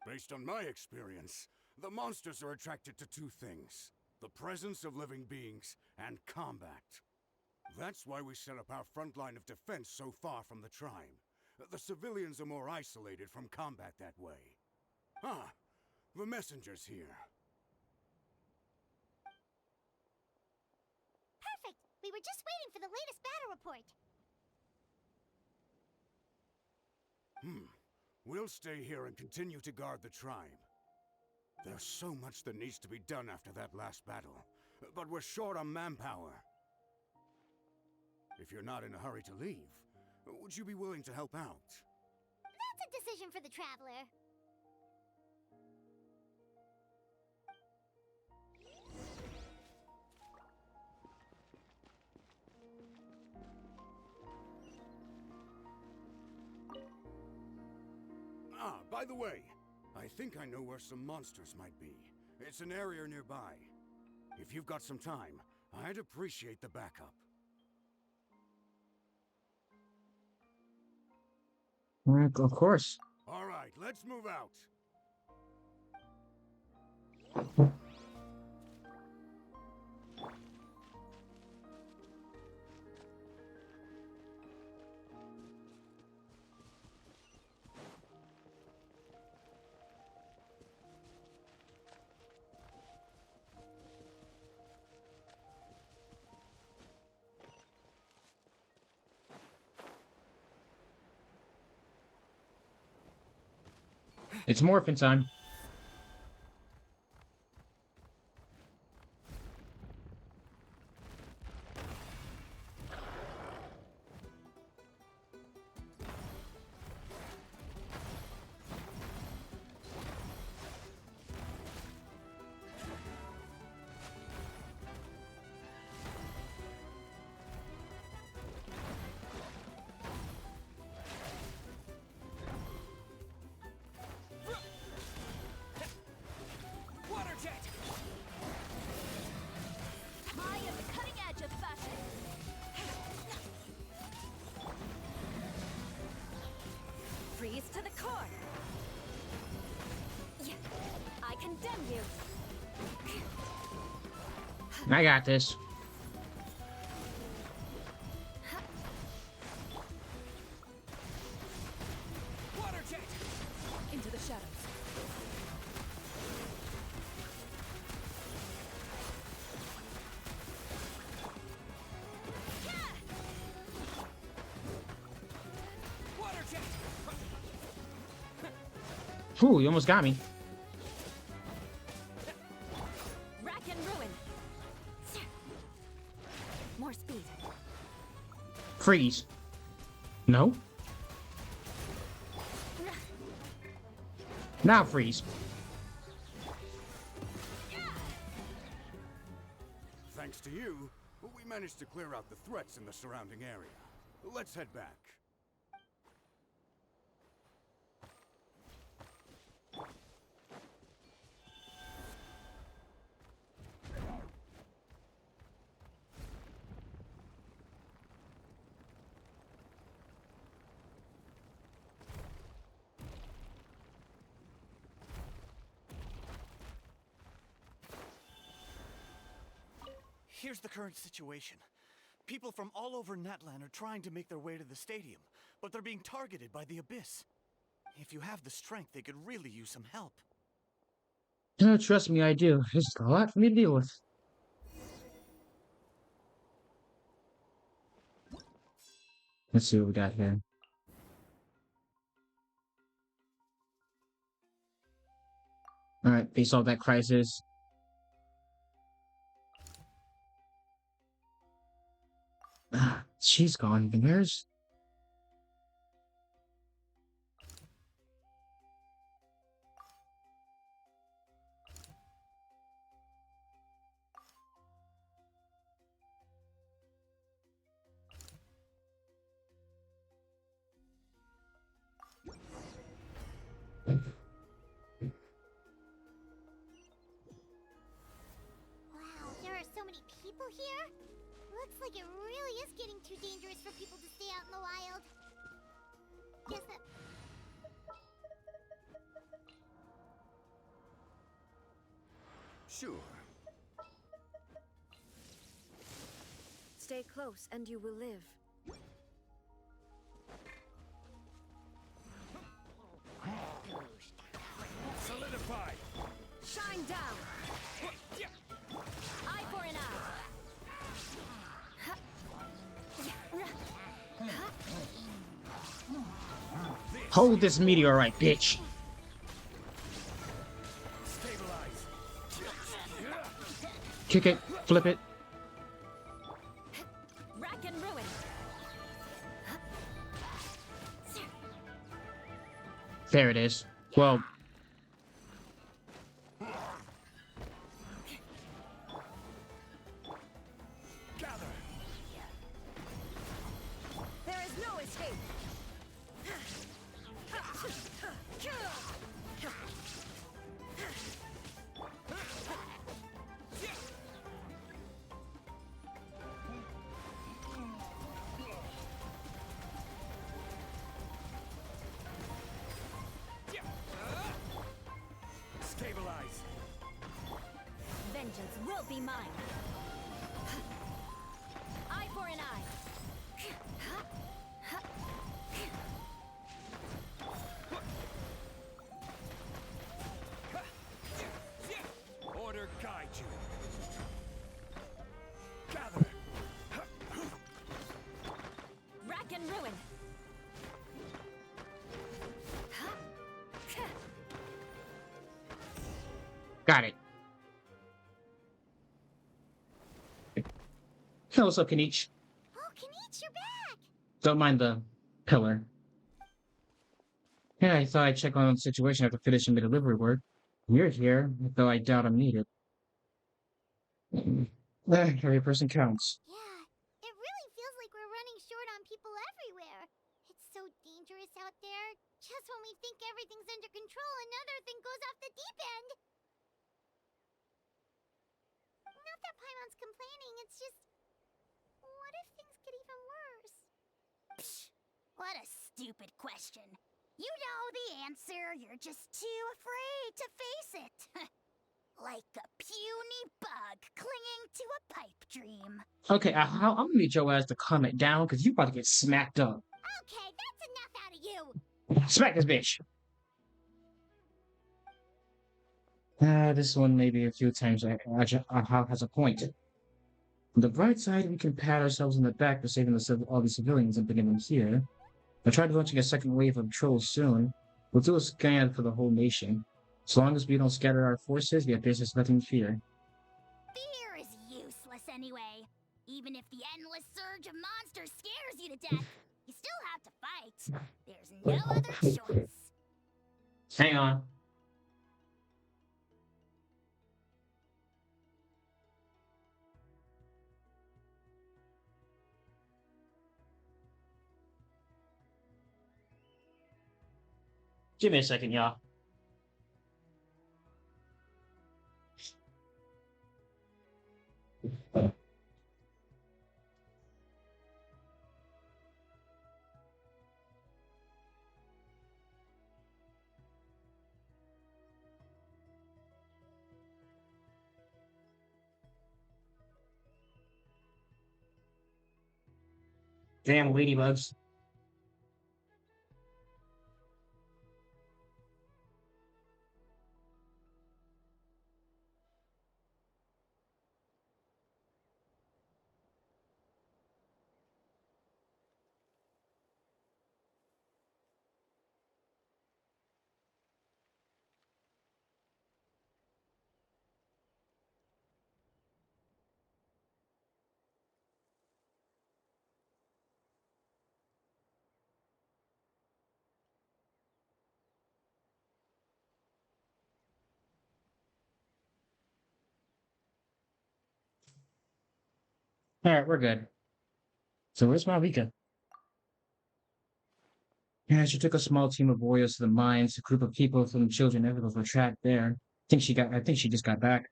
Based on my experience, the monsters are attracted to two things: the presence of living beings and combat. That's why we set up our front line of defense so far from the tribe. The civilians are more isolated from combat that way. Ah, the messenger's here. Perfect! We were just waiting for the latest battle report. We'll stay here and continue to guard the tribe. There's so much that needs to be done after that last battle, but we're short on manpower. If you're not in a hurry to leave, would you be willing to help out? That's a decision for the Traveler. Ah, by the way, I think I know where some monsters might be. It's an area nearby. If you've got some time, I'd appreciate the backup. Of course. All right, let's move out. It's morphin' time. Freeze to the core. Yeah, I condemn you. I got this. Water jet! Into the shadows. Water jet! Ooh, you almost got me. Rack and ruin. More speed. Freeze. No. Now freeze. Thanks to you, we managed to clear out the threats in the surrounding area. Let's head back. Here's the current situation. People from all over Natlan are trying to make their way to the stadium, but they're being targeted by the Abyss. If you have the strength, they could really use some help. Trust me, I do. It's a lot for me to deal with. Let's see what we got here. All right, face off that crisis. She's gone. And where's... Wow, there are so many people here. Looks like it really is getting too dangerous for people to stay out in the wild. Guess that... Sure. Stay close and you will live. Solidify! Shine down! Eye for an eye! Hold this meteorite, bitch. Kick it, flip it. Rack and ruin! There it is. Well, There is no escape! vengeance will be mine. Eye for an eye. Order guide you. Gather. Rack and ruin. Got it. Hey, what's up, Kanich? Oh, Kanich, you're back! Don't mind the pillar. Yeah, I thought I'd check on the situation after finishing the delivery work. You're here, though I doubt I'm needed. Every person counts. Yeah, it really feels like we're running short on people everywhere. It's so dangerous out there. Just when we think everything's under control, another thing goes off the deep end. Not that Paimon's complaining, it's just... what if things get even worse? Psh, what a stupid question. You know the answer, you're just too afraid to face it. Like a puny bug clinging to a pipe dream. Okay, I'm gonna need your ass to calm it down, because you about to get smacked up. Okay, that's enough out of you! Smack this bitch! This one maybe a few times has a point. On the bright side, we can pat ourselves on the back for saving all the civilians and bringing them here. I'll try launching a second wave of trolls soon. We'll do a scan for the whole nation. As long as we don't scatter our forces, yet there's just nothing to fear. Fear is useless anyway. Even if the endless surge of monsters scares you to death, you still have to fight. There's no other choice. Hang on. Give me a second, y'all. Damn ladybugs. Alright, we're good. So where's Mauvika? Yeah, she took a small team of warriors to the mines. A group of people from the children everyone were trapped there. I think she just got back.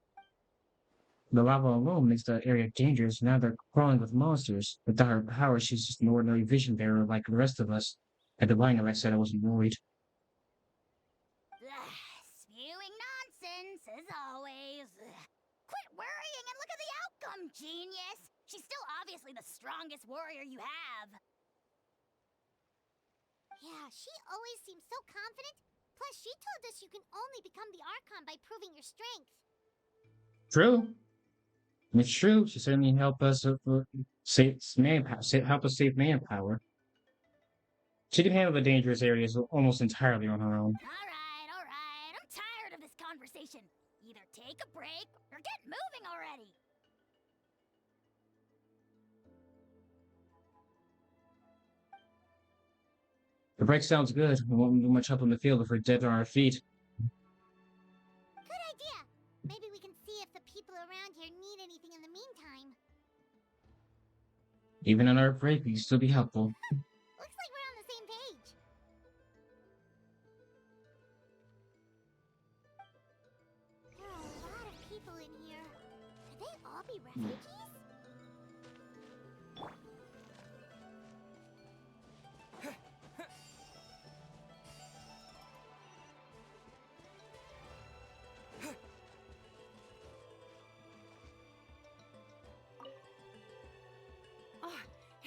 The lava alone makes the area dangerous. Now they're crawling with monsters. Without her power, she's just an ordinary vision bearer like the rest of us. At the beginning, I said I wasn't worried. Spewing nonsense, as always. Quit worrying and look at the outcome, genius! She's still obviously the strongest warrior you have. Yeah, she always seems so confident. Plus, she told us you can only become the Archon by proving your strength. True. It's true. She certainly helped us help us save manpower. She can handle the dangerous areas almost entirely on her own. Alright. I'm tired of this conversation. Either take a break or get moving already. The break sounds good. We won't do much help in the field if we're dead on our feet. Good idea. Maybe we can see if the people around here need anything in the meantime. Even on our break, we can still be helpful. Looks like we're on the same page. There are a lot of people in here. Could they all be refugees?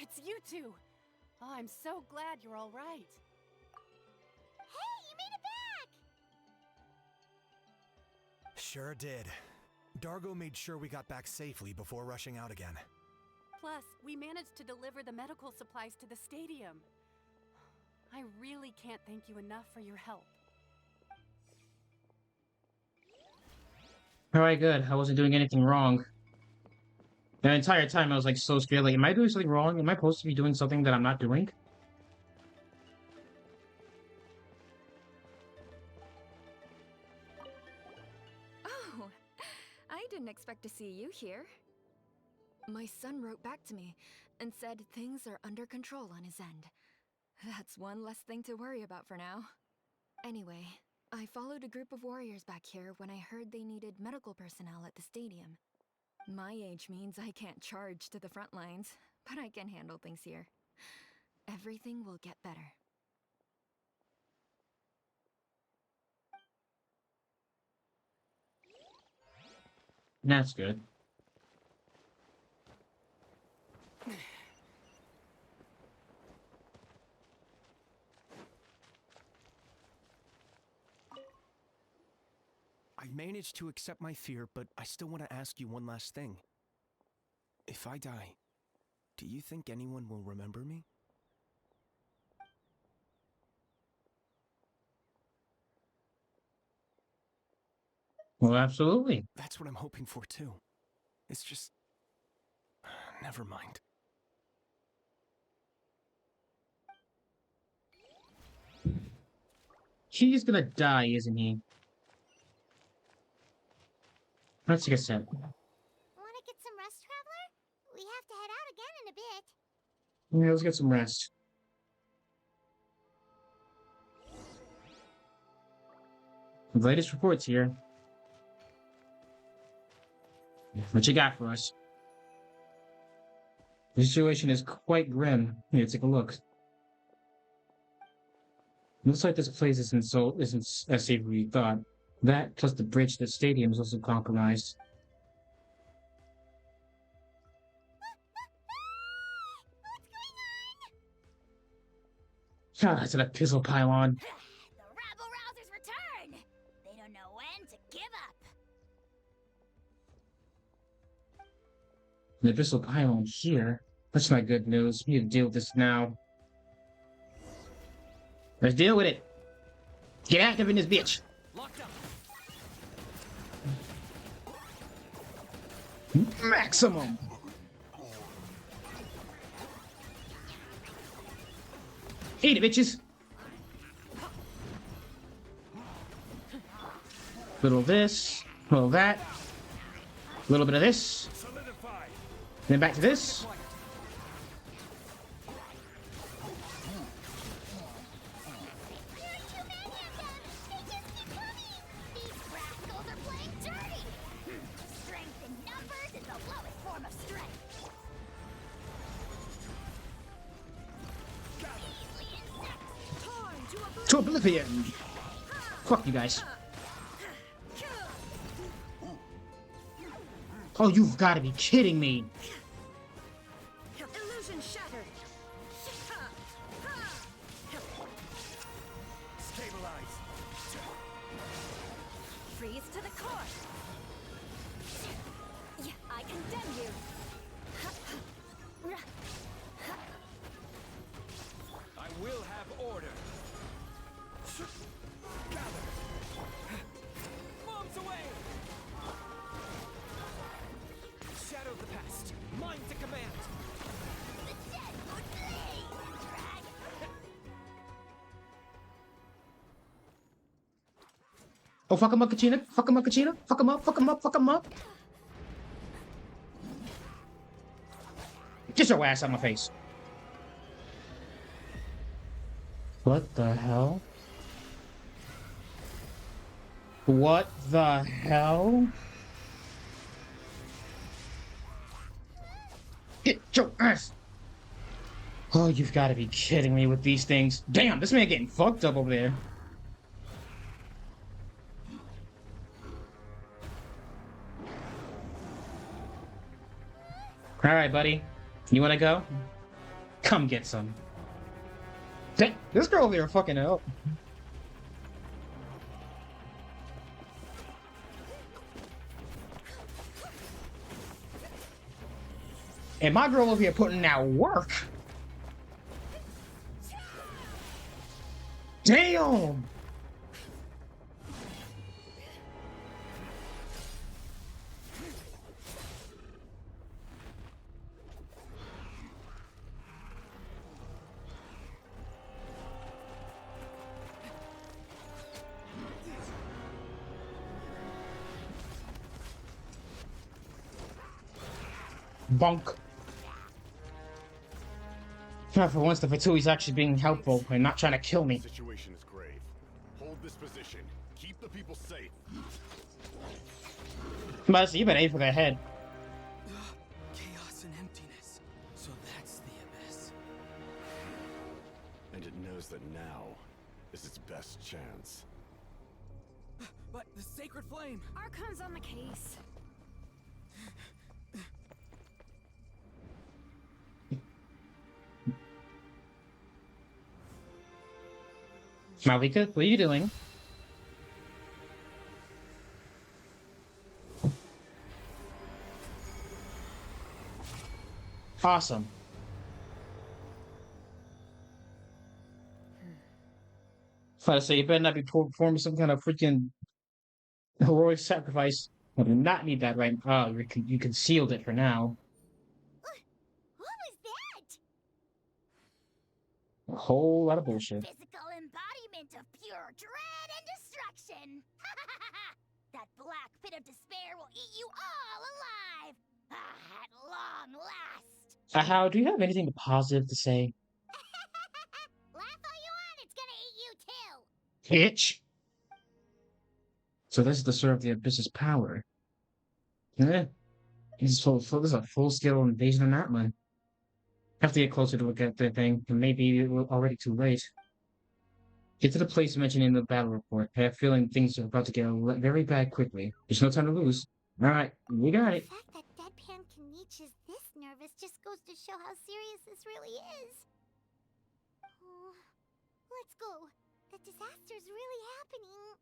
It's you two! Oh, I'm so glad you're all right. Hey, you made it back! Sure did. Dargo made sure we got back safely before rushing out again. Plus, we managed to deliver the medical supplies to the stadium. I really can't thank you enough for your help. Alright, good. I wasn't doing anything wrong. The entire time I was like so scared, like, am I doing something wrong? Am I supposed to be doing something that I'm not doing? Oh, I didn't expect to see you here. My son wrote back to me and said things are under control on his end. That's one less thing to worry about for now. Anyway, I followed a group of warriors back here when I heard they needed medical personnel at the stadium. My age means I can't charge to the front lines, but I can handle things here. Everything will get better. That's good. I managed to accept my fear, but I still want to ask you one last thing. If I die, do you think anyone will remember me? Well, absolutely. That's what I'm hoping for, too. It's just... never mind. He's gonna die, isn't he? Let's take a sip. Wanna get some rest, Traveler? We have to head out again in a bit. Yeah, let's get some rest. The latest reports here. What you got for us? The situation is quite grim. Here, take a look. Looks like this place isn't as safe as we thought. That, plus the bridge to the stadium, is also compromised. Ah, it's an epistle pylon. The rabble-rousers return! They don't know when to give up. An abyssal pylon here? That's not good news. We need to deal with this now. Let's deal with it. Get active in this bitch. Maximum. Eat it, bitches. Little of this, little of that, a little bit of this, then back to this. To oblivion! Fuck you guys. Oh, you've got to be kidding me! Illusion shattered. Stabilize. Freeze to the core. Yeah, I condemn you. I will have order. Bombs away! Shadow of the past. Mind to command. The dead would bleed! Oh, fuck him up, Kachina! Fuck him up, Kachina! Fuck him up, fuck him up, fuck him up! Get your ass out of my face! What the hell? What the hell? Get your ass! Oh, you've got to be kidding me with these things. Damn, this man getting fucked up over there. Alright, buddy. You wanna go? Come get some. This girl over here fucking up. And my girl over here putting out work. Damn! Bonk. For once, the Fatui actually being helpful and not trying to kill me. The situation is grave. Hold this position. Keep the people safe. But you better aim for their head. Chaos and emptiness. So that's the abyss. And it knows that now is its best chance. But the sacred flame! Archon's on the case. Mauvika, what are you doing? Awesome. Try to say you better not be performing some kind of freaking heroic sacrifice. I do not need that right now. Oh, you concealed it for now. What was that? A whole lot of bullshit. Physical embodiment of pure dread and destruction. That black pit of despair will eat you all alive. At long last. How do you have anything positive to say? Laugh all you want, it's gonna eat you too. Bitch. So this is the sort of the abyss's power. Yeah. This is a full-scale invasion of Natlan. Have to get closer to look at the thing, and maybe we're already too late. Get to the place mentioned in the battle report. I have a feeling things are about to get very bad quickly. There's no time to lose. Alright, we got it. The fact that Deadpan Kanich is this nervous just goes to show how serious this really is. Oh, let's go. The disaster's really happening.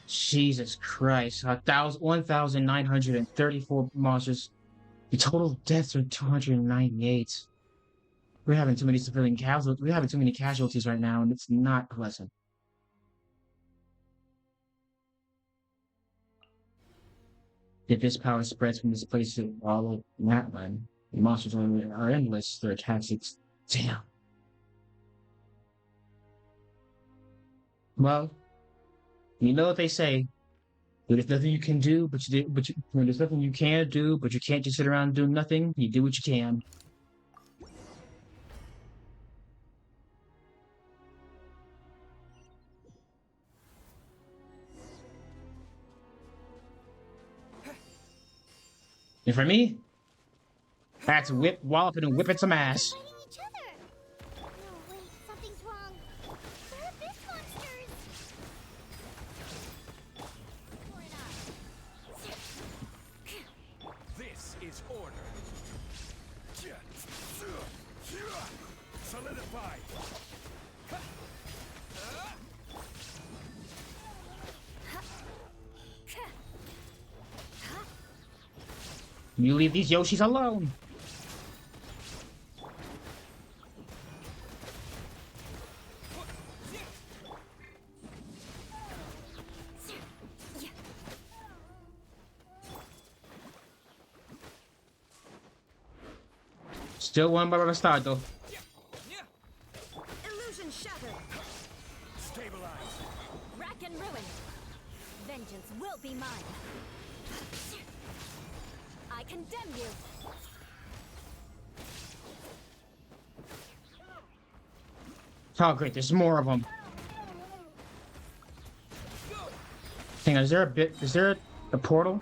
Jesus Christ. 1,934 monsters. The total deaths are 298. We're having too many civilian casualties. We're having too many casualties right now, and it's not pleasant. If this power spreads from this place to all of Natlan, the monsters are endless. Their attacks, it's damn. Well, you know what they say. There's nothing you can do, there's nothing you can do, but you can't just sit around and do nothing. You do what you can. And for me, that's walloping and whipping some ass. This is order. Solidify. You leave these Yoshis alone. Still one by the start though. Illusion shattered. Stabilize. Rack and ruin. Vengeance will be mine. I condemn you. Oh great, there's more of them. Hang on, is there a portal?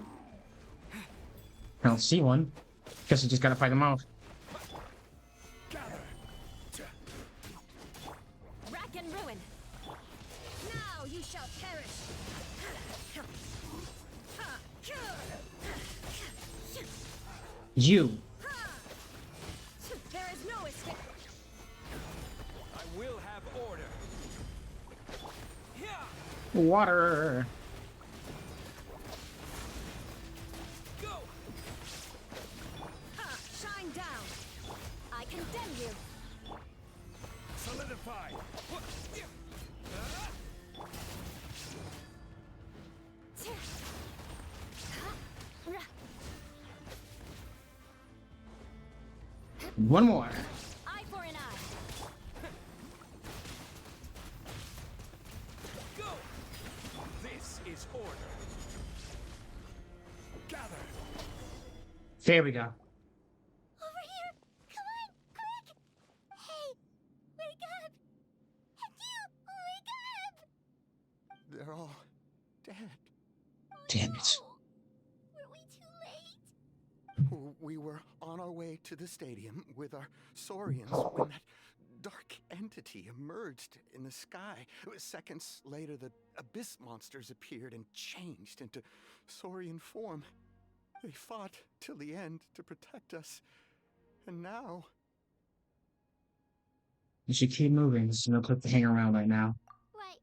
I don't see one. Guess I just gotta fight them out. Rack and ruin. Now you shall perish. You. There is no escape. I will have order. Water. Go. Ha! Shine down. I condemn you. Solidify. One more. Eye for an eye. Go. This is order. Gather. There we go. Over here! Come on, quick! Hey, wake up! And you, wake up! They're all dead. Damn it. Were we too late? We were on our way to the stadium with our saurians when that dark entity emerged in the sky. Seconds later, the abyss monsters appeared and changed into saurian form. They fought till the end to protect us. And now... You should keep moving. There's no clip to hang around right now. Right.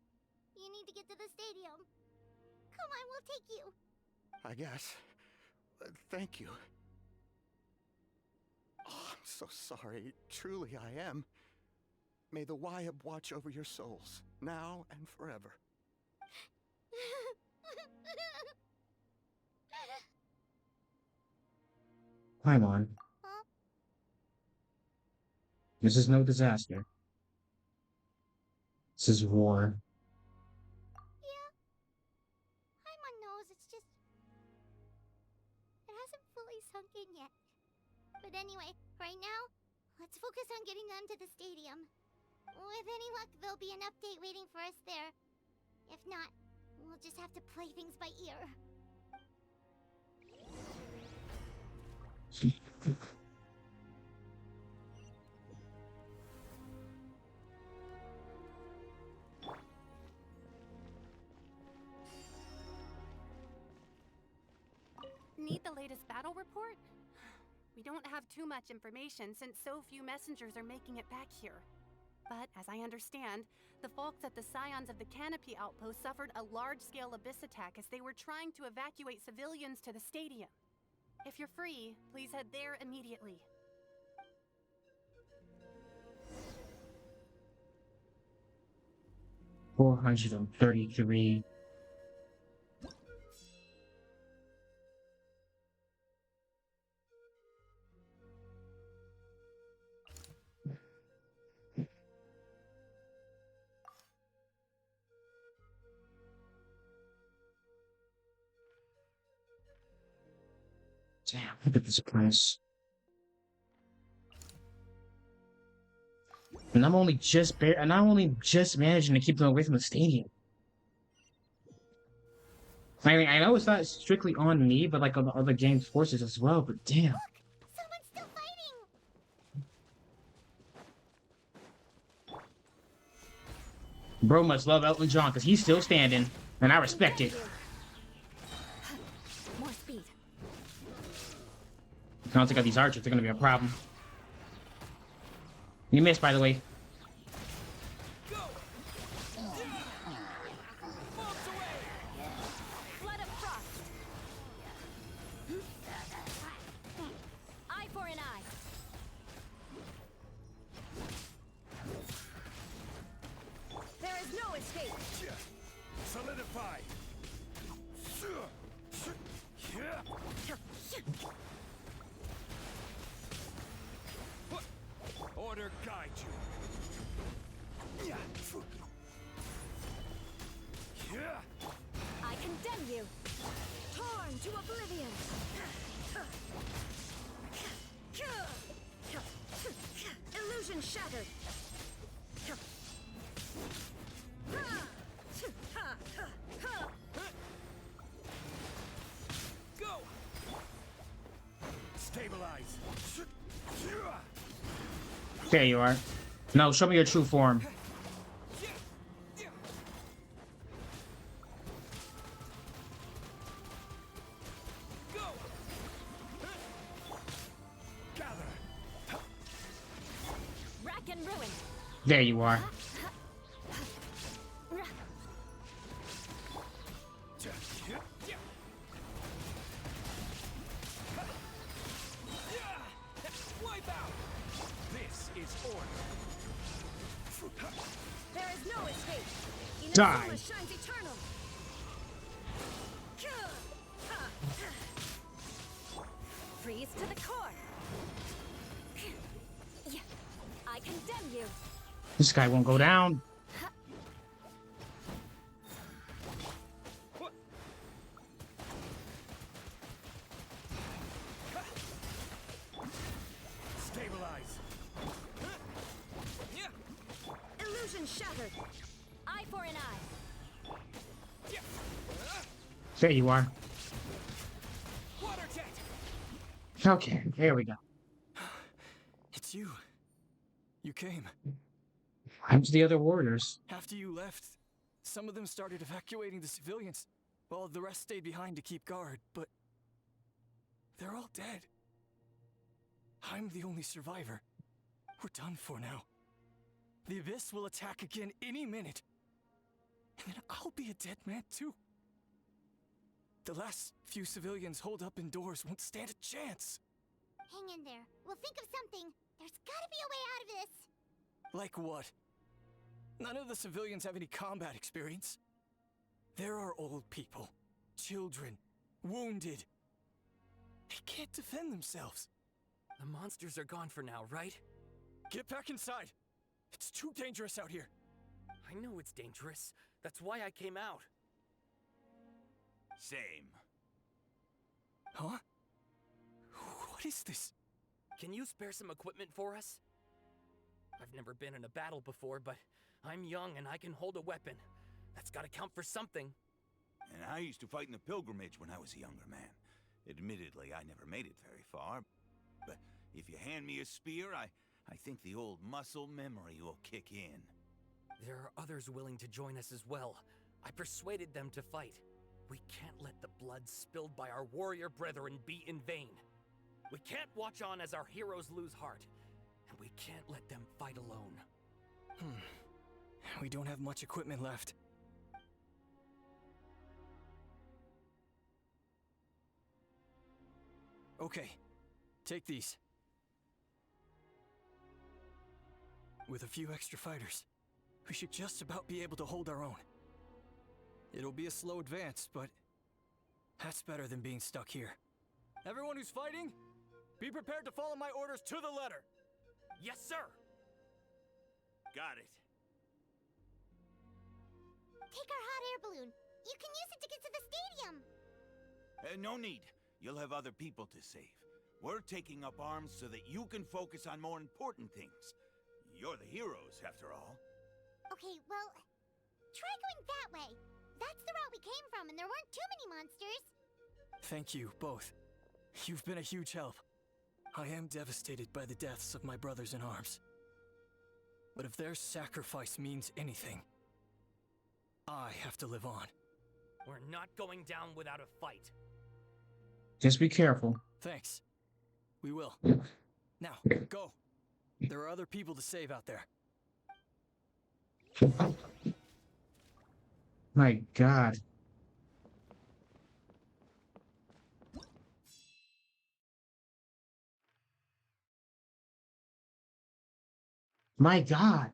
You need to get to the stadium. Come on, we'll take you. I guess. Thank you. Oh, I'm so sorry. Truly, I am. May the 𝔱𝔬𝔲𝔬𝔬 watch over your souls, now and forever. Come on. Huh? This is no disaster. This is war. Yeah. Paimon knows, it's just... It hasn't fully sunk in yet. But anyway, right now, let's focus on getting them to the stadium. With any luck, there'll be an update waiting for us there. If not, we'll just have to play things by ear. Need the latest battle report? We don't have too much information since so few messengers are making it back here. But as I understand, the folks at the Scions of the Canopy outpost suffered a large-scale abyss attack as they were trying to evacuate civilians to the stadium. If you're free, please head there immediately. $433. Damn, look at this price. And I'm only just managing to keep them away from the stadium. I mean, I know it's not strictly on me, but like on the other game's forces as well, but damn. Look! Someone's still fighting! Bro must love Elton John, because he's still standing, and I respect it. More speed. I don't take out these archers, they're gonna be a problem. You missed, by the way. Flood of frost. Eye for an eye. There is no escape. Solidify. Order guide you. I condemn you. Torn to oblivion. Illusion shattered. Go. Stabilize. There you are. No, show me your true form. There you are. Wipe out. This is order. There is no escape. Die. Inazuma shines eternal. Freeze to the core. I condemn you. This guy won't go down. Stabilize. Illusion shattered. Eye for an eye. There you are. Water jet. Okay, here we go. It's you. You came. I'm to the other warriors. After you left, some of them started evacuating the civilians, while the rest stayed behind to keep guard, but they're all dead. I'm the only survivor. We're done for now. The Abyss will attack again any minute. And then I'll be a dead man too. The last few civilians holed up indoors won't stand a chance. Hang in there. We'll think of something. There's gotta be a way out of this. Like what? None of the civilians have any combat experience. There are old people, children, wounded. They can't defend themselves. The monsters are gone for now, right? Get back inside. It's too dangerous out here. I know it's dangerous. That's why I came out. Same. Huh? What is this? Can you spare some equipment for us? I've never been in a battle before, but I'm young and I can hold a weapon. That's gotta count for something. And I used to fight in the pilgrimage when I was a younger man. Admittedly, I never made it very far. But if you hand me a spear, I think the old muscle memory will kick in. There are others willing to join us as well. I persuaded them to fight. We can't let the blood spilled by our warrior brethren be in vain. We can't watch on as our heroes lose heart. And we can't let them fight alone. We don't have much equipment left. Okay, take these. With a few extra fighters, we should just about be able to hold our own. It'll be a slow advance, but that's better than being stuck here. Everyone who's fighting, be prepared to follow my orders to the letter. Yes, sir! Got it. Take our hot air balloon. You can use it to get to the stadium. No need. You'll have other people to save. We're taking up arms so that you can focus on more important things. You're the heroes, after all. Okay, well, try going that way. That's the route we came from, and there weren't too many monsters. Thank you, both. You've been a huge help. I am devastated by the deaths of my brothers in arms. But if their sacrifice means anything, I have to live on. We're not going down without a fight. Just be careful. Thanks. We will. Now, go. There are other people to save out there. My God. My God.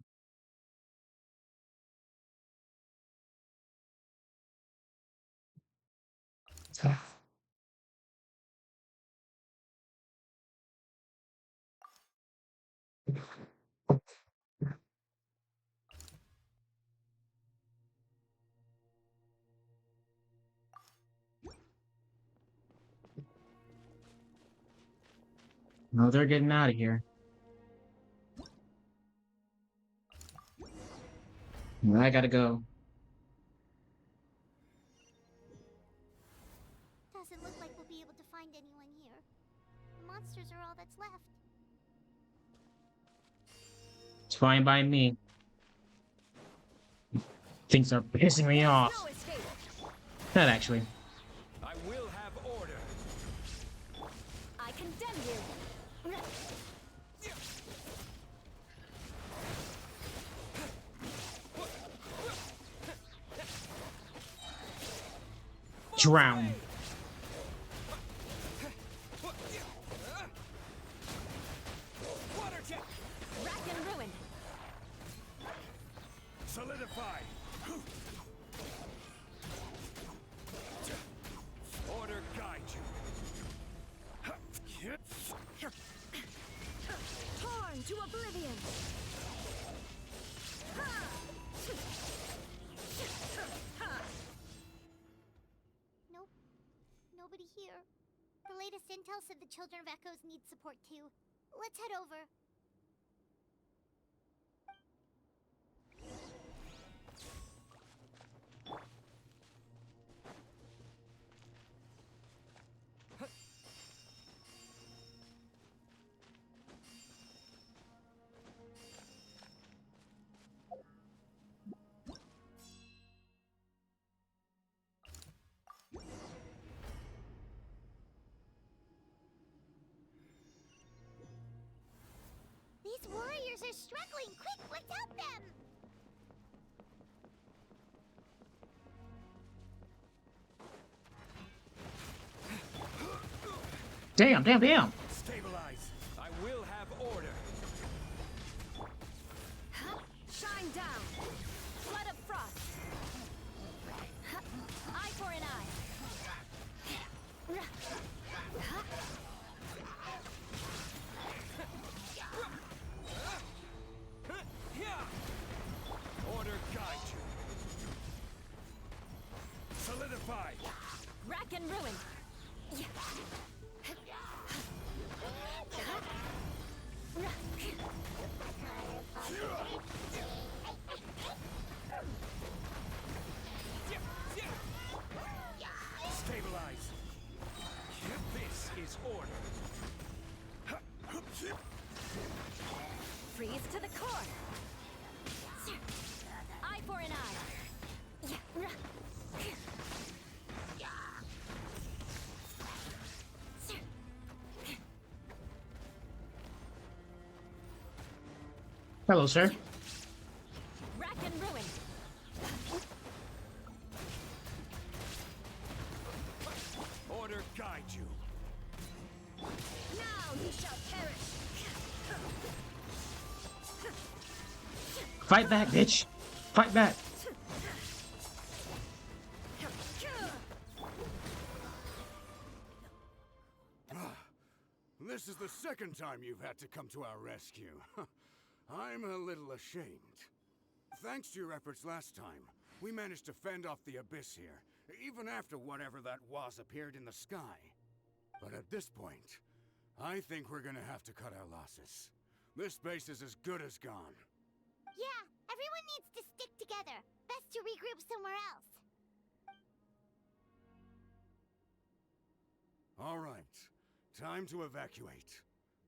No, they're getting out of here. I gotta go. Doesn't look like we'll be able to find anyone here. The monsters are all that's left. It's fine by me. Things are pissing me off. Not actually. I will have order. I condemn you. Drown. Water jet. Rack and ruin. Solidify. Order guide you. Torn to oblivion. Nope. Nobody here. The latest intel said the Children of Echoes need support too. Let's head over. These warriors are struggling! Quick, let's help them! Damn, damn, damn. Stabilize. I will have order. Shine down. Flood of frost. Eye for an eye. Order guide you. Solidify. Rack and ruin. Stabilize. This is order. Freeze to the core. Eye for an eye. Hello, sir. Rack and ruin. Order guide you. Now you shall perish. Fight back, bitch. Fight back. This is the second time you've had to come to our rescue. I'm a little ashamed. Thanks to your efforts last time, we managed to fend off the abyss here, even after whatever that was appeared in the sky. But at this point, I think we're gonna have to cut our losses. This base is as good as gone. Yeah, everyone needs to stick together. Best to regroup somewhere else. All right, time to evacuate.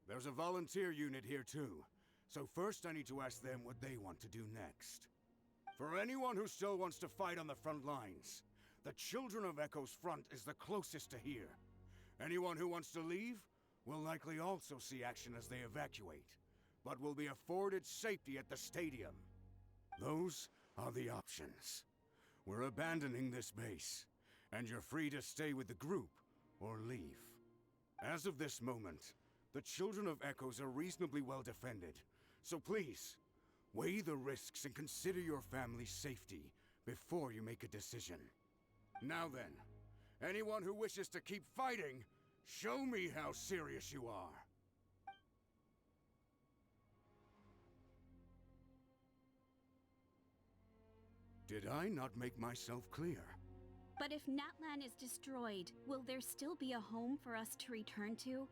There's a volunteer unit here too. So first I need to ask them what they want to do next. For anyone who still wants to fight on the front lines, the Children of Echo's front is the closest to here. Anyone who wants to leave will likely also see action as they evacuate, but will be afforded safety at the stadium. Those are the options. We're abandoning this base, and you're free to stay with the group or leave. As of this moment, the Children of Echoes are reasonably well defended, so please, weigh the risks and consider your family's safety before you make a decision. Now then, anyone who wishes to keep fighting, show me how serious you are. Did I not make myself clear? But if Natlan is destroyed, will there still be a home for us to return to?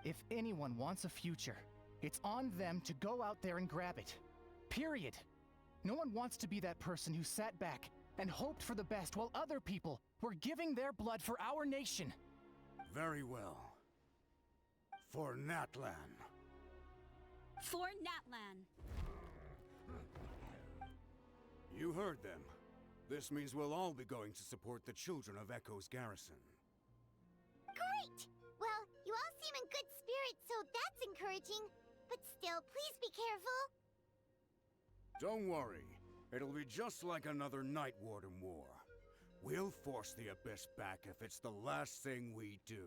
If anyone wants a future, it's on them to go out there and grab it. Period. No one wants to be that person who sat back and hoped for the best while other people were giving their blood for our nation. Very well. For Natlan. For Natlan. You heard them. This means we'll all be going to support the Children of Echo's garrison. Great! Well, you all seem in good spirits, so that's encouraging. But still, please be careful. Don't worry. It'll be just like another Night Warden war. We'll force the Abyss back if it's the last thing we do.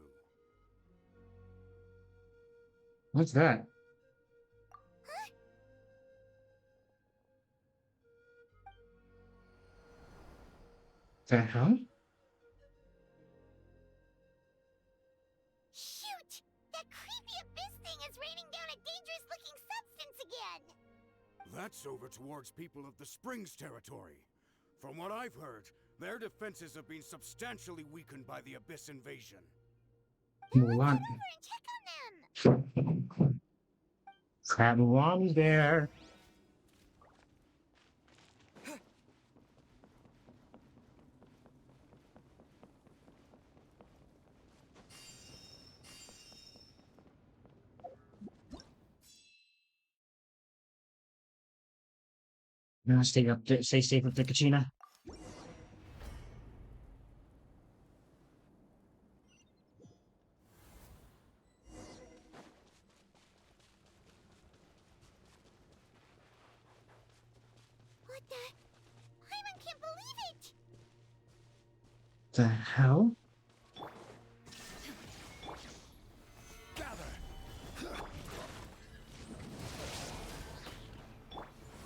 What's that? The hell? Shoot! That creepy abyss thing is raining down a dangerous-looking substance again! That's over towards people of the Springs territory. From what I've heard, their defenses have been substantially weakened by the Abyss invasion. Mulan. Crab Mulan's there. Now stay safe up there, Kachina. What the? Paimon can't believe it! The hell?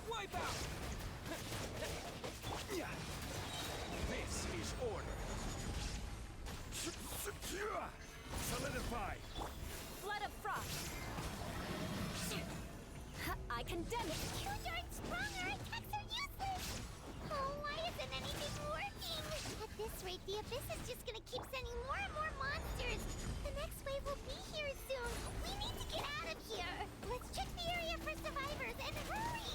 Wipe out! This is order. Solidify! Blood of frost. I condemn it. Q's aren't strong, our attacks are useless! Oh, why isn't anything working? At this rate, the Abyss is just gonna keep sending more and more monsters. The next wave will be here soon. We need to get out of here. Let's check the area for survivors and hurry!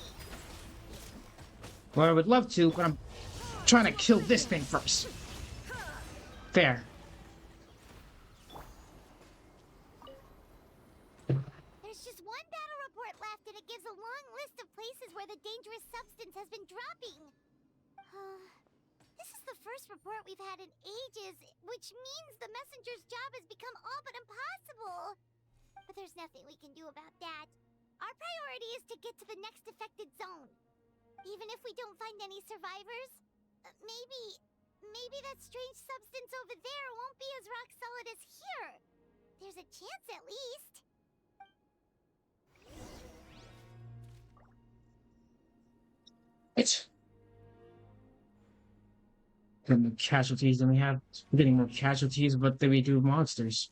Well, I would love to, but I'm trying to kill this thing first. There. There's just one battle report left, and it gives a long list of places where the dangerous substance has been dropping. This is the first report we've had in ages, which means the messenger's job has become all but impossible. But there's nothing we can do about that. Our priority is to get to the next affected zone. Even if we don't find any survivors, maybe that strange substance over there won't be as rock solid as here. There's a chance at least. It's getting more casualties than we have. We're getting more casualties, but then we do monsters.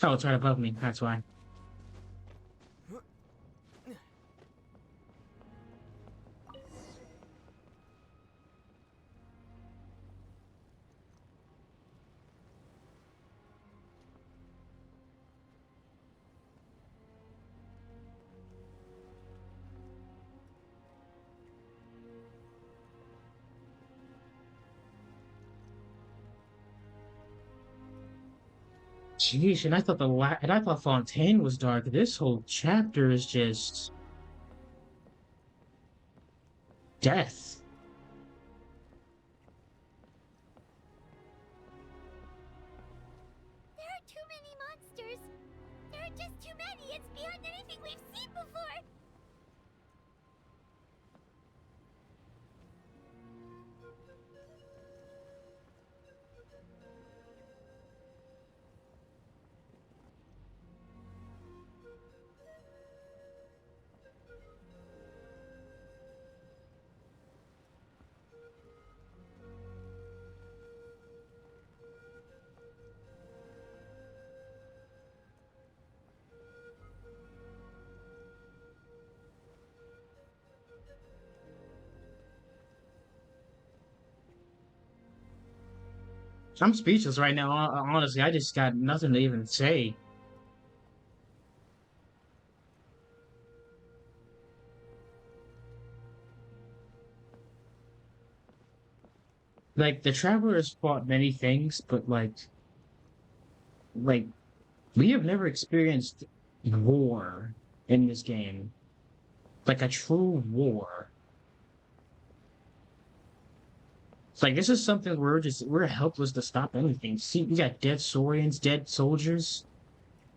Oh, it's right above me, that's why. Jeez, and I thought Fontaine was dark. This whole chapter is just death. There are too many monsters. There are just too many. It's beyond anything we've seen before. I'm speechless right now, honestly. I just got nothing to even say. Like, the Travelers fought many things, but like, we have never experienced war in this game. Like a true war. It's like this is something we're helpless to stop anything. See, we got dead Saurians, dead soldiers.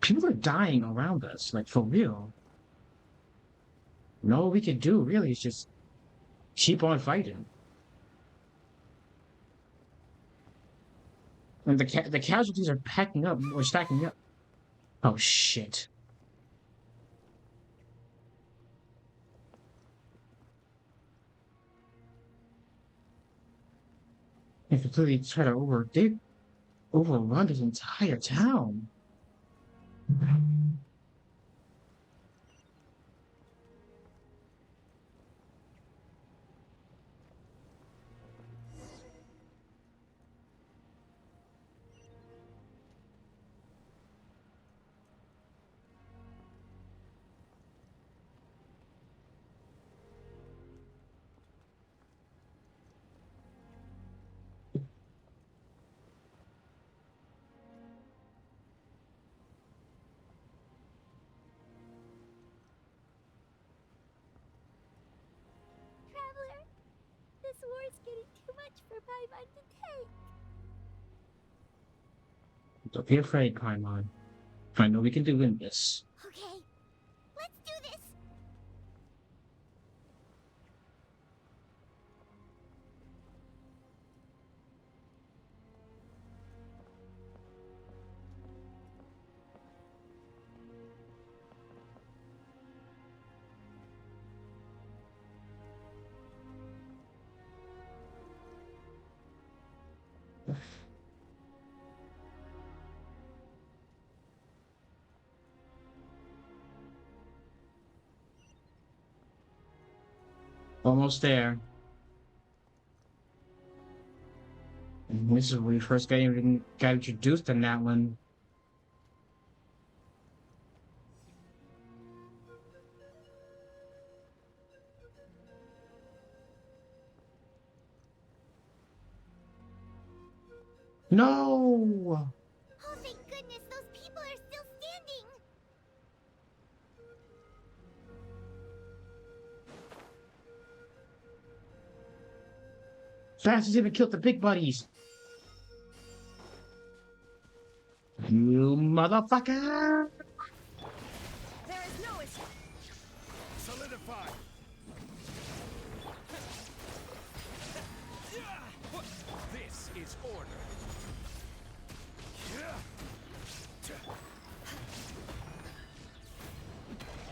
People are dying around us, like for real. All we can do really is just keep on fighting. And the casualties are packing up or stacking up. Oh shit. They completely try to they overrun this entire town. Traveler, this war's getting too much for Paimon to take. Don't be afraid, Paimon. I know we can do this. Okay, let's do this. Almost there. And this is when we first got introduced to Natlan. No! Oh, thank goodness, those people are still standing. Fastest even killed the big buddies. You motherfucker! There is no escape. Solidify. This is order.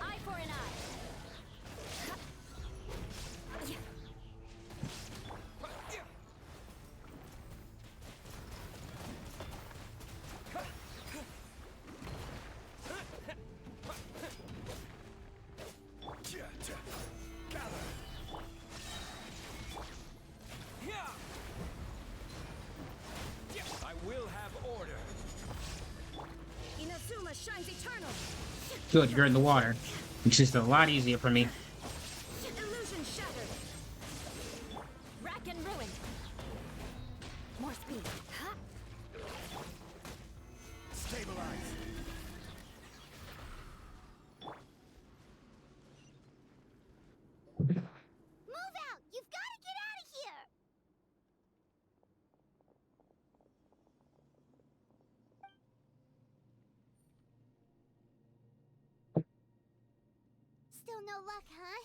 Eye for an eye. I will have order. Inazuma shines eternal. Good, you're in the water. It's just a lot easier for me. Illusion shattered. Rack and ruin. More speed. Stabilize. Move out! You've got to get out of here! Still no luck, huh?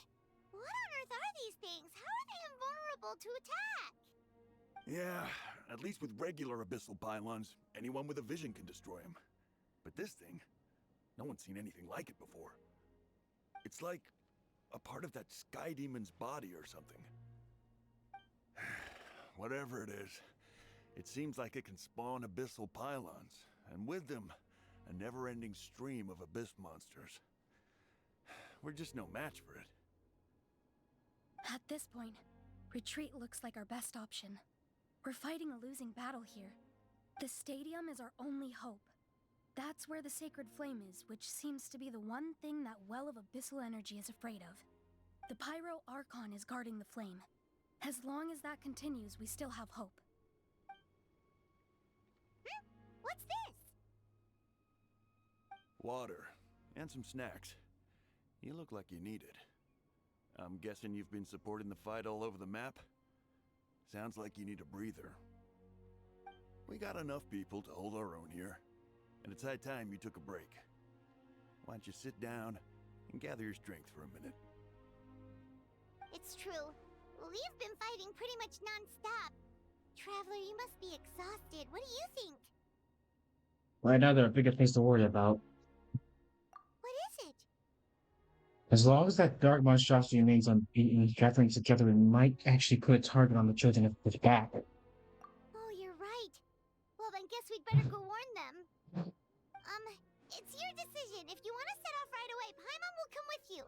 What on earth are these things? How are they invulnerable to attack? Yeah, at least with regular abyssal pylons, anyone with a vision can destroy them. But this thing, no one's seen anything like it before. It's like a part of that sky demon's body or something. Whatever it is, it seems like it can spawn abyssal pylons, and with them, a never-ending stream of abyss monsters. We're just no match for it. At this point, retreat looks like our best option. We're fighting a losing battle here. The stadium is our only hope. That's where the sacred flame is, which seems to be the one thing that well of abyssal energy is afraid of. The Pyro Archon is guarding the flame. As long as that continues, we still have hope. What's this? Water, and some snacks. You look like you need it. I'm guessing you've been supporting the fight all over the map? Sounds like you need a breather. We got enough people to hold our own here, and it's high time you took a break. Why don't you sit down and gather your strength for a minute? It's true. We've been fighting pretty much non-stop. Traveler, you must be exhausted. What do you think? Right now, there are bigger things to worry about. What is it? As long as that dark monstrosity remains unbeaten, gathering together, it might actually put a target on the children of his back. Oh, you're right. Well, then guess we'd better go warn them. It's your decision. If you want to set off right away, Paimon will come with you.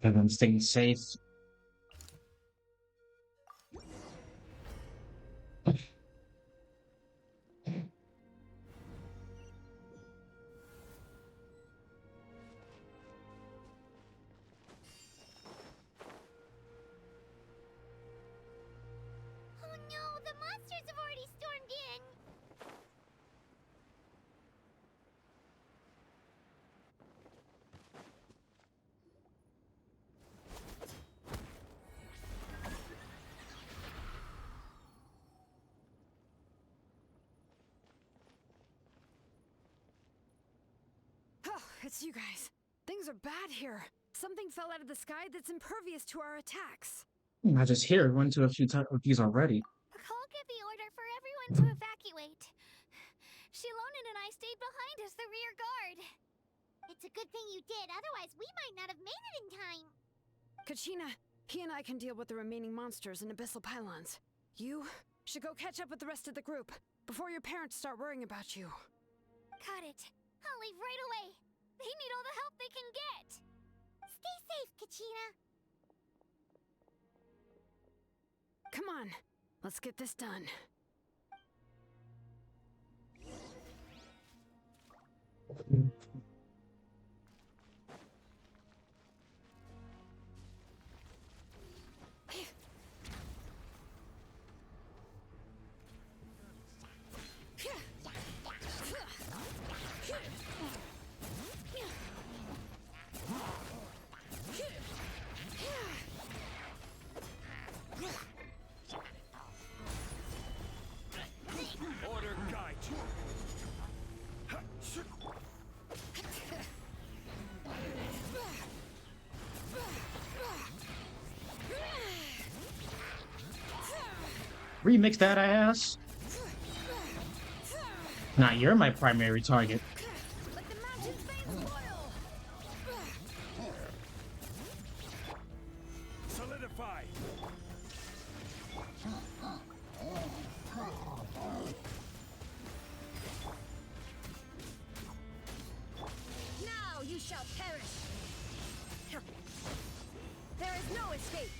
And I'm staying safe. Oh no, the monsters have already stormed in. Oh, it's you guys. Things are bad here. Something fell out of the sky that's impervious to our attacks. Not just here, run to a few of these already. Cole gave the order for everyone to evacuate. 𝔱𝔬𝔲𝔬𝔬 and I stayed behind as the rear guard. It's a good thing you did, otherwise we might not have made it in time. Kachina, he and I can deal with the remaining monsters and abyssal pylons. You should go catch up with the rest of the group before your parents start worrying about you. Got it. I'll leave right away. They need all the help they can get. Stay safe, Kachina. Come on, let's get this done. Order guide you. Remix that ass. Nah, you're my primary target. Solidify. Now you shall perish. There is no escape.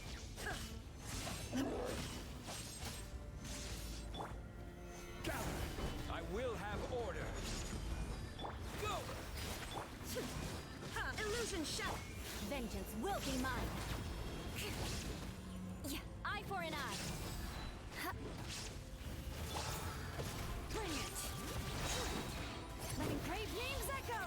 I will have order. Go! Illusion shut. Vengeance will be mine. Eye for an eye. Bring it. Letting brave names echo.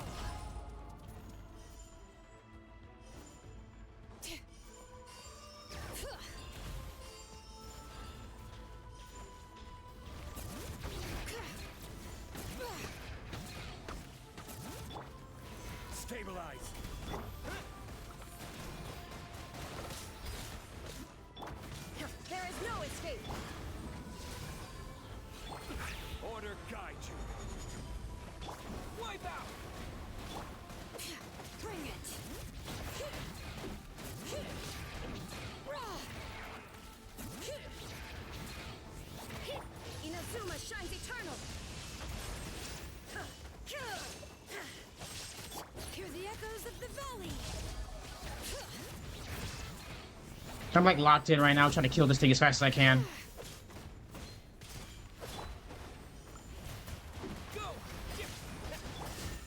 Stabilize. There is no escape. Order guide you. Wipe out. Bring it. Inazuma shines eternal. Hear the echoes of the valley. I'm like locked in right now, trying to kill this thing as fast as I can.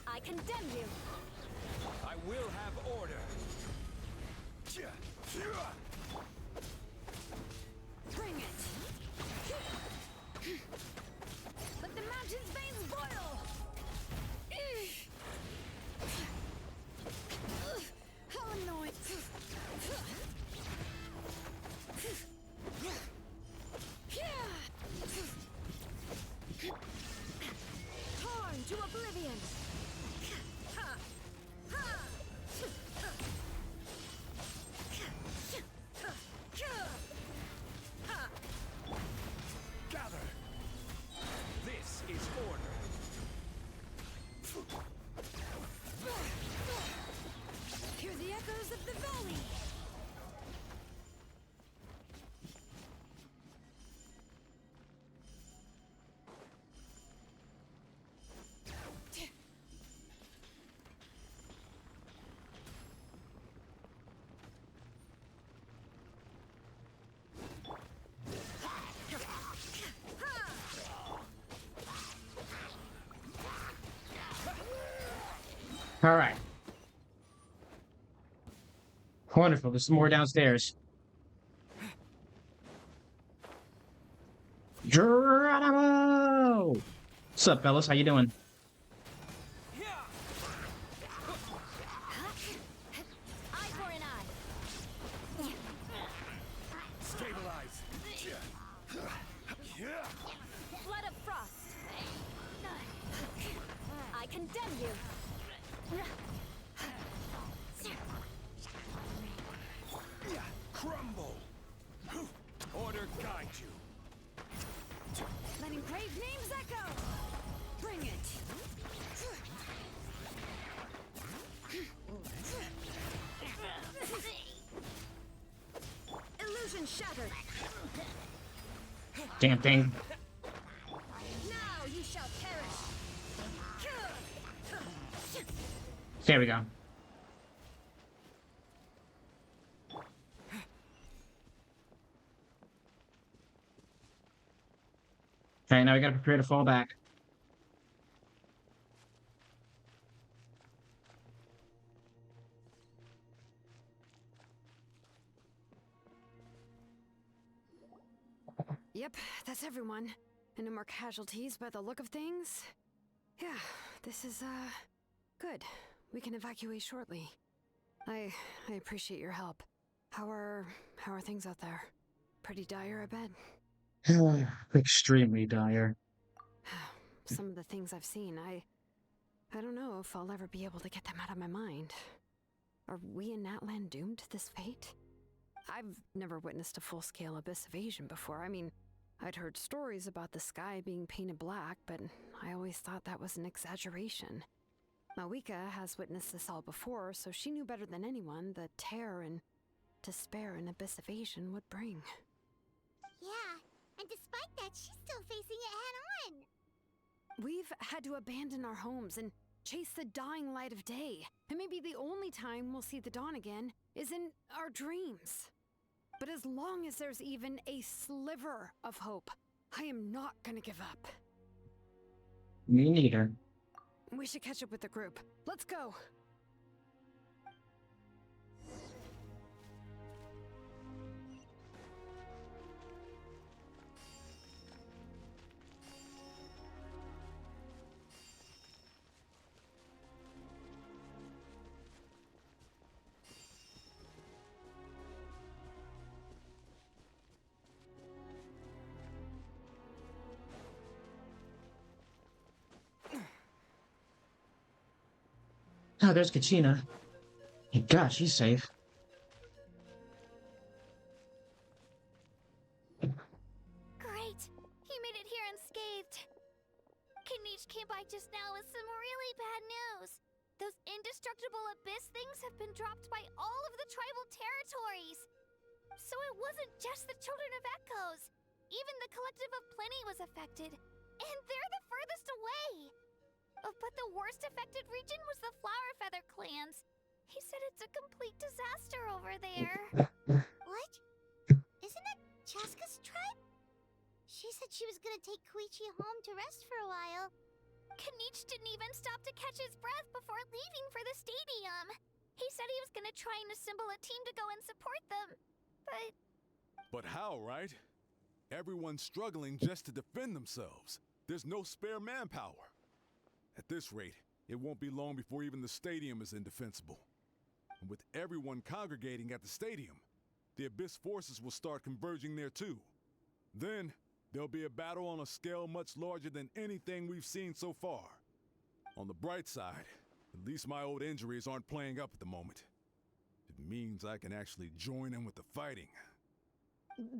I condemn you. All right. Wonderful. There's some more downstairs. Geronimo! What's up, fellas? How you doing? Eye for an eye. Stabilize. Blood of frost. I condemn you. Crumble. Order guide you. Letting brave names echo. Bring it. Illusion shattered. Damn thing. Now you shall perish. There we go. Okay, now we gotta prepare to fall back. Yep, that's everyone. And no more casualties by the look of things. Yeah, this is, good. We can evacuate shortly. I appreciate your help. How are things out there? Pretty dire, I bet. Extremely dire. Some of the things I've seen, I don't know if I'll ever be able to get them out of my mind. Are we in Natlan doomed to this fate? I've never witnessed a full-scale abyss invasion before. I mean, I'd heard stories about the sky being painted black, but I always thought that was an exaggeration. Mauvika has witnessed this all before, so she knew better than anyone the terror and despair an abyss invasion would bring. Yeah, and despite that, she's still facing it head-on. We've had to abandon our homes and chase the dying light of day. And maybe the only time we'll see the dawn again is in our dreams. But as long as there's even a sliver of hope, I am not gonna give up. Me neither. We should catch up with the group. Let's go! Oh, there's Kachina. Thank God, she's safe. Great! He made it here unscathed. 𝔦𝔫𝔱𝔬𝔲𝔬𝔫 came by just now with some really bad news. Those indestructible abyss things have been dropped by all of the tribal territories. So it wasn't just the Children of Echoes. Even the Collective of Plenty was affected. And they're the furthest away. But the worst affected region was the Flower Feather clans. He said it's a complete disaster over there. What? Isn't it Chaska's tribe? She said she was gonna take Koichi home to rest for a while. 𝔦𝔫𝔱 didn't even stop to catch his breath before leaving for the stadium. He said he was gonna try and assemble a team to go and support them. But how, right? Everyone's struggling just to defend themselves. There's no spare manpower. At this rate, it won't be long before even the stadium is indefensible. And with everyone congregating at the stadium, the Abyss forces will start converging there too. Then, there'll be a battle on a scale much larger than anything we've seen so far. On the bright side, at least my old injuries aren't playing up at the moment. It means I can actually join in with the fighting.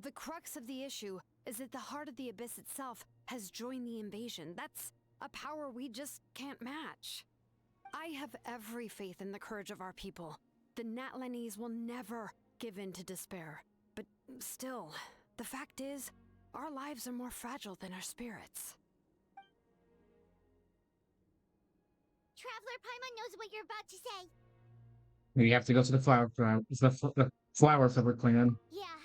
The crux of the issue is that the heart of the Abyss itself has joined the invasion. That's a power we just can't match. I have every faith in the courage of our people. The Natlanese will never give in to despair. But still, the fact is, our lives are more fragile than our spirits. Traveler Paimon knows what you're about to say. We have to go to the Flower Feather clan. Yeah,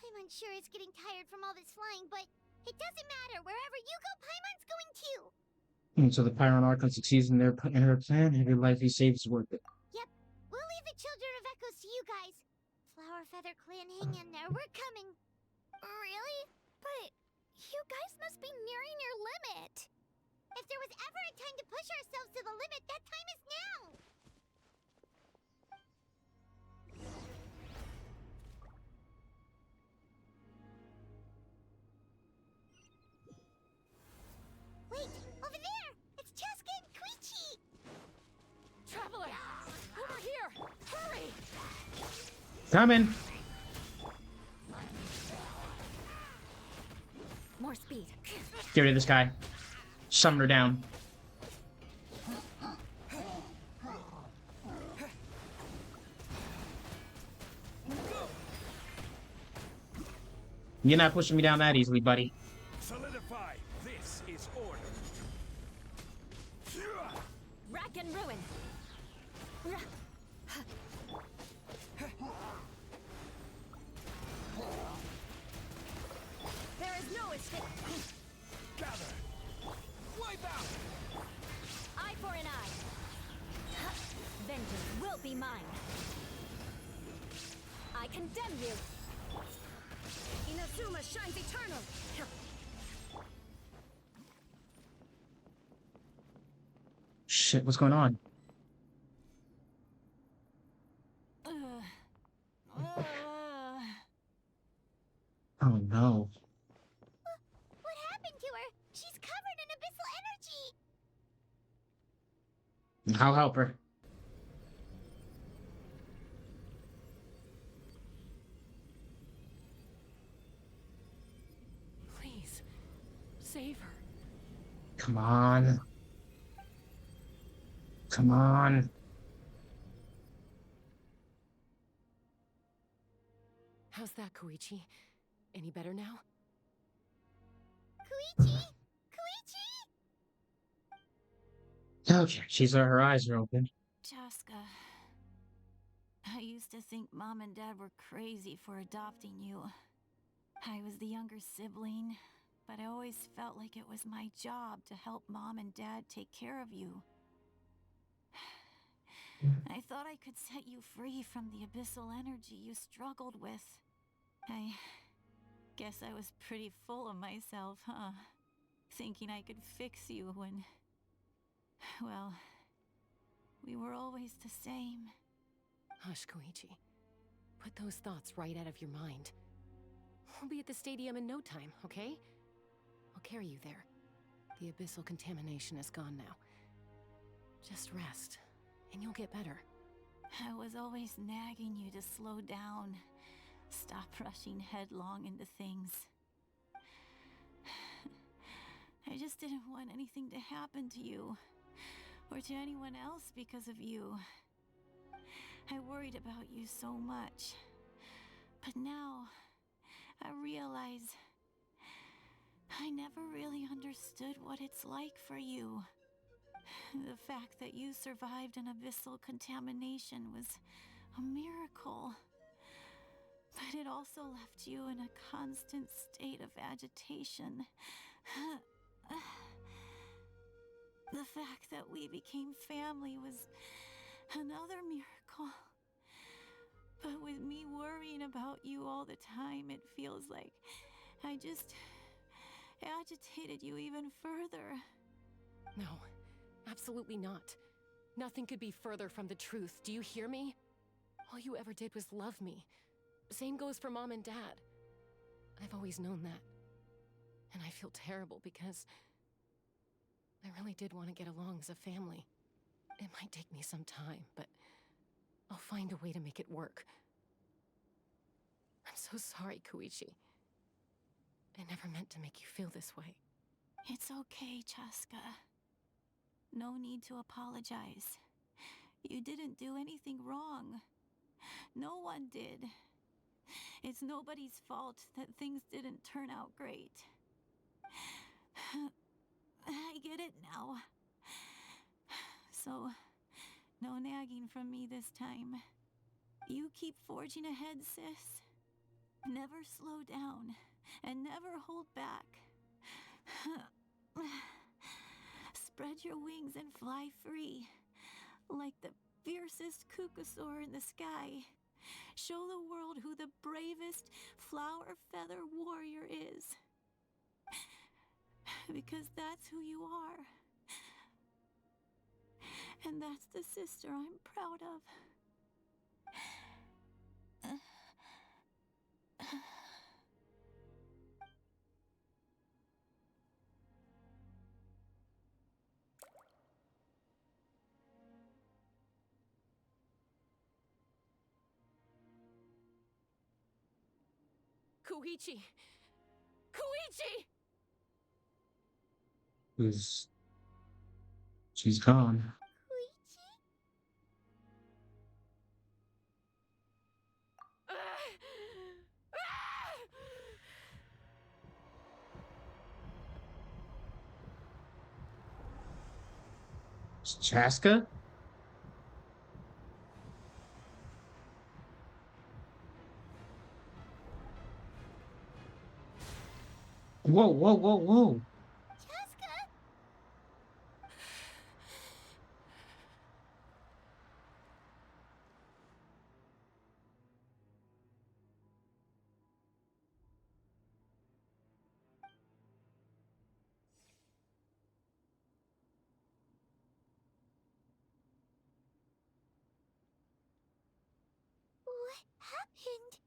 I'm unsure it's getting tired from all this flying, but it doesn't matter. Wherever you go, Paimon's going too. So the Pyron Archon succeeds in her plan. Every life he saves is worth it. Yep, we'll leave the Children of Echoes to you guys. Flower Feather Clan, hang in there. We're coming. Really? But you guys must be nearing your limit. If there was ever a time to push ourselves to the limit, that time is now. Wait, over there! It's Chaska and Koichi! Traveler! Over here! Hurry! Coming! More speed. Get rid of this guy. Summon her down. You're not pushing me down that easily, buddy. Solidify. This is order. Rack and ruin. There is no escape. Gather. Wipe out. Eye for an eye. Vengeance will be mine. I condemn you. Inazuma shines eternal. Shit, what's going on? Oh no. What happened to her? She's covered in abyssal energy. I'll help her. Please, save her. Come on. Come on. How's that, Koichi? Any better now? Koichi? Koichi? Okay, her eyes are open. Chaska, I used to think Mom and Dad were crazy for adopting you. I was the younger sibling, but I always felt like it was my job to help Mom and Dad take care of you. I thought I could set you free from the abyssal energy you struggled with. I guess I was pretty full of myself, huh? Thinking I could fix you when... well, we were always the same. Hush, Koichi. Put those thoughts right out of your mind. We'll be at the stadium in no time, okay? I'll carry you there. The abyssal contamination is gone now. Just rest, and you'll get better. I was always nagging you to slow down. Stop rushing headlong into things. I just didn't want anything to happen to you, or to anyone else because of you. I worried about you so much. But now, I realize I never really understood what it's like for you. The fact that you survived an abyssal contamination was a miracle. But it also left you in a constant state of agitation. The fact that we became family was another miracle. But with me worrying about you all the time, it feels like I just agitated you even further. No, absolutely not. Nothing could be further from the truth. Do you hear me? All you ever did was love me. Same goes for Mom and Dad. I've always known that. And I feel terrible because I really did want to get along as a family. It might take me some time, but I'll find a way to make it work. I'm so sorry, Koichi. I never meant to make you feel this way. It's okay, Chaska. No need to apologize. You didn't do anything wrong. No one did. It's nobody's fault that things didn't turn out great. I get it now. So, no nagging from me this time. You keep forging ahead, sis. Never slow down, and never hold back. Spread your wings and fly free, like the fiercest 𝔟𝔬𝔲𝔩𝔬𝔪 in the sky. Show the world who the bravest flower feather warrior is. Because that's who you are. And that's the sister I'm proud of. Koichi! Koichi! She's gone. Chaska? Whoa, whoa, whoa, whoa. What happened?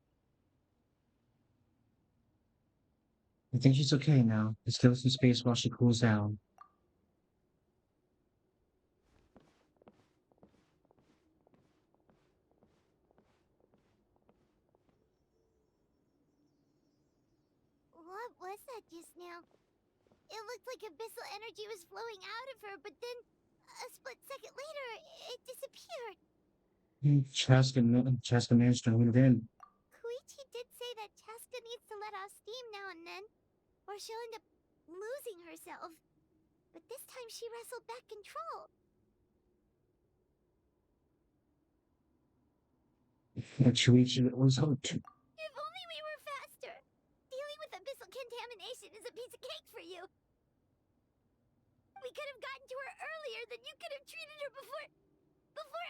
I think she's okay now. Let's give her some space while she cools down. What was that just now? It looked like abyssal energy was flowing out of her, but then a split second later, it disappeared. Chaska managed to hold it in. Koichi did say that Chaska needs to let off steam now and then, or she'll end up losing herself. But this time she wrestled back control. Shuichi was hooked. If only we were faster! Dealing with abyssal contamination is a piece of cake for you. We could have gotten to her earlier, then you could have treated her before it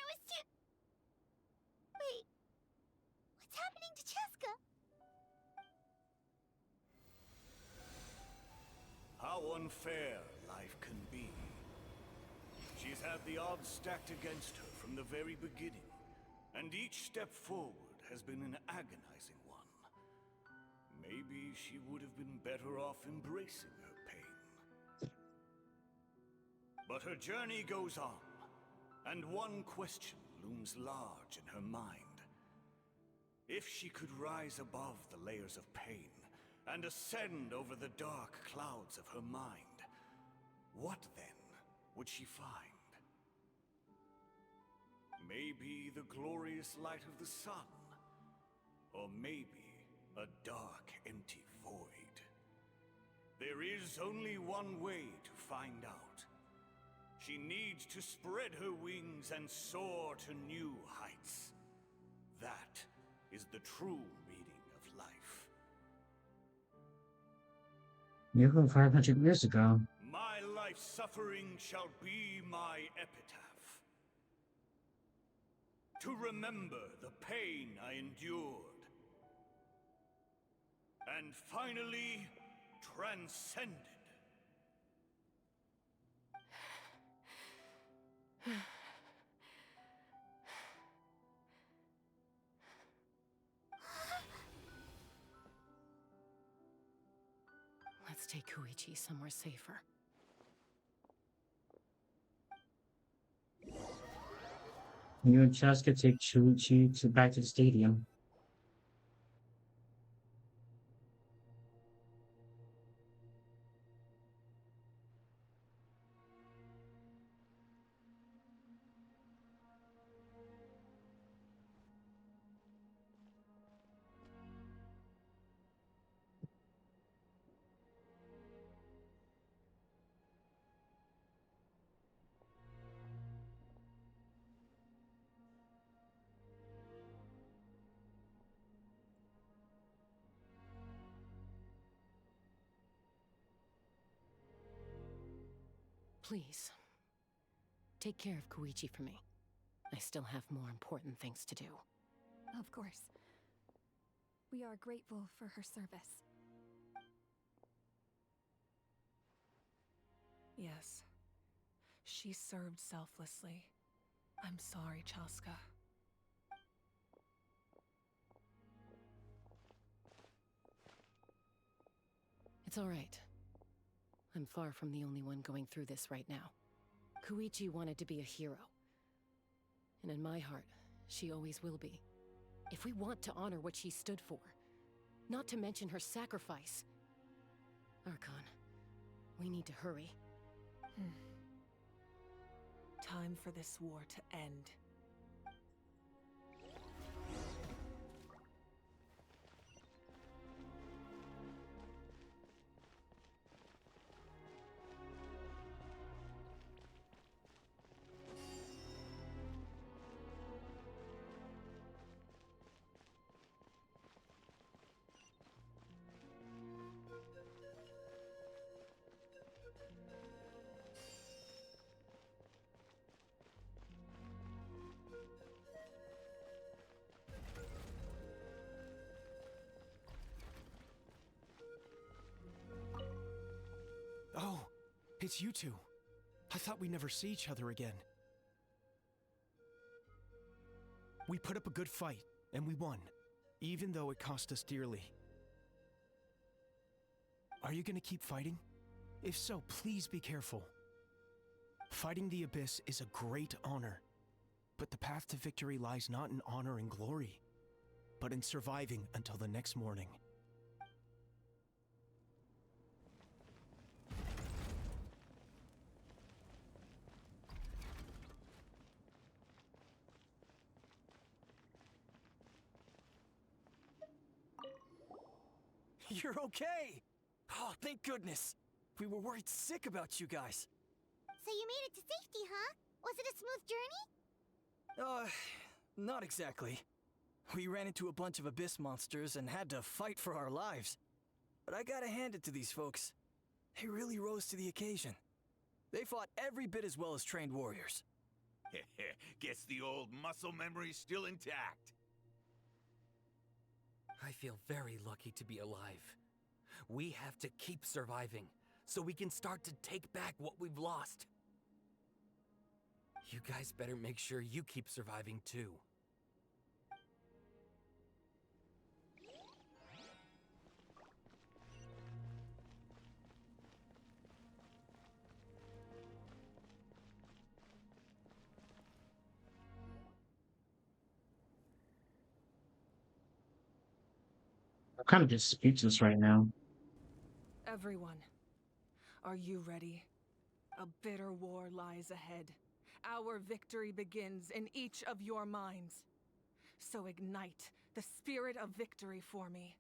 was too... Wait, what's happening to Chaska? How unfair life can be. She's had the odds stacked against her from the very beginning, and each step forward has been an agonizing one. Maybe she would have been better off embracing her pain. But her journey goes on, and one question looms large in her mind. If she could rise above the layers of pain and ascend over the dark clouds of her mind, what then would she find? Maybe the glorious light of the sun, or maybe a dark, empty void. There is only one way to find out. She needs to spread her wings and soar to new heights. That is the true meaning of life. You were 500 years ago. My life's suffering shall be my epitaph. To remember the pain I endured. And finally, transcended. Let's take Koichi somewhere safer. You and Chaska take Shuichi back to the stadium. Please. Take care of Koichi for me. I still have more important things to do. Of course. We are grateful for her service. Yes. She served selflessly. I'm sorry, Chaska. It's all right. I'm far from the only one going through this right now. Koichi wanted to be a hero. And in my heart, she always will be. If we want to honor what she stood for, not to mention her sacrifice. Archon, we need to hurry. Time for this war to end. Oh, it's you two. I thought we'd never see each other again. We put up a good fight, and we won, even though it cost us dearly. Are you gonna keep fighting? If so, please be careful. Fighting the Abyss is a great honor, but the path to victory lies not in honor and glory, but in surviving until the next morning. You're okay! Oh, thank goodness! We were worried sick about you guys. So you made it to safety, huh? Was it a smooth journey? Not exactly. We ran into a bunch of abyss monsters and had to fight for our lives. But I gotta hand it to these folks. They really rose to the occasion. They fought every bit as well as trained warriors. Guess the old muscle memory's still intact. I feel very lucky to be alive. We have to keep surviving, so we can start to take back what we've lost. You guys better make sure you keep surviving too. I'm kind of just speechless right now. Everyone, are you ready? A bitter war lies ahead. Our victory begins in each of your minds. So ignite the spirit of victory for me.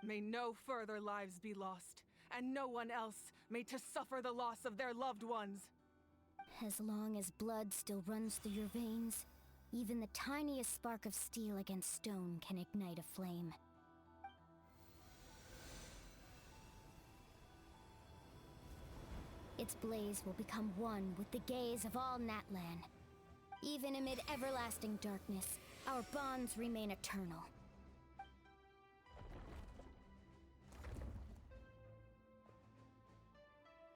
May no further lives be lost, and no one else may to suffer the loss of their loved ones. As long as blood still runs through your veins, even the tiniest spark of steel against stone can ignite a flame. Its blaze will become one with the gaze of all Natlan. Even amid everlasting darkness, our bonds remain eternal.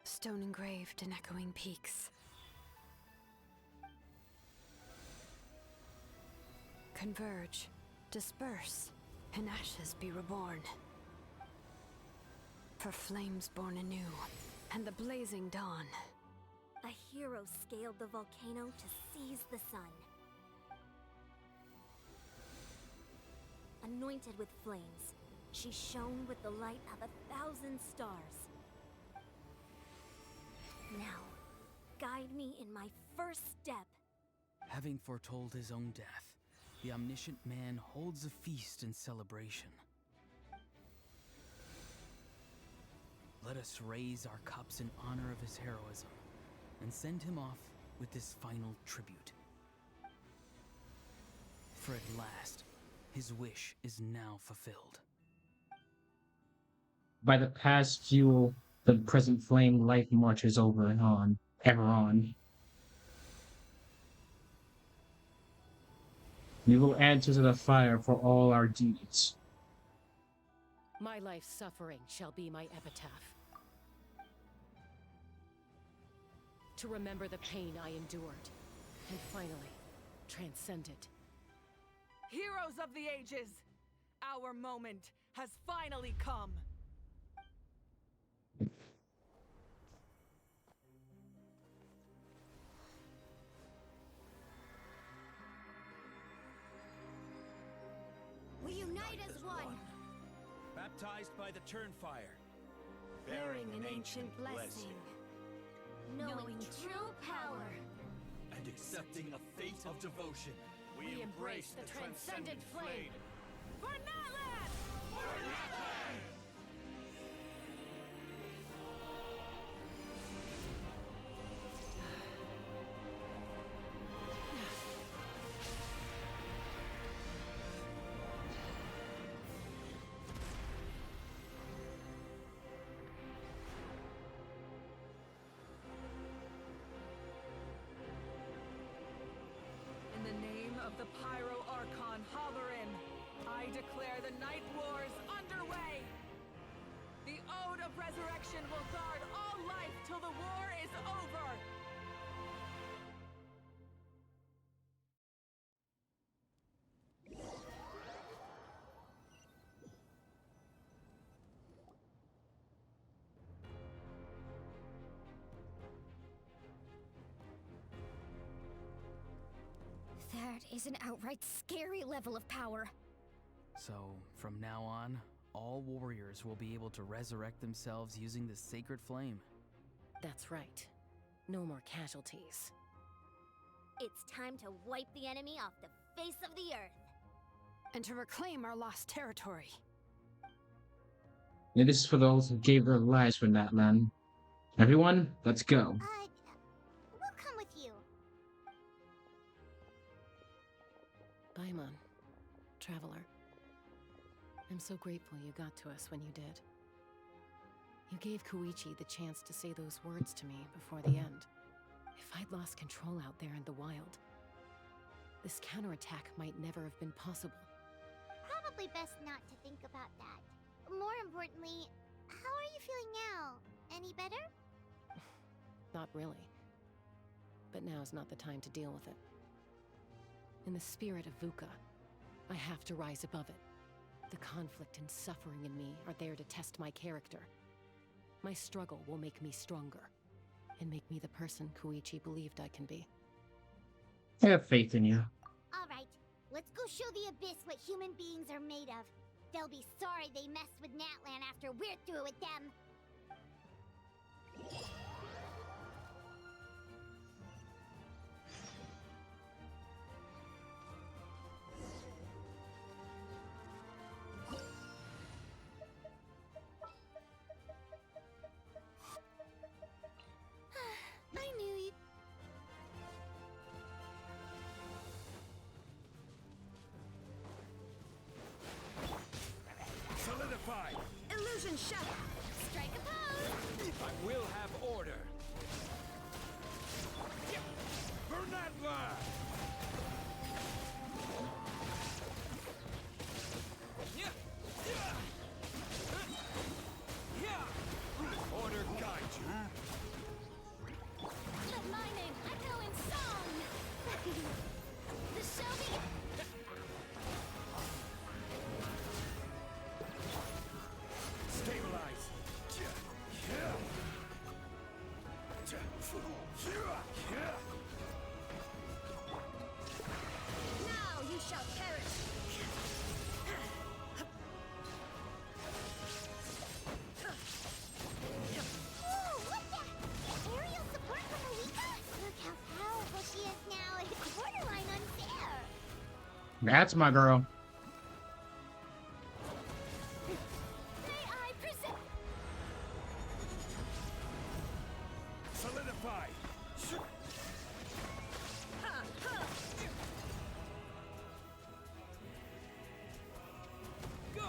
Stone engraved in echoing peaks. Converge, disperse, and ashes be reborn. For flames born anew, and the blazing dawn. A hero scaled the volcano to seize the sun. Anointed with flames, she shone with the light of 1,000 stars. Now, guide me in my first step. Having foretold his own death, the omniscient man holds a feast in celebration. Let us raise our cups in honor of his heroism, and send him off with this final tribute. For at last, his wish is now fulfilled. By the past fuel, the present flame life marches over and on. ever on. We will answer to the fire for all our deeds. My life's suffering shall be my epitaph. To remember the pain I endured, and finally, transcend it. Heroes of the ages! Our moment has finally come! We unite as one, baptized by the Turnfire, bearing an ancient blessing, knowing true power, and accepting a fate of devotion. We embrace the transcendent flame. For Natlan! For Natlan! In the name of the Pyro Archon Hoverin, I declare the Night Wars underway! The Ode of Resurrection will guard all life till the war is over! That is an outright scary level of power. So, from now on, all warriors will be able to resurrect themselves using the sacred flame. That's right. No more casualties. It's time to wipe the enemy off the face of the earth. And to reclaim our lost territory. And this is for those who gave their lives for Natlan. Everyone, let's go. We'll come with you. Paimon, traveler. I'm so grateful you got to us when you did. You gave Koichi the chance to say those words to me before the end. If I'd lost control out there in the wild, this counterattack might never have been possible. Probably best not to think about that. More importantly, how are you feeling now? Any better? Not really. But now's not the time to deal with it. In the spirit of VUCA, I have to rise above it. The conflict and suffering in me are there to test my character. My struggle will make me stronger, and make me the person Koichi believed I can be. I have faith in you. Alright, let's go show the Abyss what human beings are made of. They'll be sorry they messed with Natlan after we're through with them. I knew you. Solidify! illusion shatter, Strike a pose! I will have order! For Natlan! Order guide you! let my name echo in song. The Shelby. Stabilize! Now you shall perish. Ooh, look that! Aerial support from Mauvika? Look how powerful she is now. It's borderline unfair. That's my girl. May I present? Solidify! Ha, ha. Go!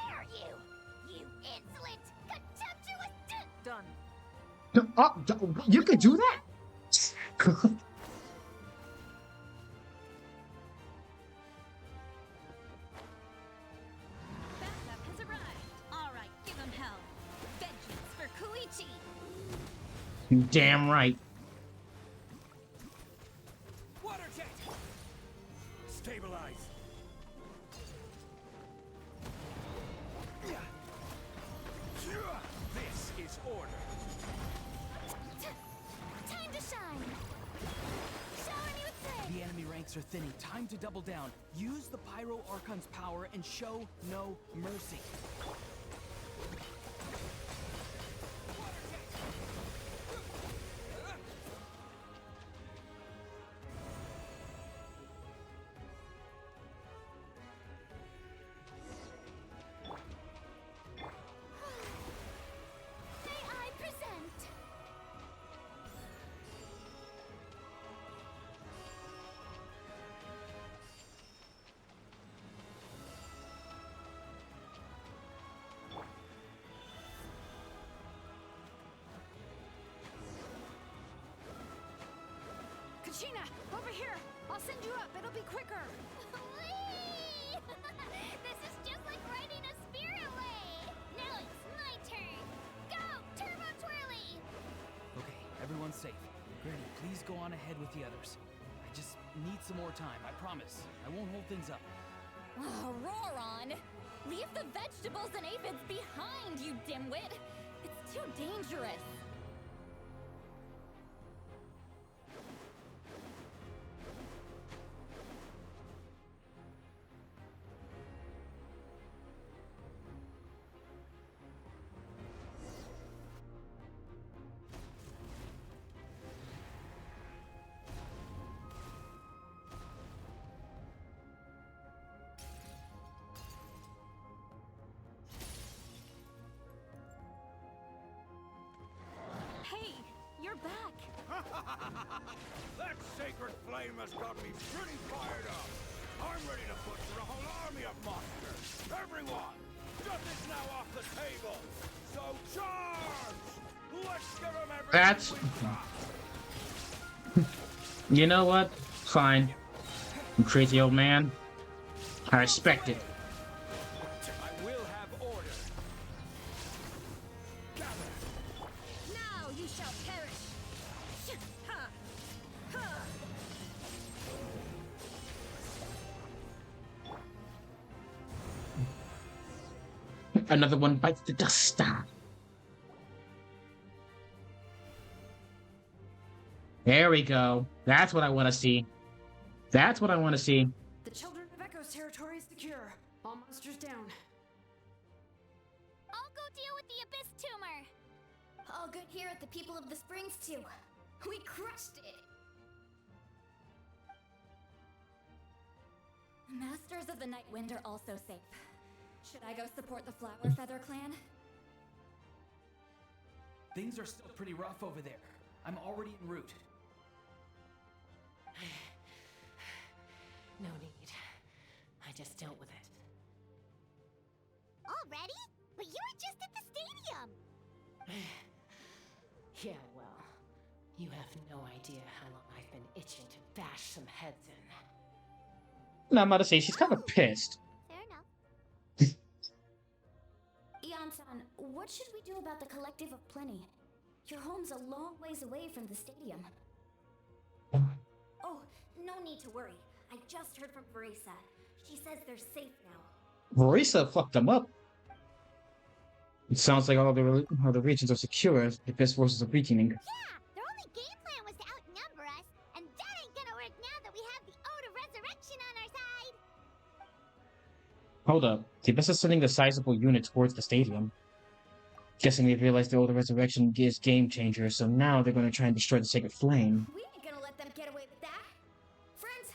dare you? You insolent, contemptuous Done. Oh, you could do that? Backup has arrived. All right, give him hell. Vengeance for Goatshin. Damn right. Water jet! Stabilize. This is order. Time to shine. 𝔱𝔬𝔱𝔬𝔱𝔬𝔬 The enemy ranks are thinning. Time to double down. Use the Pyro Archon's power and show no mercy. May I present? Kachina, over here! I'll send you up, it'll be quicker! Whee! This is just like riding a spirit away. Now it's my turn. Go, Turbo Twirly! Okay, everyone's safe. Granny, please go on ahead with the others. I just need some more time, I promise. I won't hold things up. Oh, roar on! Leave the vegetables and aphids behind, you dimwit! It's too dangerous! Hey, you're back. That sacred flame has got me pretty fired up. I'm ready to butcher a whole army of monsters. Everyone, nothing's now off the table. So charge! Let's give them everything That's... we got. You know what? Fine. You crazy old man. I respect it. I will have order. Now you shall perish! Ha! Ha! Another one bites the dust. There we go. That's what I want to see. That's what I want to see. The Children of Echo's territory is secure. All monsters down. I'll go deal with the Abyss Tumor. All good here at the People of the Springs, too. We crushed it! Masters of the Night Wind are also safe. Should I go support the Flower Feather clan? Things are still pretty rough over there. I'm already en route. No need. I just dealt with it. Already? But you were just at the stadium. Yeah, well, you have no idea how long I've been itching to bash some heads in. Now I'm about to say she's kind of pissed. Fair enough. Ian-san, what should we do about the Collective of Plenty? Your home's a long ways away from the stadium. Oh, no need to worry. I just heard from Verisa. She says they're safe now. Marisa fucked them up. It sounds like all the regions are secure as the pest forces are weakening. Yeah, their only game plan was to outnumber us, and that ain't gonna work now that we have the Ode of Resurrection on our side. Hold up, the pest is sending a sizable unit towards the stadium. Guessing they realized the Ode of Resurrection is game changer, so now they're going to try and destroy the Sacred Flame. We ain't gonna let them get away with that. Friends,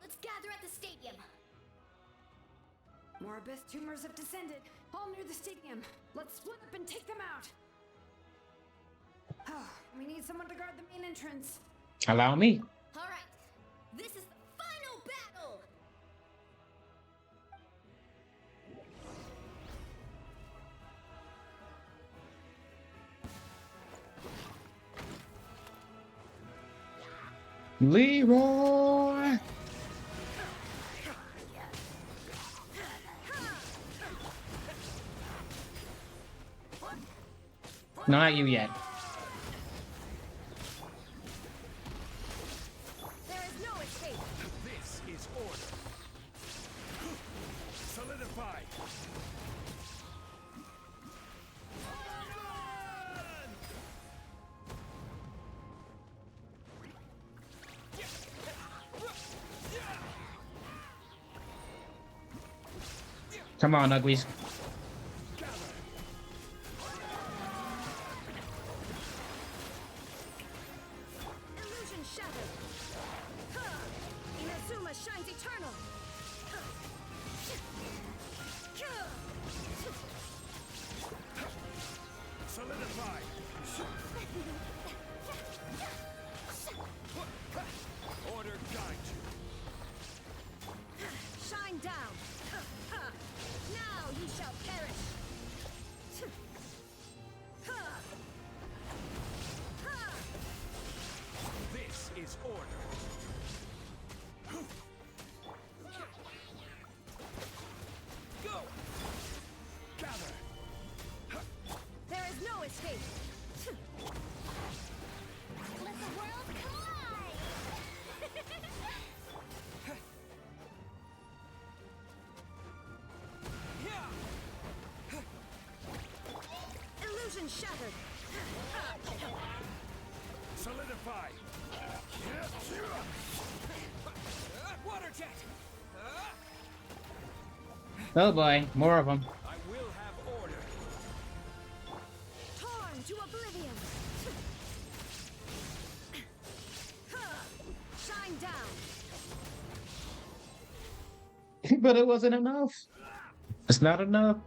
let's gather at the stadium. More abyss tumors have descended, all near the stadium. Let's split up and take them out. We need someone to guard the main entrance. Allow me. All right, this is the final battle. Leroy! Not you yet. There is no escape. This is order. Solidify. Come on, uglies. Illusion shattered. Inazuma shines eternal. Solidify. Order guide you. Shine down. Now you shall perish. This is order. Go. Gather. There is no escape. Let the world collide. Illusion shattered. Solidify. Water jet. Oh boy, more of them. I will have order. Torn to oblivion. Shine down. But it wasn't enough. It's not enough.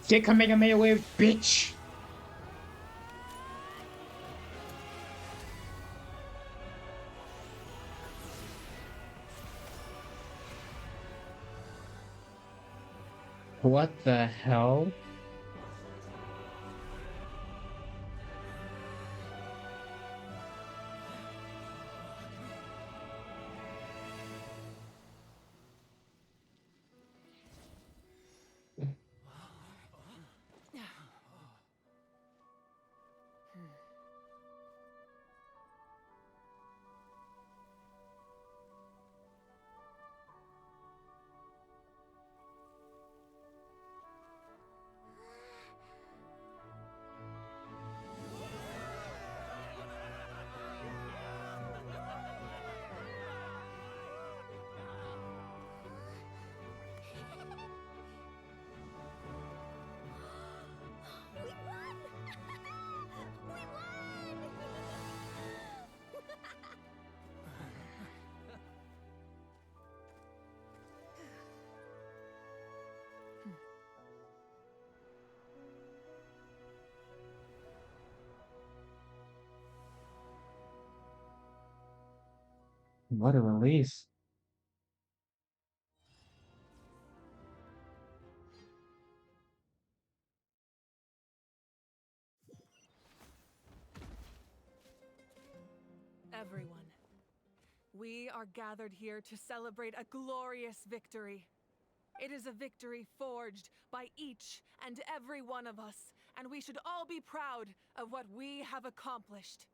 Get Kamehameha Wave, bitch! What the hell? What a release. Everyone, we are gathered here to celebrate a glorious victory. It is a victory forged by each and every one of us, and we should all be proud of what we have accomplished.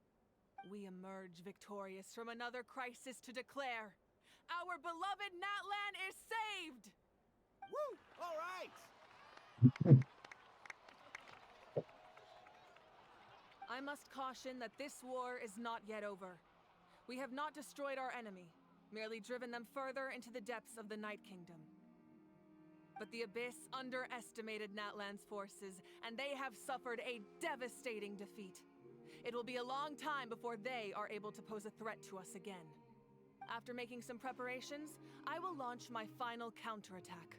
We emerge victorious from another crisis to declare, our beloved Natlan is saved! Woo! All right! I must caution that this war is not yet over. We have not destroyed our enemy, merely driven them further into the depths of the Night Kingdom. But the Abyss underestimated Natlan's forces, and they have suffered a devastating defeat. It will be a long time before they are able to pose a threat to us again. After making some preparations, I will launch my final counterattack.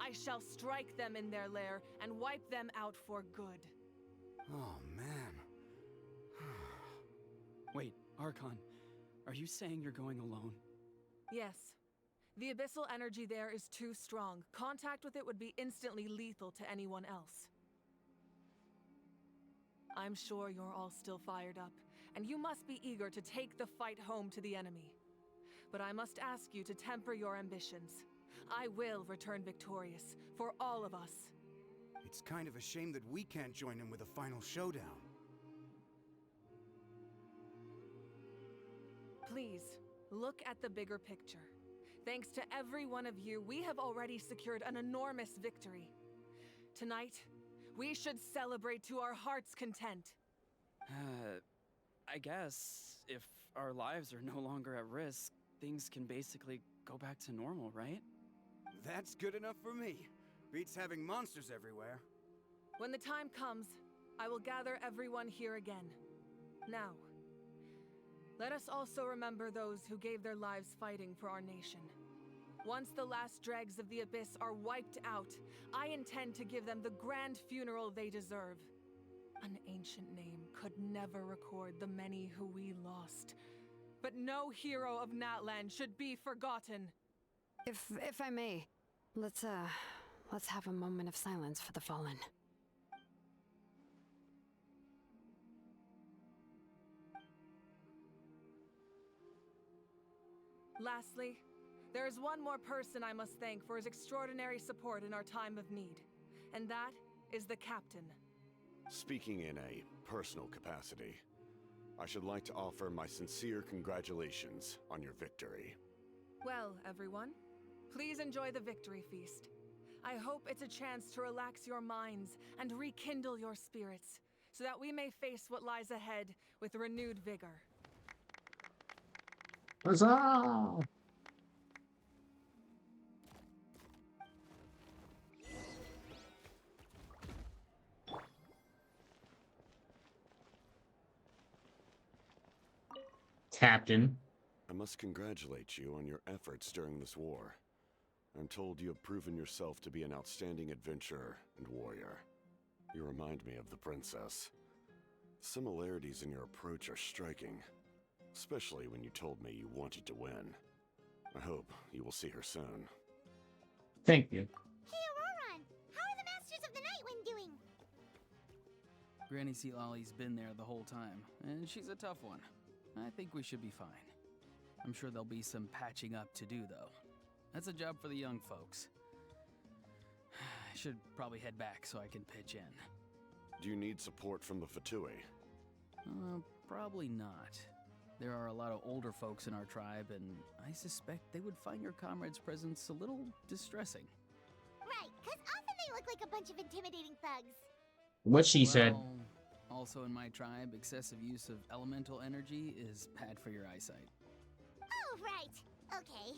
I shall strike them in their lair and wipe them out for good. Oh, man. Wait, Archon, are you saying you're going alone? Yes. The abyssal energy there is too strong. Contact with it would be instantly lethal to anyone else. I'm sure you're all still fired up, and you must be eager to take the fight home to the enemy. But I must ask you to temper your ambitions. I will return victorious, for all of us. It's kind of a shame that we can't join in with a final showdown. Please, look at the bigger picture. Thanks to every one of you, we have already secured an enormous victory. Tonight, we should celebrate to our heart's content. I guess if our lives are no longer at risk, things can basically go back to normal, right? That's good enough for me. Beats having monsters everywhere. When the time comes, I will gather everyone here again. Now, let us also remember those who gave their lives fighting for our nation. Once the last dregs of the Abyss are wiped out, I intend to give them the grand funeral they deserve. An ancient name could never record the many who we lost. But no hero of Natlan should be forgotten. If I may, let's have a moment of silence for the fallen. Lastly, there is one more person I must thank for his extraordinary support in our time of need, and that is the Captain. Speaking in a personal capacity, I should like to offer my sincere congratulations on your victory. Well, everyone, please enjoy the victory feast. I hope it's a chance to relax your minds and rekindle your spirits, so that we may face what lies ahead with renewed vigor. Huzzah! Captain. I must congratulate you on your efforts during this war. I'm told you have proven yourself to be an outstanding adventurer and warrior. You remind me of the princess. Similarities in your approach are striking, especially when you told me you wanted to win. I hope you will see her soon. Thank you. Hey, Auroron! How are the Masters of the Night Wind doing? Granny 𝔬𝔲𝔬𝔬𝔬's been there the whole time, and she's a tough one. I think we should be fine. I'm sure there'll be some patching up to do, though. That's a job for the young folks. I should probably head back so I can pitch in. Do you need support from the Fatui? Probably not. There are a lot of older folks in our tribe, and I suspect they would find your comrade's presence a little distressing. Right, because often they look like a bunch of intimidating thugs. What she said. Also in my tribe, excessive use of elemental energy is bad for your eyesight. Oh, right. Okay.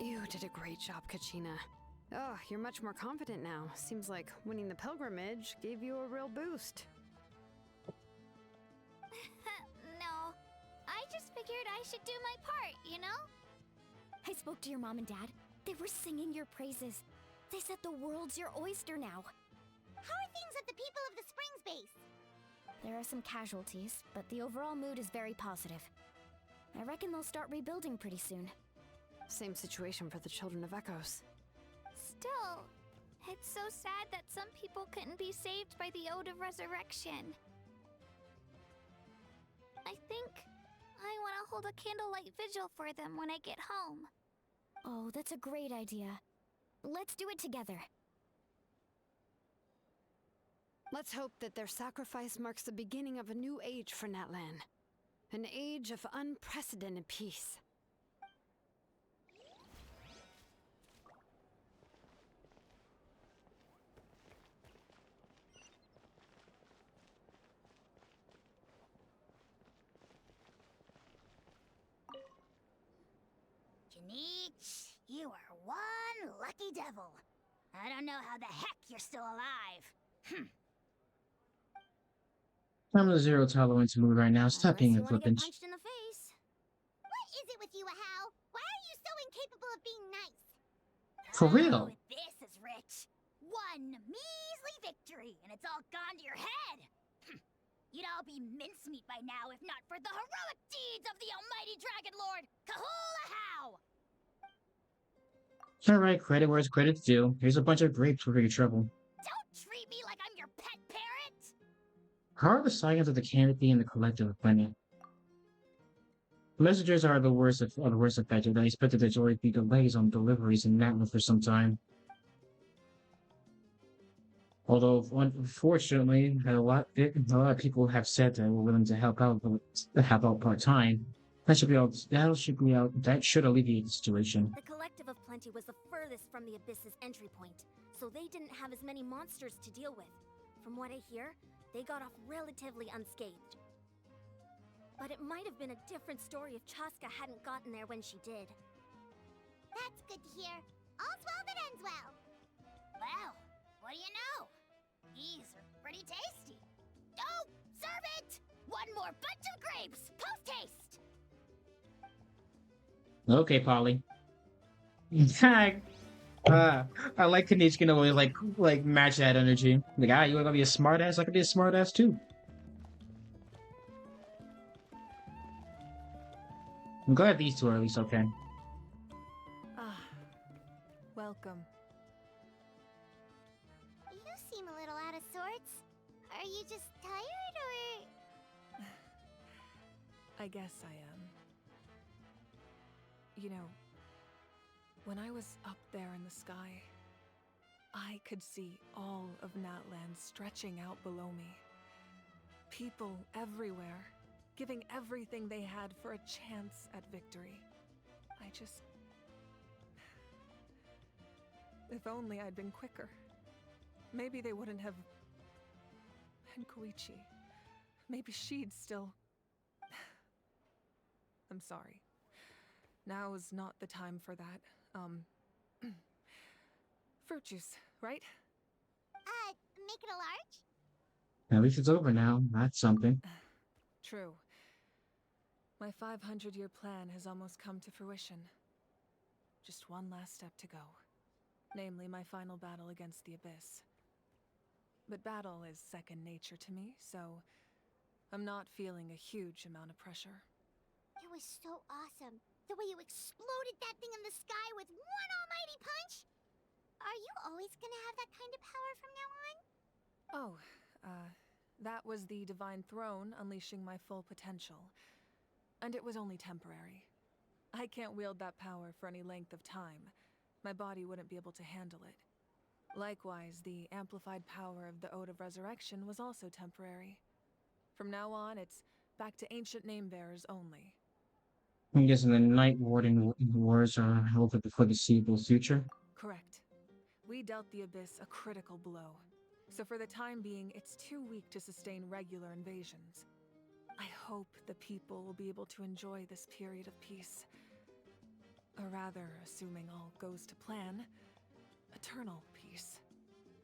You did a great job, 𝔬𝔲𝔬𝔬𝔬. Oh, you're much more confident now. Seems like winning the pilgrimage gave you a real boost. No, I just figured I should do my part, you know? I spoke to your mom and dad. They were singing your praises. They said the world's your oyster now. How are things at the People of the Springs base? There are some casualties, but the overall mood is very positive. I reckon they'll start rebuilding pretty soon. Same situation for the Children of Echoes. Still, it's so sad that some people couldn't be saved by the Ode of Resurrection. I think I want to hold a candlelight vigil for them when I get home. Oh, that's a great idea. Let's do it together. Let's hope that their sacrifice marks the beginning of a new age for Natlan. An age of unprecedented peace. Janich, you are one lucky devil. I don't know how the heck you're still alive. I'm a zero tolerance mood right now. Stop being a Unless you want to get flippant. punched in the face. What is it with you, Ahau? Why are you so incapable of being nice? For real. Oh, this is rich. One measly victory, and it's all gone to your head. You'd all be mincemeat by now if not for the heroic deeds of the almighty Dragon Lord, Ahau! Alright, credit where it's credit's due. Here's a bunch of grapes for your trouble. Don't treat me like I'm your pet parrot! How are the scions of the canopy and the collective of plenty? Messengers are the worst affected. I expected there to already be delays on deliveries in Natlan for some time. Although, unfortunately, a lot of people have said they were willing to help out part-time. That should alleviate the situation. The Collective of Plenty was the furthest from the Abyss's entry point, so they didn't have as many monsters to deal with. From what I hear, they got off relatively unscathed. But it might have been a different story if 𝔱𝔥𝔯𝔬𝔬 hadn't gotten there when she did. That's good to hear. All's well that ends well. Well, what do you know? These are pretty tasty. Oh, serve it! One more bunch of grapes, post-haste! Okay, Polly. I like Kanichka can always like match that energy. Like, you wanna be a smartass? I can be a smartass too. I'm glad these two are at least okay. Ah, welcome. You seem a little out of sorts. Are you just tired, or...? I guess I am. You know, when I was up there in the sky, I could see all of Natlan stretching out below me. People everywhere, giving everything they had for a chance at victory. I just... If only I'd been quicker. Maybe they wouldn't have... And Goatshin. Maybe she'd still... I'm sorry. Now is not the time for that. Fruit juice, right? Make it a large? At least it's over now. That's something. True. My 500-year plan has almost come to fruition. Just one last step to go. Namely, my final battle against the Abyss. But battle is second nature to me, so I'm not feeling a huge amount of pressure. It was so awesome. The way you exploded that thing in the sky with one almighty punch! Are you always gonna have that kind of power from now on? Oh, that was the Divine Throne unleashing my full potential. And it was only temporary. I can't wield that power for any length of time. My body wouldn't be able to handle it. Likewise, the amplified power of the Ode of Resurrection was also temporary. From now on, it's back to ancient name-bearers only. I'm guessing the Night Warden wars are held for the foreseeable future. Correct. We dealt the Abyss a critical blow. So for the time being, it's too weak to sustain regular invasions. I hope the people will be able to enjoy this period of peace. Or rather, assuming all goes to plan, eternal peace.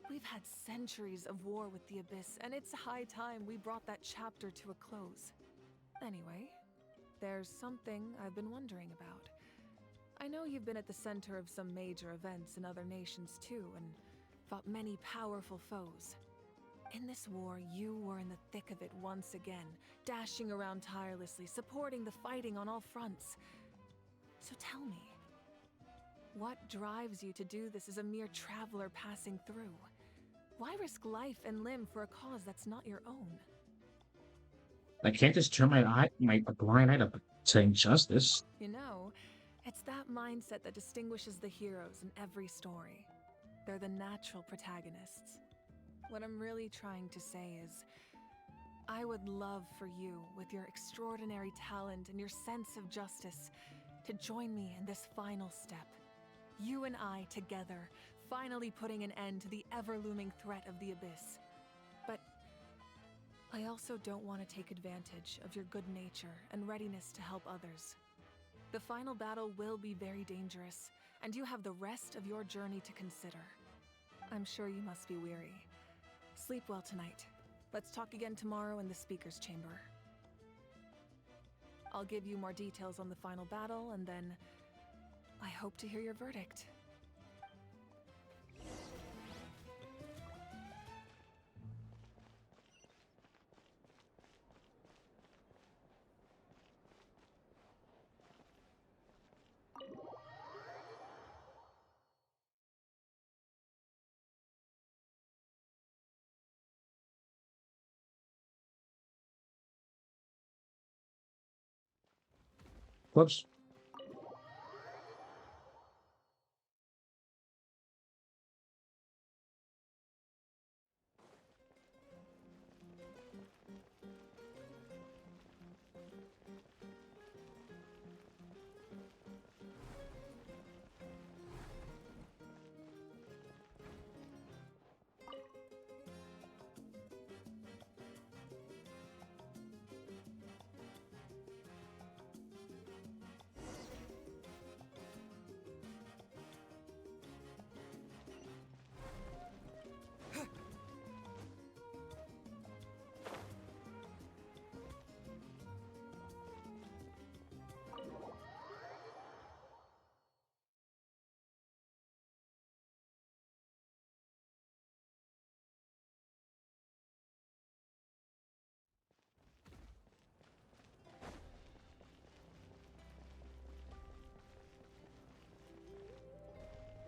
We've had centuries of war with the Abyss, and it's high time we brought that chapter to a close. Anyway, there's something I've been wondering about. I know you've been at the center of some major events in other nations too, and fought many powerful foes. In this war, you were in the thick of it once again, dashing around tirelessly, supporting the fighting on all fronts. So tell me, what drives you to do this as a mere traveler passing through? Why risk life and limb for a cause that's not your own? I can't just turn my blind eye to injustice. You know, it's that mindset that distinguishes the heroes in every story. They're the natural protagonists. What I'm really trying to say is, I would love for you, with your extraordinary talent and your sense of justice, to join me in this final step. You and I together, finally putting an end to the ever-looming threat of the Abyss. But I also don't want to take advantage of your good nature and readiness to help others. The final battle will be very dangerous, and you have the rest of your journey to consider. I'm sure you must be weary. Sleep well tonight. Let's talk again tomorrow in the speaker's chamber. I'll give you more details on the final battle, and then I hope to hear your verdict. Whoops.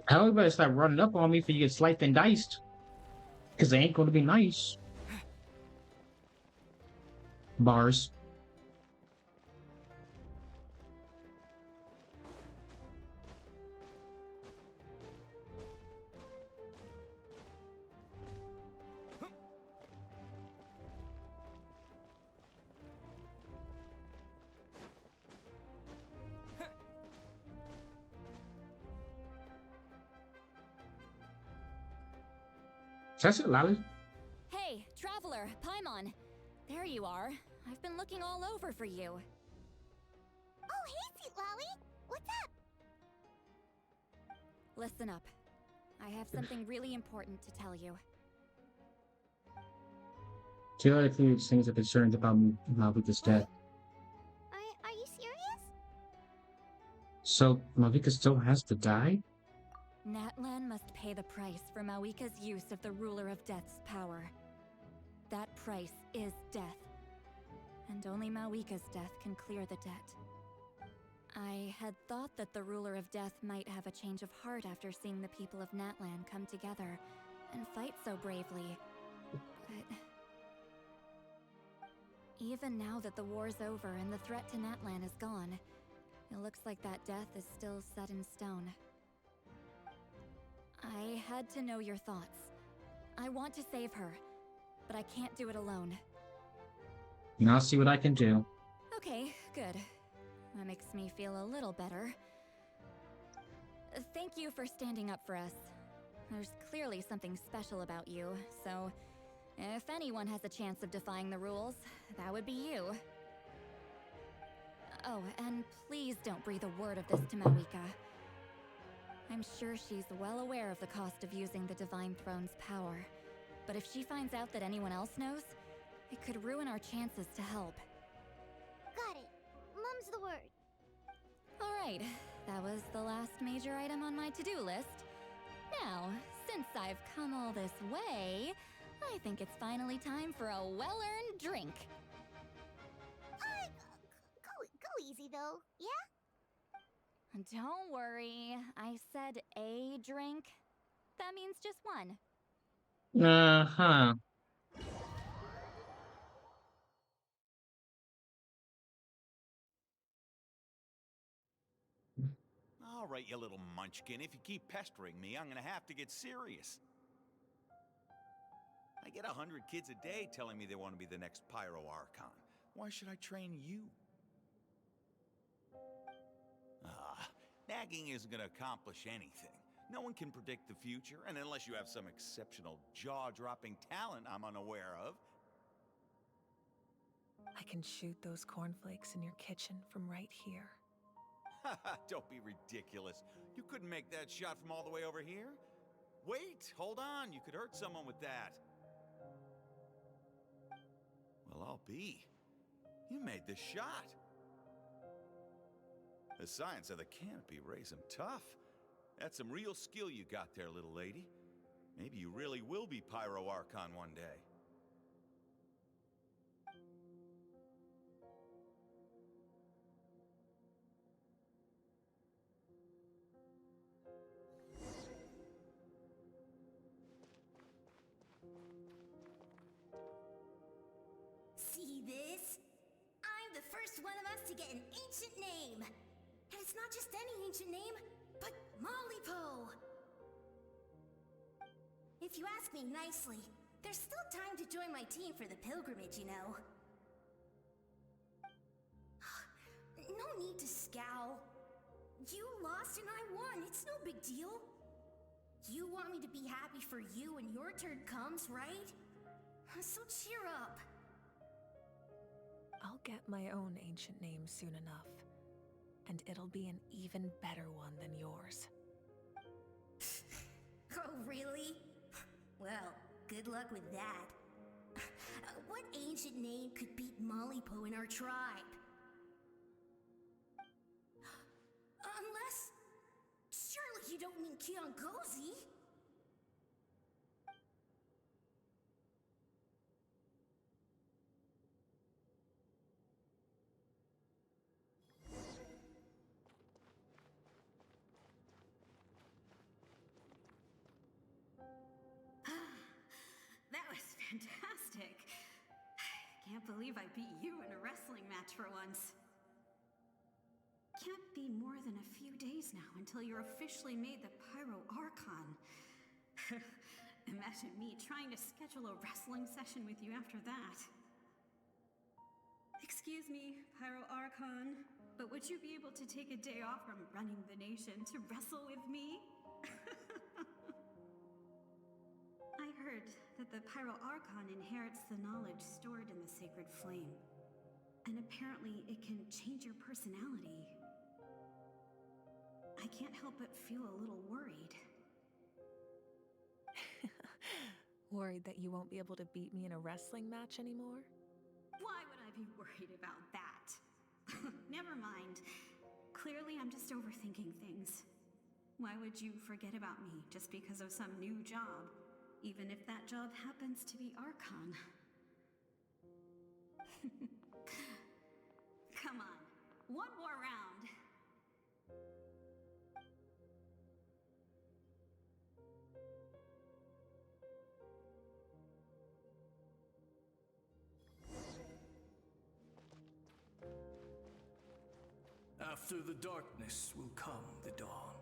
Hell, you better stop running up on me for you get sliced and diced. Because they ain't going to be nice. Bars. That's it, Lally. Hey, traveler, Paimon. There you are. I've been looking all over for you. Oh, hey, Sweet Lolly. What's up? Listen up. I have something really important to tell you. Theoretically, things are concerned about Mauvika's death. Are you serious? So, Mauvika still has to die? Natlan must pay the price for Mauvika's use of the Ruler of Death's power. That price is death. And only Mauvika's death can clear the debt. I had thought that the Ruler of Death might have a change of heart after seeing the people of Natlan come together and fight so bravely. But even now that the war's over and the threat to Natlan is gone, it looks like that death is still set in stone. I had to know your thoughts. I want to save her, but I can't do it alone. And I'll see what I can do. Okay, good. That makes me feel a little better. Thank you for standing up for us. There's clearly something special about you, so if anyone has a chance of defying the rules, that would be you. Oh, and please don't breathe a word of this to Mauvika. I'm sure she's well aware of the cost of using the Divine Throne's power, but if she finds out that anyone else knows, it could ruin our chances to help. Got it. Mum's the word. All right, That was the last major item on my to-do list. Now, since I've come all this way, I think it's finally time for a well-earned drink. Go easy though, yeah? Don't worry, I said a drink. That means just one. Uh-huh. All right, you little munchkin. If you keep pestering me, I'm gonna have to get serious. I get 100 kids a day telling me they want to be the next Pyro Archon. Why should I train you? Nagging isn't gonna accomplish anything. No one can predict the future, and unless you have some exceptional jaw-dropping talent I'm unaware of. I can shoot those cornflakes in your kitchen from right here. Don't be ridiculous. You couldn't make that shot from all the way over here? Wait, hold on. You could hurt someone with that. Well, I'll be. You made the shot. The science of the canopy raised him tough. That's some real skill you got there, little lady. Maybe you really will be Pyro Archon one day. See this? I'm the first one of us to get an ancient name. And it's not just any ancient name, but Malipo. If you ask me nicely, there's still time to join my team for the pilgrimage, you know. No need to scowl. You lost and I won, it's no big deal. You want me to be happy for you when your turn comes, right? So cheer up. I'll get my own ancient name soon enough, and it'll be an even better one than yours. Oh, really? Well, good luck with that. What ancient name could beat Malipo in our tribe? Unless... surely you don't mean 𝔟𝔬𝔱𝔬𝔫𝔮𝔮? That was fantastic. Can't believe I beat you in a wrestling match for once. Can't be more than a few days now until you're officially made the Pyro Archon. Imagine me trying to schedule a wrestling session with you after that. Excuse me, Pyro Archon, but would you be able to take a day off from running the nation to wrestle with me? I heard that the Pyro Archon inherits the knowledge stored in the sacred flame. And apparently it can change your personality. I can't help but feel a little worried. Worried that you won't be able to beat me in a wrestling match anymore? Why would I be worried about that? Never mind. Clearly I'm just overthinking things. Why would you forget about me just because of some new job? Even if that job happens to be Archon. Come on, one more round. After the darkness will come the dawn.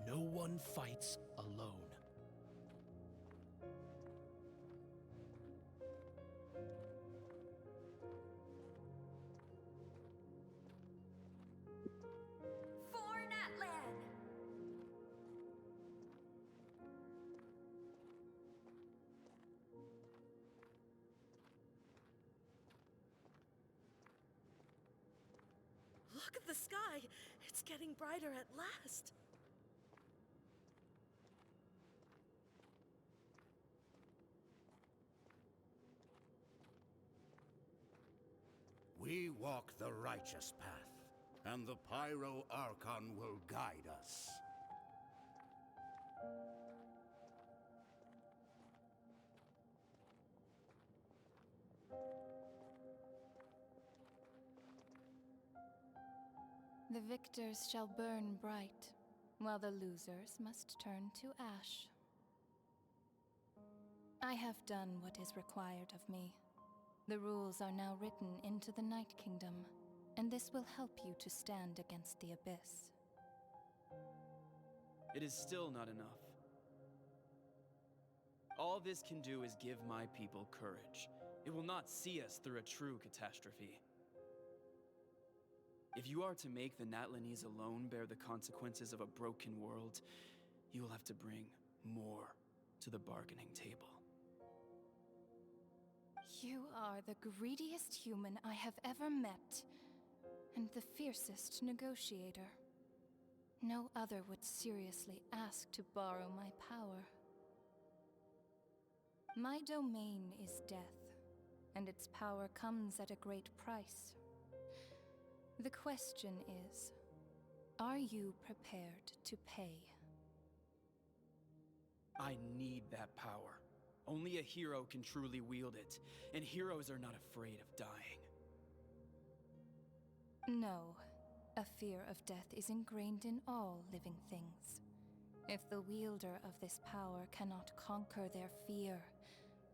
No one fights alone. For Natlan! Look at the sky! It's getting brighter at last! We walk the righteous path, and the Pyro Archon will guide us. The victors shall burn bright, while the losers must turn to ash. I have done what is required of me. The rules are now written into the Night Kingdom, and this will help you to stand against the Abyss. It is still not enough. All this can do is give my people courage. It will not see us through a true catastrophe. If you are to make the Natlanese alone bear the consequences of a broken world, you will have to bring more to the bargaining table. You are the greediest human I have ever met, and the fiercest negotiator. No other would seriously ask to borrow my power. My domain is death, and its power comes at a great price. The question is, are you prepared to pay? I need that power. Only a hero can truly wield it, and heroes are not afraid of dying. No, a fear of death is ingrained in all living things. If the wielder of this power cannot conquer their fear,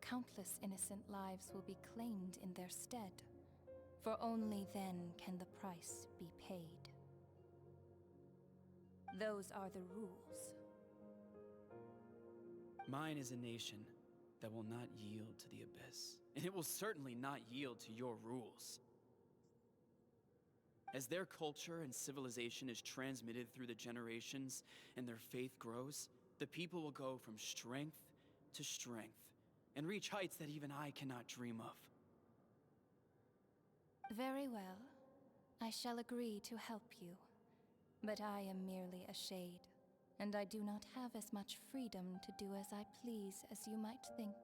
countless innocent lives will be claimed in their stead. For only then can the price be paid. Those are the rules. Mine is a nation that will not yield to the Abyss, and it will certainly not yield to your rules. As their culture and civilization is transmitted through the generations and their faith grows, the people will go from strength to strength and reach heights that even I cannot dream of. Very well. I shall agree to help you. But I am merely a shade, and I do not have as much freedom to do as I please as you might think.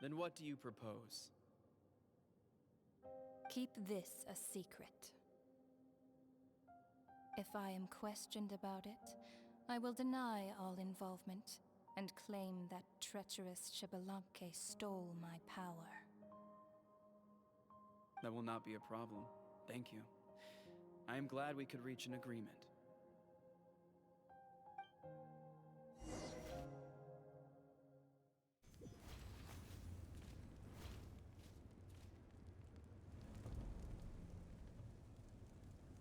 Then what do you propose? Keep this a secret. If I am questioned about it, I will deny all involvement and claim that treacherous 𝔱𝔬𝔲𝔬𝔮 stole my power. That will not be a problem. Thank you. I am glad we could reach an agreement.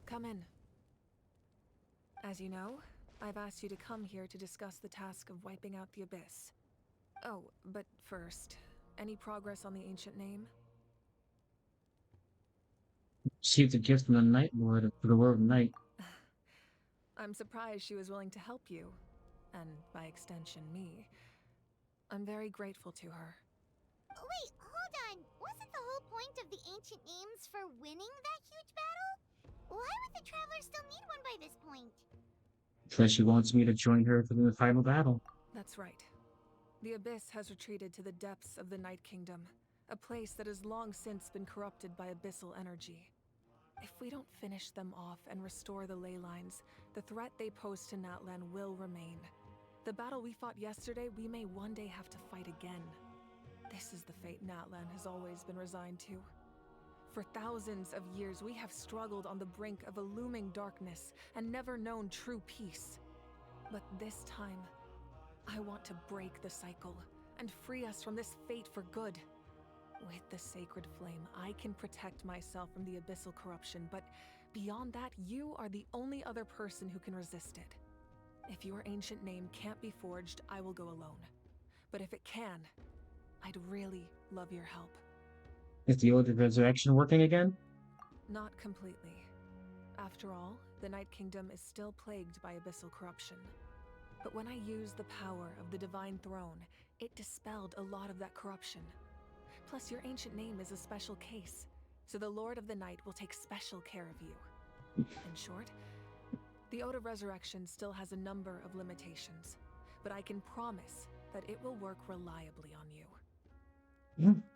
Come in. As you know, I've asked you to come here to discuss the task of wiping out the Abyss. Oh, but first, any progress on the ancient name? Received a gift from the Night Lord for the word of night. I'm surprised she was willing to help you, and by extension, me. I'm very grateful to her. Wait, hold on. Wasn't the whole point of the ancient names for winning that huge battle? Why would the Traveler still need one by this point? Because she wants me to join her for the final battle. That's right. The Abyss has retreated to the depths of the Night Kingdom, a place that has long since been corrupted by abyssal energy. If we don't finish them off and restore the ley lines, the threat they pose to Natlan will remain. The battle we fought yesterday, we may one day have to fight again. This is the fate Natlan has always been resigned to. For thousands of years, we have struggled on the brink of a looming darkness and never known true peace. But this time, I want to break the cycle and free us from this fate for good. With the sacred flame, I can protect myself from the abyssal corruption, but beyond that, you are the only other person who can resist it. If your ancient name can't be forged, I will go alone. But if it can, I'd really love your help. Is the Old Resurrection working again? Not completely. After all, the Night Kingdom is still plagued by abyssal corruption. But when I used the power of the Divine Throne, it dispelled a lot of that corruption. Plus, your ancient name is a special case, so the Lord of the Night will take special care of you. In short, the Ode of Resurrection still has a number of limitations, but I can promise that it will work reliably on you.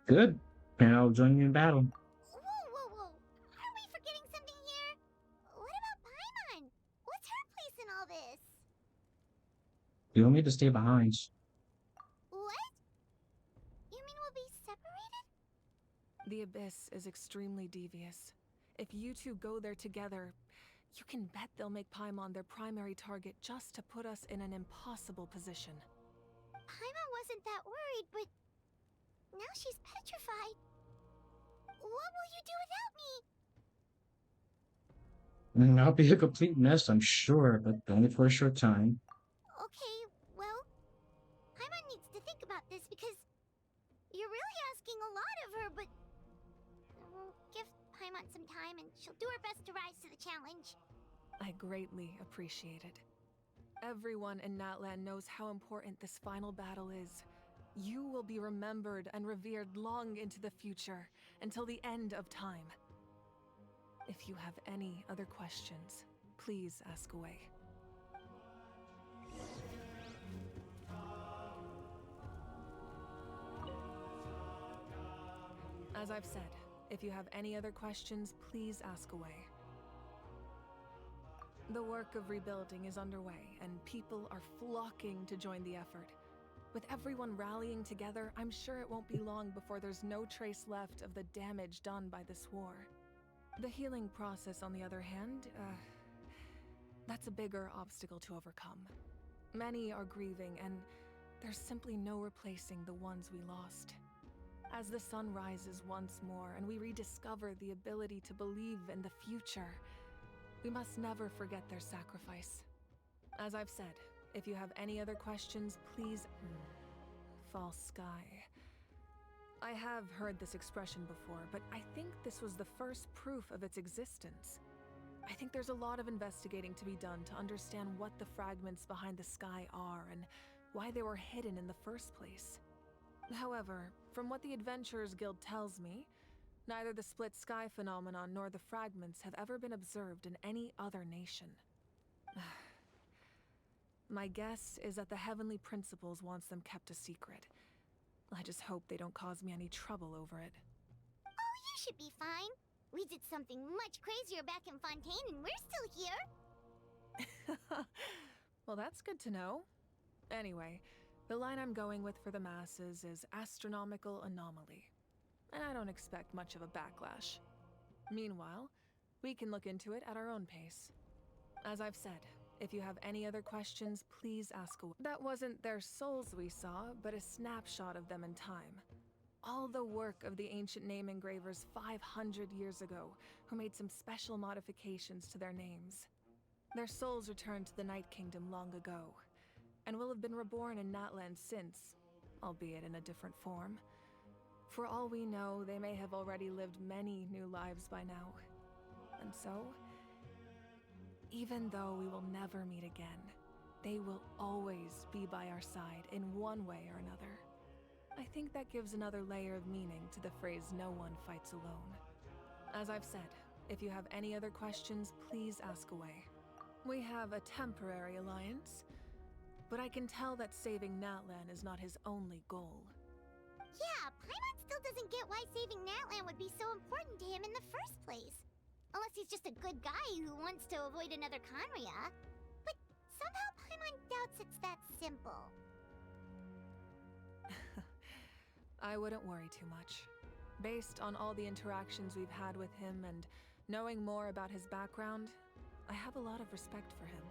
Good. And I'll join you in battle. Whoa. Are we forgetting something here? What about Paimon? What's her place in all this? You want me to stay behind? What? You mean we'll be separated? The Abyss is extremely devious. If you two go there together, you can bet they'll make Paimon their primary target just to put us in an impossible position. Paimon wasn't that worried, but now she's petrified. What will you do without me? I'll be a complete mess, I'm sure, but only for a short time. Okay, well, Paimon needs to think about this because you're really asking a lot of her, but we'll give Paimon some time and she'll do her best to rise to the challenge. I greatly appreciate it. Everyone in Natlan knows how important this final battle is. You will be remembered and revered long into the future, until the end of time. If you have any other questions, please ask away. As I've said, if you have any other questions, please ask away. The work of rebuilding is underway, and people are flocking to join the effort. With everyone rallying together, I'm sure it won't be long before there's no trace left of the damage done by this war. The healing process, on the other hand, that's a bigger obstacle to overcome. Many are grieving, and there's simply no replacing the ones we lost. As the sun rises once more and we rediscover the ability to believe in the future, we must never forget their sacrifice. As I've said, if you have any other questions, please... False sky. I have heard this expression before, but I think this was the first proof of its existence. I think there's a lot of investigating to be done to understand what the fragments behind the sky are and why they were hidden in the first place. However, from what the Adventurers Guild tells me, neither the split sky phenomenon nor the fragments have ever been observed in any other nation. My guess is that the Heavenly Principles wants them kept a secret. I just hope they don't cause me any trouble over it. Oh, you should be fine. We did something much crazier back in Fontaine and we're still here. Well, that's good to know. Anyway, the line I'm going with for the masses is astronomical anomaly. And I don't expect much of a backlash. Meanwhile, we can look into it at our own pace. As I've said, if you have any other questions, please ask away. That wasn't their souls we saw, but a snapshot of them in time. All the work of the ancient name engravers 500 years ago, who made some special modifications to their names. Their souls returned to the Night Kingdom long ago, and will have been reborn in Natlan since, albeit in a different form. For all we know, they may have already lived many new lives by now. And so, even though we will never meet again, they will always be by our side in one way or another. I think that gives another layer of meaning to the phrase "no one fights alone." As I've said, if you have any other questions, please ask away. We have a temporary alliance, but I can tell that saving Natlan is not his only goal. Yeah, Paimon still doesn't get why saving Natlan would be so important to him in the first place. Unless he's just a good guy who wants to avoid another Khaenri'ah. But somehow Paimon doubts it's that simple. I wouldn't worry too much. Based on all the interactions we've had with him and knowing more about his background, I have a lot of respect for him.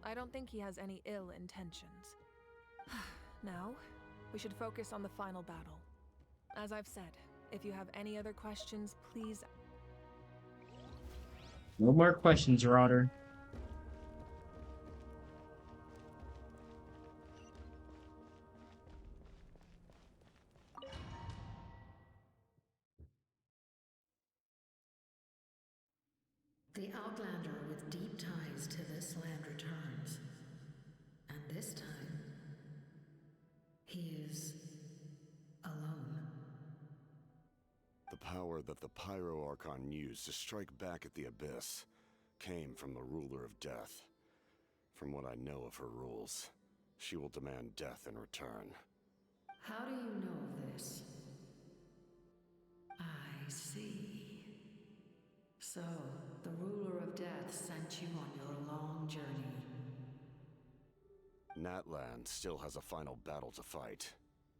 I don't think he has any ill intentions. Now, we should focus on the final battle. As I've said, if you have any other questions, please... No more questions, Your Honor. The Outlander with deep ties to this land returns. And this time, he is alone. The power that the Pyro Archon used to strike back at the Abyss came from the Ruler of Death. From what I know of her rules, she will demand death in return. How do you know this? see. So, the ruler of death sent you on your long journey. Natlan still has a final battle to fight,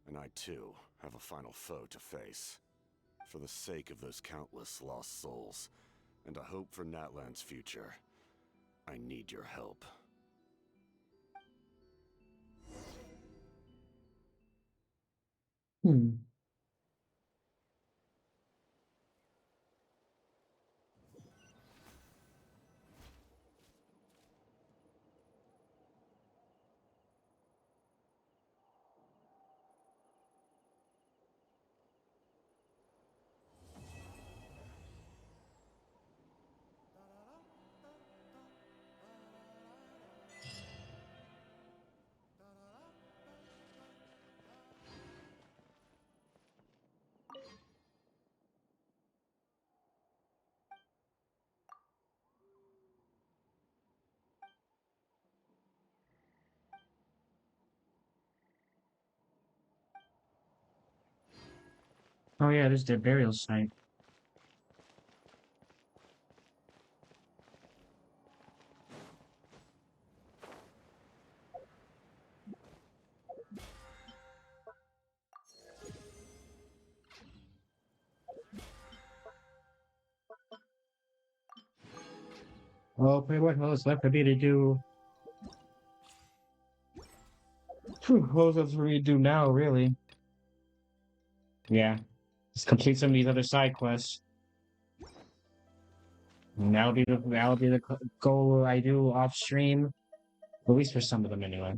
and I too have a final foe to face. For the sake of those countless lost souls, and a hope for Natlan's future, I need your help. Oh yeah, this is their burial site. Well, pretty much all that's left for me to do. What else for me to do now, really? Yeah, just complete some of these other side quests. And that'll be the goal I do off stream, at least for some of them anyway.